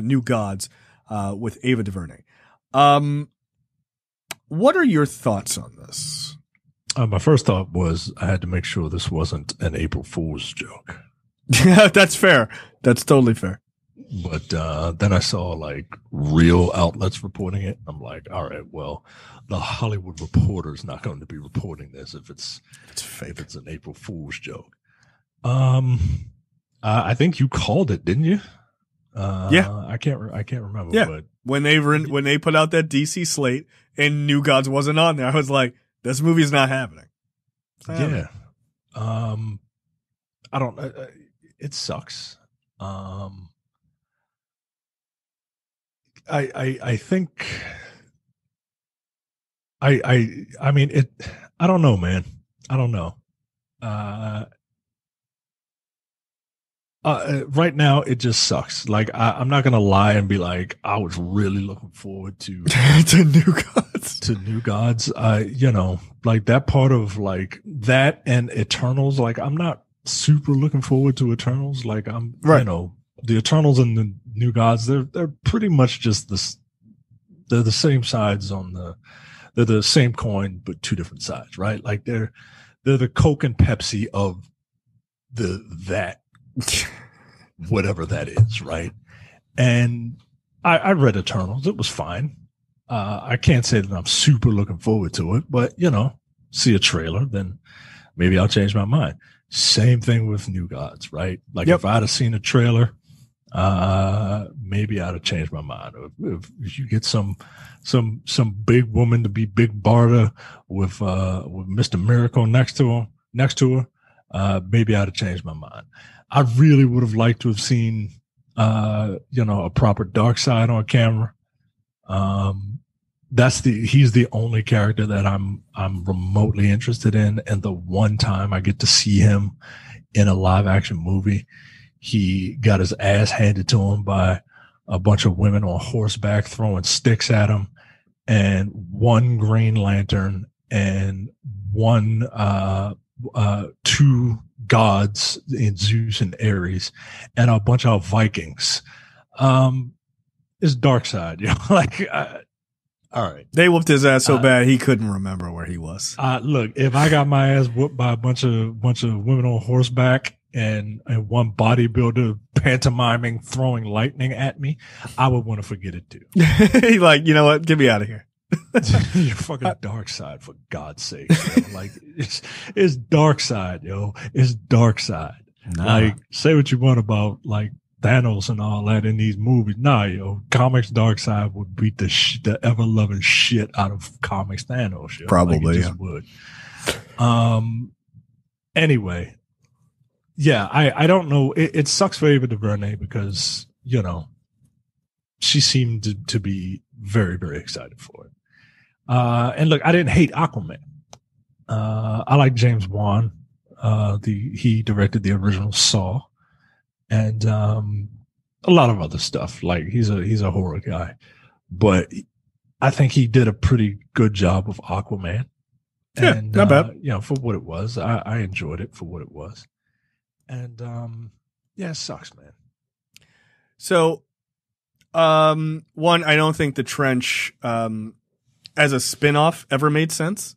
S1: New Gods with Ava DuVernay. What are your thoughts on this?
S2: My first thought was I had to make sure this wasn't an April Fool's joke.
S1: Yeah, that's fair. That's totally fair.
S2: But then I saw like real outlets reporting it. I'm like, all right, well, the Hollywood Reporter's not going to be reporting this if it's an April Fool's joke. I think you called it, didn't you?
S1: Yeah,
S2: I can't remember.
S1: Yeah,
S2: but
S1: when they put out that DC slate and New Gods wasn't on there, I was like, this movie's not happening.
S2: Yeah, I don't. It sucks. I think I mean it. I don't know, man. I don't know. Right now it just sucks. Like I'm not gonna lie and be like I was really looking forward to
S1: to New Gods.
S2: To New Gods. Like that part of like that and Eternals. Like I'm not super looking forward to Eternals. Like I'm right. The Eternals and the New Gods. They're pretty much just this. They're the same sides they're the same coin but two different sides, right? Like they're the Coke and Pepsi of that whatever that is, right? And I read Eternals. It was fine. I can't say that I'm super looking forward to it, but see a trailer, then maybe I'll change my mind. Same thing with New Gods, right? Like if I'd have seen a trailer, maybe I'd have changed my mind. If you get some big woman to be Big Barda with Mr. Miracle next to her, maybe I'd have changed my mind. I really would have liked to have seen, a proper dark side on camera. He's the only character that I'm remotely interested in. And the one time I get to see him in a live action movie, he got his ass handed to him by a bunch of women on horseback throwing sticks at him, and one Green Lantern and two gods in Zeus and Ares and a bunch of Vikings. It's dark side, all right.
S1: They whooped his ass so bad he couldn't remember where he was.
S2: Look, if I got my ass whooped by a bunch of women on horseback and one bodybuilder pantomiming throwing lightning at me, I would want to forget it too.
S1: He like, you know what? Get me out of here.
S2: You're fucking dark side, for God's sake. Like it's dark side, yo. It's dark side. Nah. Like, say what you want about like Thanos and all that in these movies. Nah, yo, comics dark side would beat the ever loving shit out of comics Thanos. Yo.
S1: Probably,
S2: like, would. Anyway, yeah, I don't know. It sucks for Ava DuVernay because she seemed to be very, very excited for it. And look, I didn't hate Aquaman. I like James Wan. He directed the original Saw. And a lot of other stuff. Like he's a horror guy, but I think he did a pretty good job of Aquaman.
S1: Yeah,
S2: and,
S1: not bad.
S2: For what it was, I enjoyed it for what it was. And it sucks, man.
S1: So, one, I don't think the Trench as a spin-off ever made sense.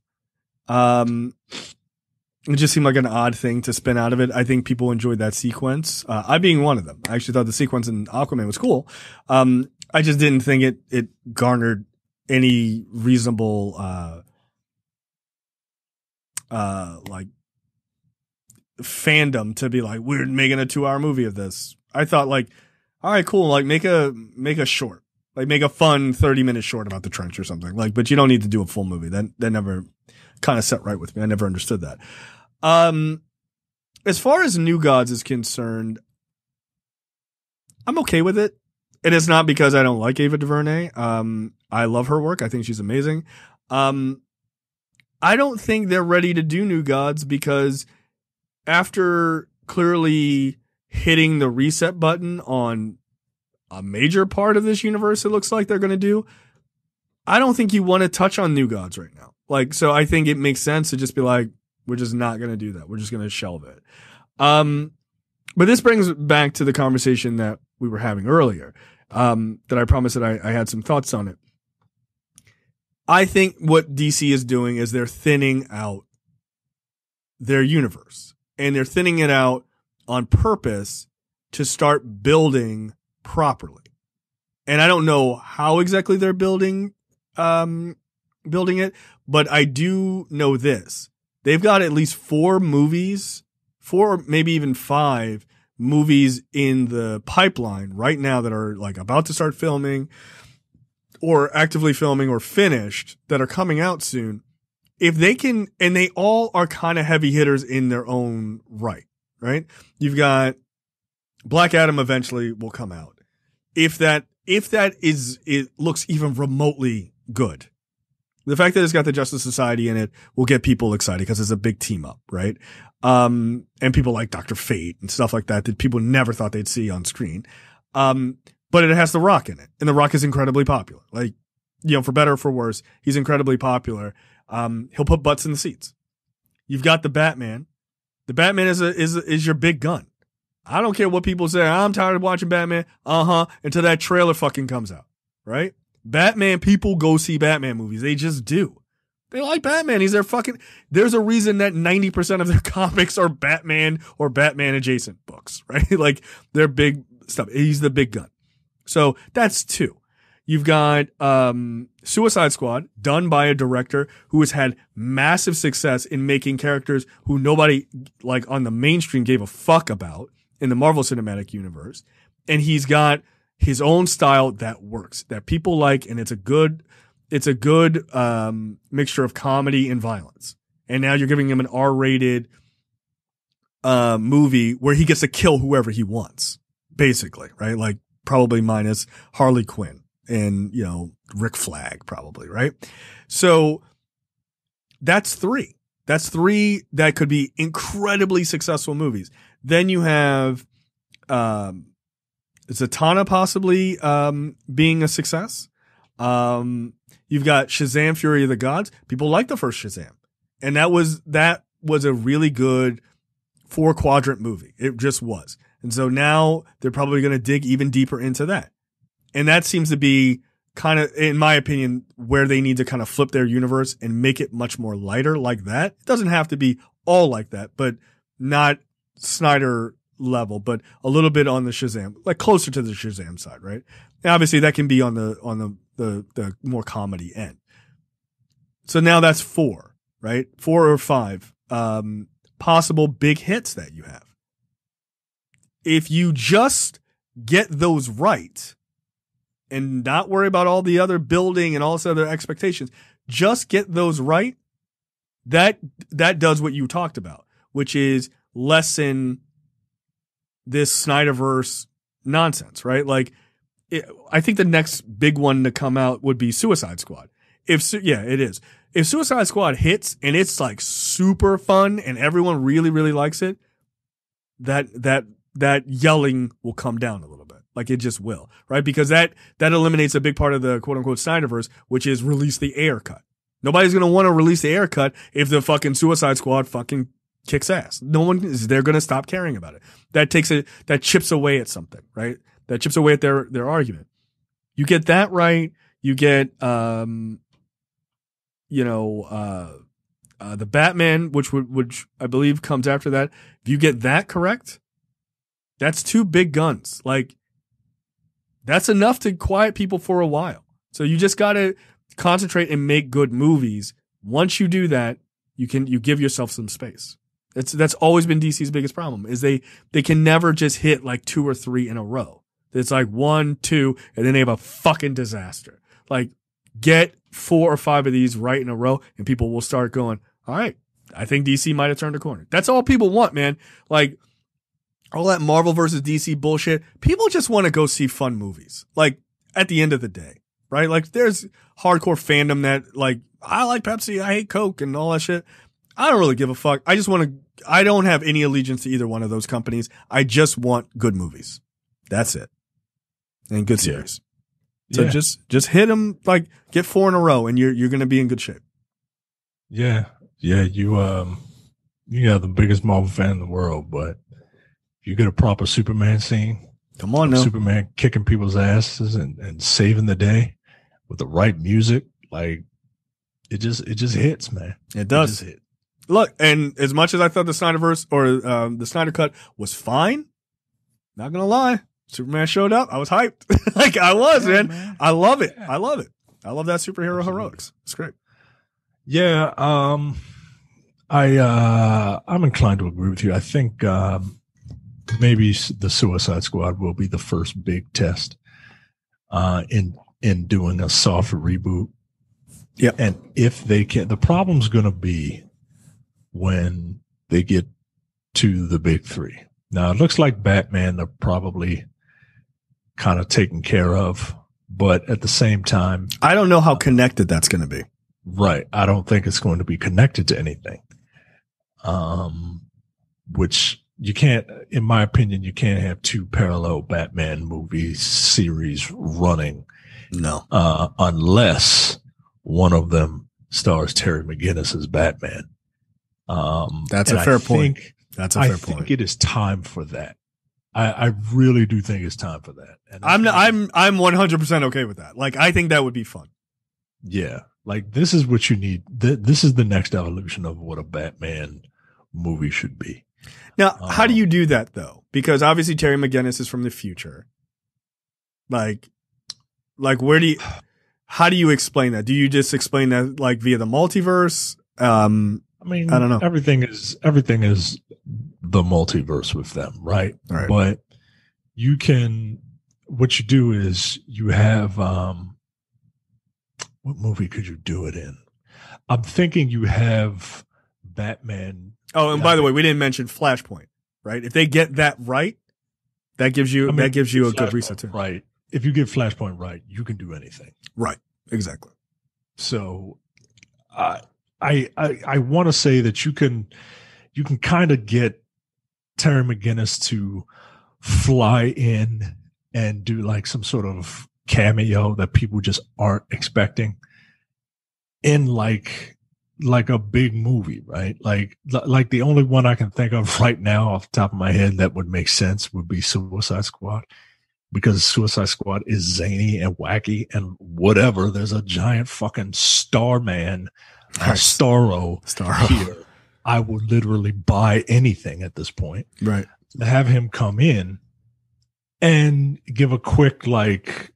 S1: It just seemed like an odd thing to spin out of it. I think people enjoyed that sequence. I being one of them. I actually thought the sequence in Aquaman was cool. I just didn't think it garnered any reasonable, like fandom to be like, we're making a 2-hour movie of this. I thought like, all right, cool. Like make a short, like make a fun 30-minute short about the Trench or something. Like, but you don't need to do a full movie. That never kind of set right with me. I never understood that. As far as New Gods is concerned, I'm okay with it. It is not because I don't like Ava DuVernay. I love her work. I think she's amazing. I don't think they're ready to do New Gods because after clearly hitting the reset button on a major part of this universe, it looks like they're going to do, I don't think you want to touch on New Gods right now. Like, so I think it makes sense to just be like, we're just not going to do that. We're just going to shelve it. But this brings back to the conversation that we were having earlier, that I promised that I had some thoughts on it. I think what DC is doing is they're thinning out their universe, and they're thinning it out on purpose to start building properly. And I don't know how exactly they're building it, but I do know this. They've got at least 4 movies, 4, maybe even 5 movies in the pipeline right now that are like about to start filming or actively filming or finished that are coming out soon. If they can, and they all are kind of heavy hitters in their own right? You've got Black Adam eventually will come out. If that is, it looks even remotely good. The fact that it's got the Justice Society in it will get people excited because it's a big team up, right? And people like Dr. Fate and stuff like that people never thought they'd see on screen. But it has The Rock in it, and The Rock is incredibly popular. Like, for better or for worse, he's incredibly popular. He'll put butts in the seats. You've got the Batman. The Batman is your big gun. I don't care what people say. I'm tired of watching Batman. Until that trailer fucking comes out, right? Batman, people go see Batman movies. They just do. They like Batman. He's their fucking. There's a reason that 90% of their comics are Batman or Batman adjacent books, right? Like they're big stuff. He's the big gun. So that's two. You've got Suicide Squad, done by a director who has had massive success in making characters who nobody like on the mainstream gave a fuck about in the Marvel Cinematic Universe. And he's got his own style that works, that people like, and it's a good mixture of comedy and violence. And now you're giving him an R-rated movie where he gets to kill whoever he wants, basically, right? Like probably minus Harley Quinn and, you know, Rick Flag probably, right? So that's three. That's three that could be incredibly successful movies. Then you have Zatanna possibly being a success. You've got Shazam! Fury of the Gods. People like the first Shazam, and that was a really good 4-quadrant movie. It just was. And so now they're probably going to dig even deeper into that. And that seems to be kind of, in my opinion, where they need to kind of flip their universe and make it much more lighter like that. It doesn't have to be all like that, but not Snyder level, but a little bit on the Shazam, like closer to the Shazam side, right? And obviously that can be on the more comedy end. So now that's 4, right? 4 or 5 possible big hits that you have. If you just get those right and not worry about all the other building and all this other expectations, just get those right, that does what you talked about, which is lessen this Snyderverse nonsense, right? Like, I think the next big one to come out would be Suicide Squad. It is. If Suicide Squad hits and it's like super fun and everyone really, really likes it, that yelling will come down a little bit. Like it just will, right? Because that eliminates a big part of the quote unquote Snyderverse, which is release the air cut. Nobody's going to want to release the air cut if the fucking Suicide Squad fucking kicks ass. No one is, they're going to stop caring about it. That chips away at something, right? That chips away at their argument. You get that right. You get, the Batman, which I believe comes after that. If you get that correct, that's 2 big guns. Like that's enough to quiet people for a while. So you just got to concentrate and make good movies. Once you do that, you give yourself some space. That's always been DC's biggest problem is they can never just hit like 2 or 3 in a row. It's like 1, 2, and then they have a fucking disaster. Like get 4 or 5 of these right in a row and people will start going, all right, I think DC might have turned a corner. That's all people want, man. Like all that Marvel versus DC bullshit. People just want to go see fun movies. Like at the end of the day, right? Like there's hardcore fandom that like, I like Pepsi, I hate Coke and all that shit. I don't really give a fuck. I don't have any allegiance to either one of those companies. I just want good movies. That's it. And good series. So just hit them, like get 4 in a row and you're going to be in good shape.
S2: Yeah. Yeah. You are the biggest Marvel fan in the world, but if you get a proper Superman scene,
S1: come on now,
S2: Superman kicking people's asses and saving the day with the right music, like it just hits, man.
S1: It does.
S2: It just hit.
S1: Look, and as much as I thought the Snyderverse or the Snyder Cut was fine, not gonna lie, Superman showed up. I was hyped. Like I was, man. I love it. I love it. I love that superhero heroics. It's great.
S2: Yeah. I'm inclined to agree with you. I think maybe the Suicide Squad will be the first big test in doing a soft reboot.
S1: Yeah.
S2: And if they can, the problem's going to be when they get to the big 3. Now it looks like Batman they're probably kind of taken care of, but at the same time,
S1: I don't know how connected that's going to be.
S2: Right. I don't think it's going to be connected to anything. Which you can't, in my opinion, you can't have 2 parallel Batman movie series running.
S1: No.
S2: Unless one of them stars Terry McGinnis as Batman.
S1: That's a fair point. That's a fair point.
S2: I think it is time for that. I really do think it's time for that. And
S1: I'm 100% okay with that. Like, I think that would be fun.
S2: Yeah. Like, this is what you need. This is the next evolution of what a Batman movie should be.
S1: Now, how do you do that though? Because obviously Terry McGinnis is from the future. Like how do you explain that? Do you just explain that like via the multiverse? I mean, I don't know.
S2: Everything is the multiverse with them, right?
S1: Right.
S2: But what you do is you have, what movie could you do it in? I'm thinking you have Batman.
S1: Oh, and by the way, we didn't mention Flashpoint, right? If they get that right, that gives you a good reset too.
S2: Right. If you get Flashpoint right, you can do anything.
S1: Right. Exactly.
S2: So I want to say that you can kind of get Terry McGinnis to fly in and do like some sort of cameo that people just aren't expecting in like a big movie, right? Like the only one I can think of right now off the top of my head that would make sense would be Suicide Squad, because Suicide Squad is zany and wacky and whatever. There's a giant fucking Starman, Starro here. I would literally buy anything at this point.
S1: Right.
S2: Have him come in and give a quick, like,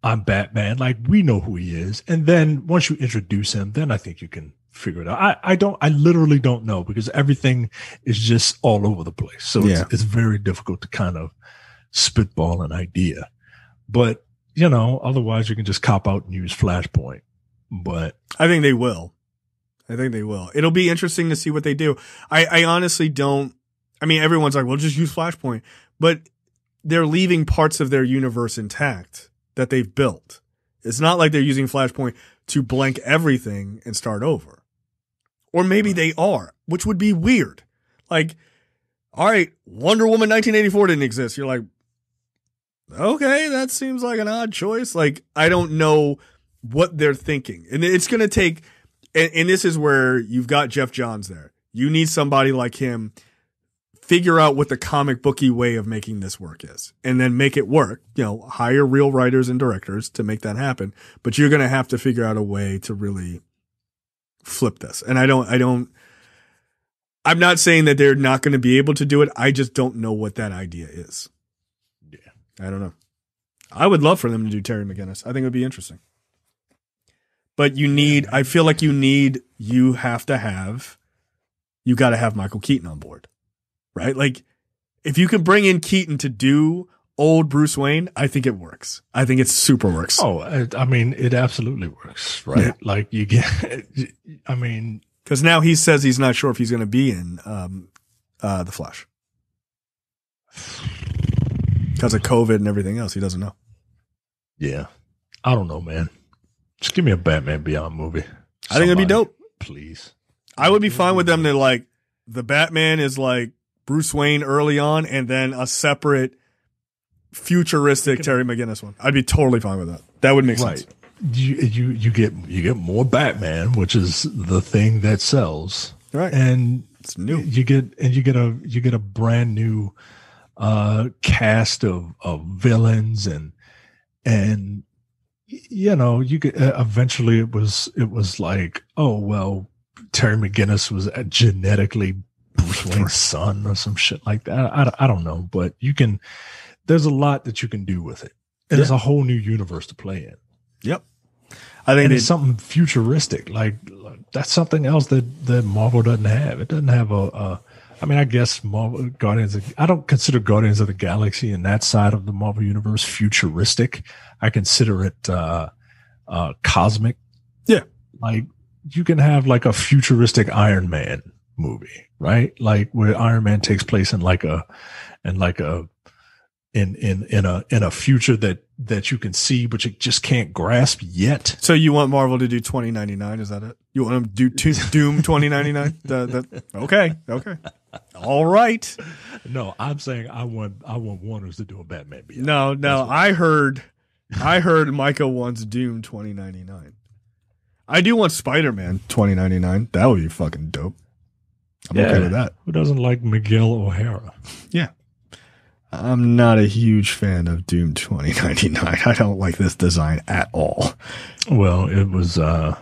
S2: I'm Batman. Like, we know who he is. And then once you introduce him, then I think you can figure it out. I literally don't know, because everything is just all over the place. So it's very difficult to kind of spitball an idea. But, otherwise you can just cop out and use Flashpoint. But
S1: I think they will. It'll be interesting to see what they do. I honestly don't. I mean, everyone's like, well, just use Flashpoint. But they're leaving parts of their universe intact that they've built. It's not like they're using Flashpoint to blank everything and start over. Or maybe they are, which would be weird. Like, all right, Wonder Woman 1984 didn't exist. You're like, okay, that seems like an odd choice. Like, I don't know what they're thinking. And it's going to take, and this is where you've got Jeff Johns there. You need somebody like him, figure out what the comic booky way of making this work is, and then make it work. Hire real writers and directors to make that happen. But you're going to have to figure out a way to really flip this. And I'm not saying that they're not going to be able to do it. I just don't know what that idea is.
S2: Yeah.
S1: I don't know. I would love for them to do Terry McGinnis. I think it would be interesting. But I feel like you got to have Michael Keaton on board, right? Like, if you can bring in Keaton to do old Bruce Wayne, I think it works. I think it super works.
S2: Oh, I mean, it absolutely works, right? Yeah. Like, you get, I mean,
S1: because now he says he's not sure if he's going to be in The Flash because of COVID and everything else. He doesn't know.
S2: Yeah. I don't know, man. Just give me a Batman Beyond movie.
S1: I think it'd be dope.
S2: Please.
S1: I would be fine with them to, like, the Batman is like Bruce Wayne early on and then a separate futuristic Terry McGinnis one. I'd be totally fine with that. That would make sense.
S2: You get more Batman, which is the thing that sells.
S1: Right.
S2: And
S1: it's new.
S2: You get a brand new cast of villains and you could eventually it was like, oh well, Terry McGinnis was genetically Bruce Wayne's son or some shit like that. I don't know, but there's a lot that you can do with it. And there's a whole new universe to play in.
S1: Yep. I think
S2: it's something futuristic. Like that's something else that Marvel doesn't have. It doesn't have I guess Marvel I don't consider Guardians of the Galaxy in that side of the Marvel universe futuristic. I consider it cosmic. Yeah. Like you can have like a futuristic Iron Man movie, right? Like where Iron Man takes place in a future that you can see, but you just can't grasp yet.
S1: So you want Marvel to do 2099? Is that it? You want them to do Doom 2099? Okay. All right.
S2: No, I'm saying I want Warner's to do a Batman Beyond.
S1: No. I heard Micah wants Doom 2099. I do want Spider-Man 2099. That would be fucking dope. I'm okay with that.
S2: Who doesn't like Miguel O'Hara?
S1: Yeah. I'm not a huge fan of Doom 2099. I don't like this design at all.
S2: Well, it was, it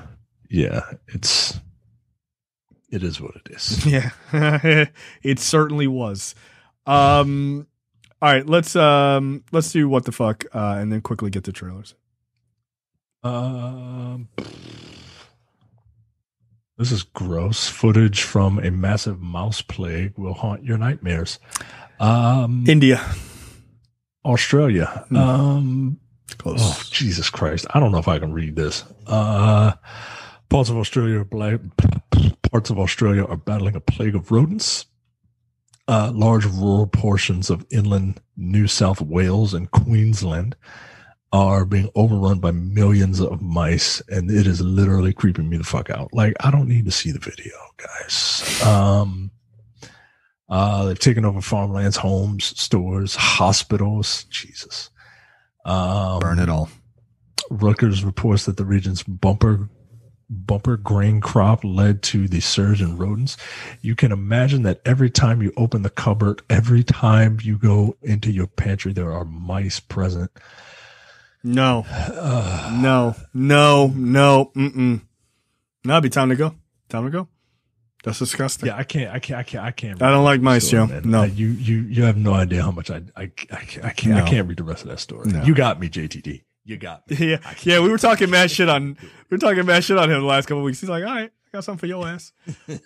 S2: is what it is.
S1: Yeah, it certainly was. All right, let's do what the fuck, and then quickly get to trailers.
S2: This is gross footage from a massive mouse plague will haunt your nightmares.
S1: India,
S2: Australia.
S1: Close.
S2: Oh, Jesus Christ! I don't know if I can read this. Parts of Australia are battling a plague of rodents. Large rural portions of inland New South Wales and Queensland are being overrun by millions of mice, and it is literally creeping me the fuck out. Like, I don't need to see the video, guys. They've taken over farmlands, homes, stores, hospitals. Jesus.
S1: Burn it all.
S2: Rutgers reports that the region's bumper grain crop led to the surge in rodents. You can imagine that every time you open the cupboard, every time you go into your pantry, there are mice present.
S1: No. No. No, it'd be time to go. That's disgusting.
S2: Yeah, I can't.
S1: I don't like mice, Joe. No.
S2: You have no idea how much I can't read the rest of that story. No. You got me, JTD. You got me.
S1: Yeah. We were talking mad shit on him the last couple of weeks. He's like, all right, I got something for your ass.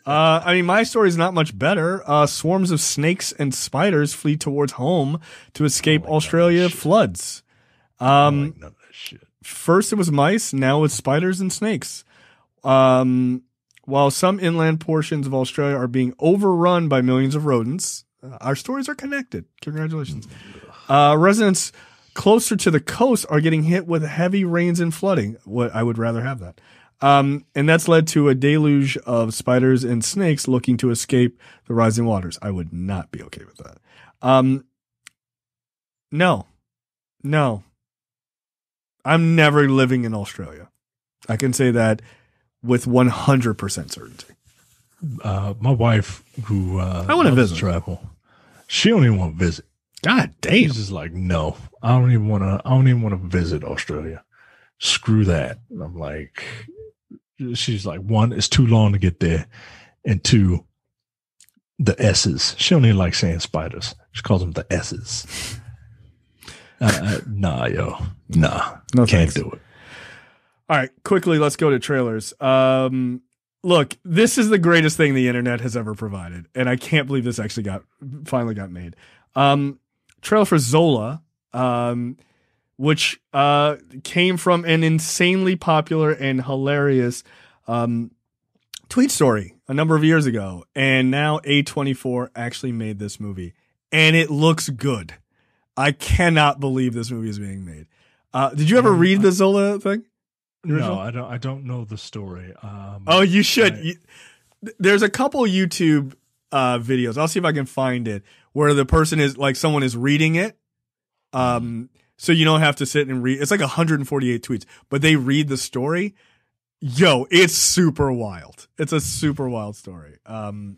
S1: I mean, my story is not much better. Swarms of snakes and spiders flee towards home to escape Australia floods.
S2: I don't like none of that shit.
S1: First it was mice, now it's spiders and snakes. While some inland portions of Australia are being overrun by millions of rodents, our stories are connected. Congratulations. Residents closer to the coast are getting hit with heavy rains and flooding. What I would rather have that. And that's led to a deluge of spiders and snakes looking to escape the rising waters. I would not be okay with that. No. I'm never living in Australia. I can say that with 100% certainty.
S2: My wife, who
S1: I want to visit,
S2: travel, she don't even want to visit.
S1: God damn,
S2: she's just like, no, I don't even want to visit Australia. Screw that. And I'm like, she's like, one, it's too long to get there, and two, the S's. She don't even like saying spiders. She calls them the S's. Nah, yo. Nah.
S1: No,
S2: can't do it.
S1: All right, quickly, let's go to trailers. Look, this is the greatest thing the internet has ever provided, and I can't believe this actually finally got made. Trailer for Zola, which came from an insanely popular and hilarious tweet story a number of years ago, and now A24 actually made this movie, and it looks good. I cannot believe this movie is being made. Did you ever read the Zola thing?
S2: No, I don't know the story.
S1: Oh, you should. There's a couple YouTube videos. I'll see if I can find it where the person is like someone is reading it. So you don't have to sit and read. It's like 148 tweets, but they read the story. Yo, it's super wild. It's a super wild story. But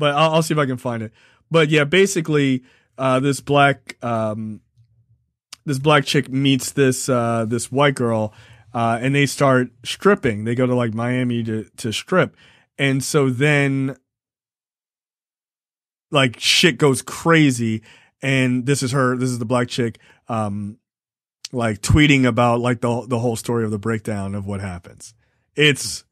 S1: I'll see if I can find it. But yeah, basically, this black chick meets this white girl, and they start stripping. They go to like Miami to strip. And so then like shit goes crazy. And this is the black chick, like tweeting about like the whole story of the breakdown of what happens. It's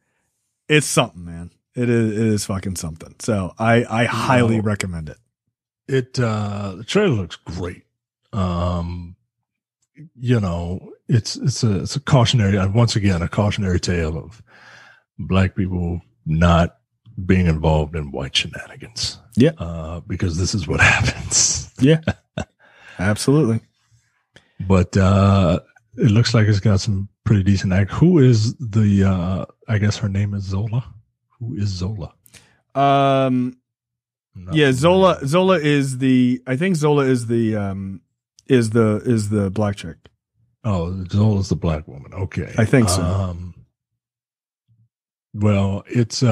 S1: something, man. It is fucking something. So I highly recommend it.
S2: The trailer looks great. It's a cautionary, once again, a cautionary tale of black people not being involved in white shenanigans.
S1: Yeah.
S2: Because this is what happens.
S1: Yeah. Absolutely.
S2: But it looks like it's got some pretty decent act. Who is I guess her name is Zola. Who is Zola?
S1: Yeah, Zola is I think Zola is the black chick.
S2: Oh, Zola's the black woman. Okay.
S1: I think so.
S2: Well, it's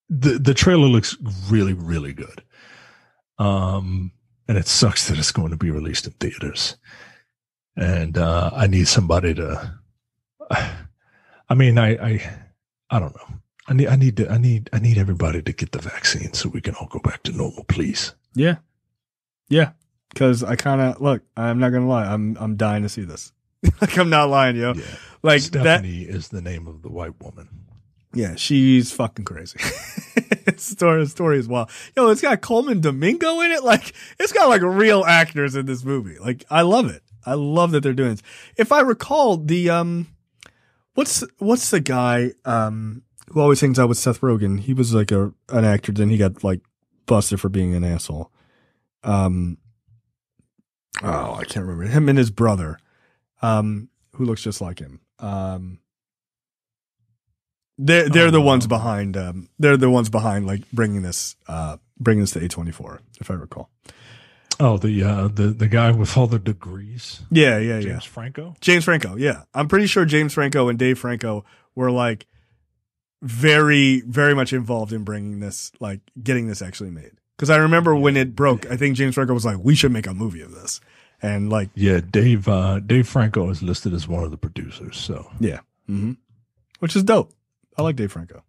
S2: the trailer looks really, really good. And it sucks that it's going to be released in theaters. And I need somebody to. I mean, I don't know. I need everybody to get the vaccine so we can all go back to normal, please.
S1: Yeah. Because I kind of look. I'm not gonna lie. I'm dying to see this. Like, I'm not lying, yo.
S2: Yeah.
S1: Like,
S2: Stephanie is the name of the white woman.
S1: Yeah, she's fucking crazy. story is wild. Yo, it's got Coleman Domingo in it. Like, it's got like real actors in this movie. Like, I love it. I love that they're doing this. If I recall, the what's the guy who always hangs out with Seth Rogen? He was like an actor, then he got like busted for being an asshole. I can't remember him and his brother, who looks just like him. They're the ones behind. They're the ones behind like bringing this to A24, if I recall.
S2: Oh, the guy with all the degrees.
S1: Yeah.
S2: James Franco.
S1: James Franco. Yeah, I'm pretty sure James Franco and Dave Franco were like very, very much involved in bringing this, like getting this actually made. Because I remember when it broke, I think James Franco was like, "We should make a movie of this," and like,
S2: yeah, Dave Franco is listed as one of the producers. So
S1: yeah, which is dope. I like Dave Franco.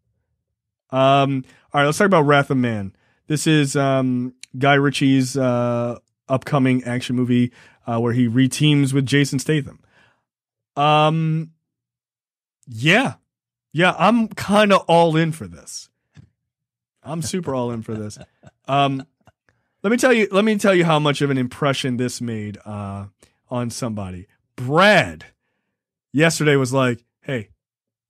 S1: All right, let's talk about Wrath of Man. This is Guy Ritchie's upcoming action movie where he reteams with Jason Statham. Yeah, I'm kind of all in for this. I'm super all in for this. Let me tell you how much of an impression this made on somebody. Brad yesterday was like, "Hey,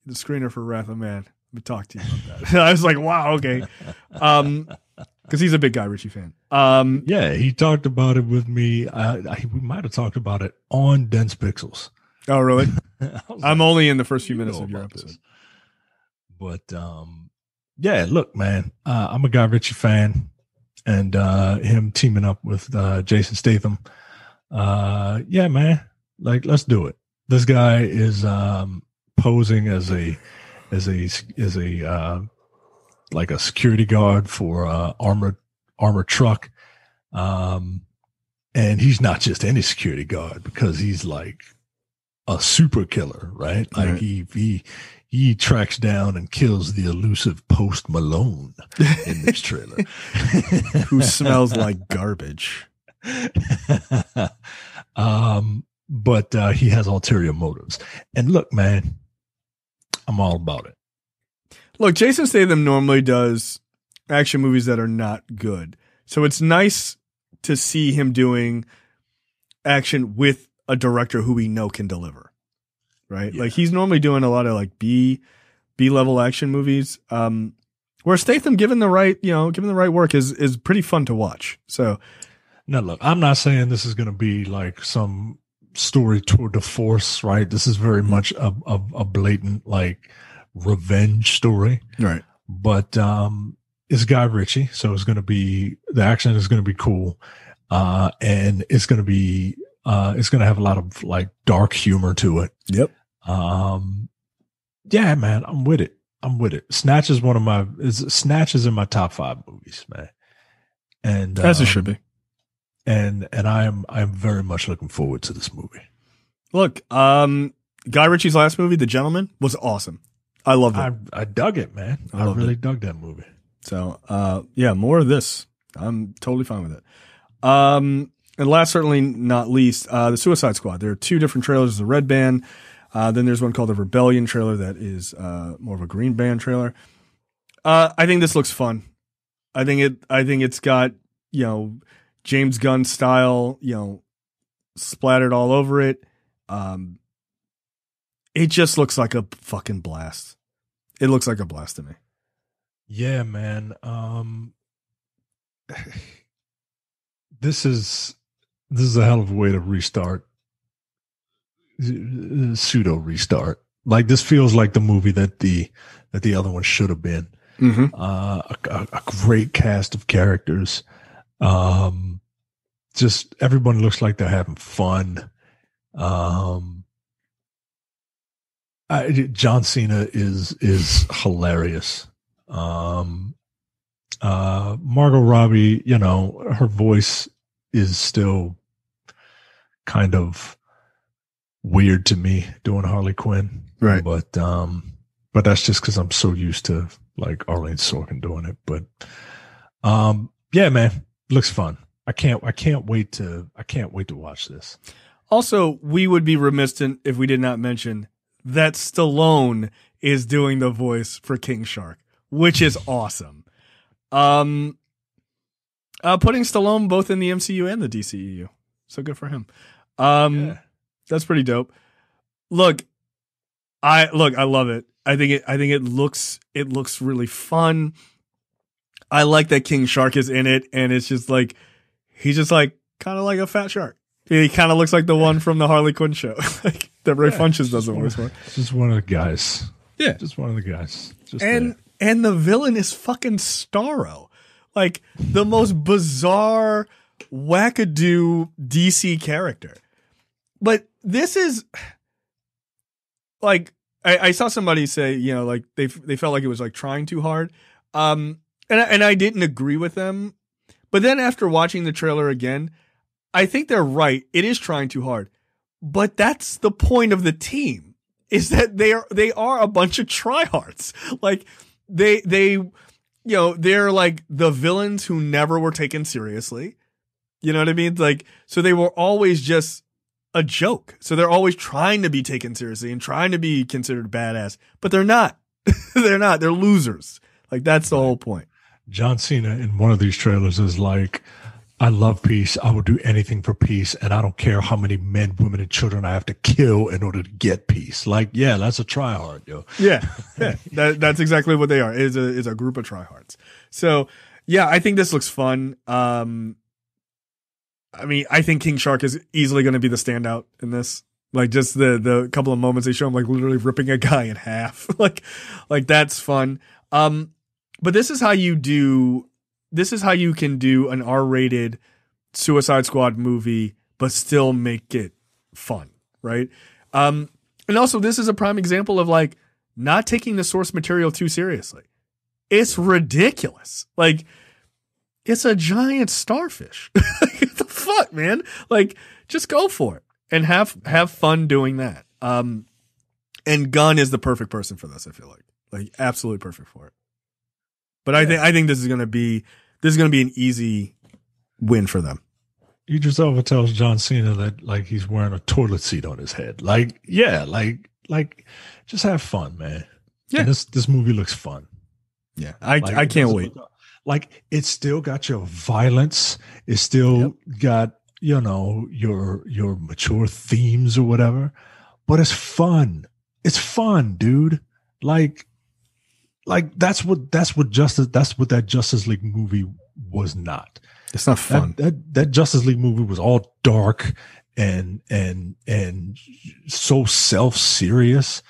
S1: the screener for Wrath of Man. Let me talk to you about that." I was like, "Wow, okay," because he's a big Guy Ritchie fan.
S2: Yeah, he talked about it with me. We might have talked about it on Dense Pixels.
S1: Oh, really? I'm only in the first few minutes of your episode.
S2: This. But yeah, look, man, I'm a Guy Ritchie fan, and him teaming up with Jason Statham. Yeah, man, like, let's do it. This guy is posing as a like a security guard for armored truck, and he's not just any security guard, because he's like a super killer, right? Like he tracks down and kills the elusive Post Malone in this trailer,
S1: who smells like garbage.
S2: But he has ulterior motives. And look, man, I'm all about it.
S1: Look, Jason Statham normally does action movies that are not good. So it's nice to see him doing action with a director who we know can deliver. Right? Yeah. Like, he's normally doing a lot of like B level action movies. Where Statham, given the right work, is pretty fun to watch. So
S2: now, look, I'm not saying this is going to be like some story tour de force, right? This is very much a blatant like revenge story,
S1: right?
S2: But it's Guy Ritchie, so it's going to be, the action is going to be cool, and it's going to have a lot of like dark humor to it.
S1: Yep.
S2: Yeah, man, I'm with it. Snatch is Snatch is in my top 5 movies, man, and
S1: as it should be.
S2: And I'm very much looking forward to this movie.
S1: Look, Guy Ritchie's last movie, The Gentleman, was awesome. I loved it.
S2: I dug it, man. I really dug that movie.
S1: So, yeah, more of this. I'm totally fine with it. And last, certainly not least, the Suicide Squad. There are 2 different trailers. There's a red band. Then there's one called the Rebellion trailer that is more of a green band trailer. I think this looks fun. I think it's got, James Gunn style, splattered all over it. It just looks like a fucking blast. It looks like a blast to me.
S2: Yeah, man. This is a hell of a way to restart. Pseudo restart. Like, this feels like the movie that the other one should have been.
S1: Mm-hmm.
S2: A great cast of characters. Just everyone looks like they're having fun. John Cena is hilarious. Margot Robbie, you know, her voice is still kind of weird to me doing Harley Quinn.
S1: Right.
S2: But that's just because I'm so used to like Arlene Sorkin doing it. But yeah, man, looks fun. I can't wait to watch this.
S1: Also, we would be remiss if we did not mention that Stallone is doing the voice for King Shark, which is awesome. Putting Stallone both in the MCU and the DCEU. So good for him. That's pretty dope. Look, I love it. I think it looks really fun. I like that King Shark is in it, and it's just like he's just like kind of like a fat shark. He kind of looks like the one from the Harley Quinn show, like that Ray Funches does the voice for.
S2: Just one of the guys.
S1: Yeah,
S2: just one of the guys.
S1: And the villain is fucking Starro, like the most bizarre wackadoo DC character. But this is like I saw somebody say, you know, like they felt like it was like trying too hard, and I didn't agree with them. But then after watching the trailer again, I think they're right. It is trying too hard, but that's the point of the team. Is that they are a bunch of tryhards. Like they you know, they're like the villains who never were taken seriously. You know what I mean? Like, so they were always just a joke. So they're always trying to be taken seriously and trying to be considered badass, but they're not. They're not. They're losers. Like, that's the whole point.
S2: John Cena in one of these trailers is like, I love peace. I will do anything for peace. And I don't care how many men, women, and children I have to kill in order to get peace. Like, yeah, that's a tryhard, yo.
S1: Yeah. That's exactly what they are. Is a group of tryhards. So yeah, I think this looks fun. I mean, I think King Shark is easily going to be the standout in this. Like, just the couple of moments they show him like literally ripping a guy in half. like that's fun. But this is how you can do an R-rated Suicide Squad movie, but still make it fun, right? And also, this is a prime example of like not taking the source material too seriously. It's ridiculous. Like, it's a giant starfish. What the fuck, man? Like, just go for it and have fun doing that. And Gunn is the perfect person for this. I feel like absolutely perfect for it. But I think this is gonna be an easy win for them.
S2: Idris Elba tells John Cena that like he's wearing a toilet seat on his head. Like, yeah, like just have fun, man. Yeah, and this movie looks fun.
S1: Yeah, I can't wait.
S2: Like, it's still got your violence. It's still got, you know, your mature themes or whatever. But it's fun. It's fun, dude. Like that's what that Justice League movie was not.
S1: It's not fun.
S2: That Justice League movie was all dark and so self-serious.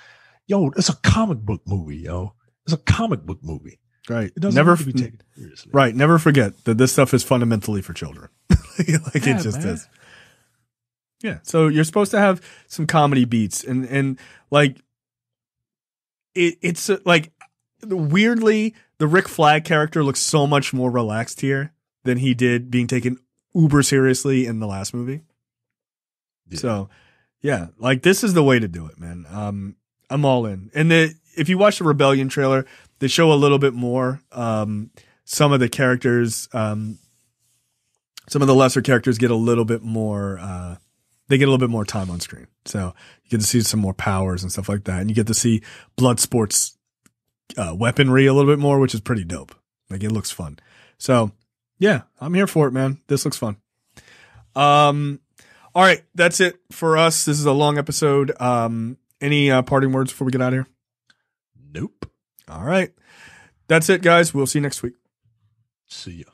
S2: Yo, it's a comic book movie, yo. It's a comic book movie.
S1: Right.
S2: It doesn't have to be taken seriously.
S1: Right. Never forget that this stuff is fundamentally for children. It just is. Yeah. So you're supposed to have some comedy beats and like it's like weirdly the Rick Flag character looks so much more relaxed here than he did being taken uber seriously in the last movie. Yeah. So yeah, like this is the way to do it, man. I'm all in. And if you watch the Rebellion trailer, they show a little bit more. Some of the characters, some of the lesser characters get a little bit more, they get a little bit more time on screen. So you get to see some more powers and stuff like that. And you get to see Bloodsport's weaponry a little bit more, which is pretty dope. Like, it looks fun. So yeah, I'm here for it, man. This looks fun. All right. That's it for us. This is a long episode. Any parting words before we get out of here?
S2: Nope.
S1: All right. That's it, guys. We'll see you next week.
S2: See ya.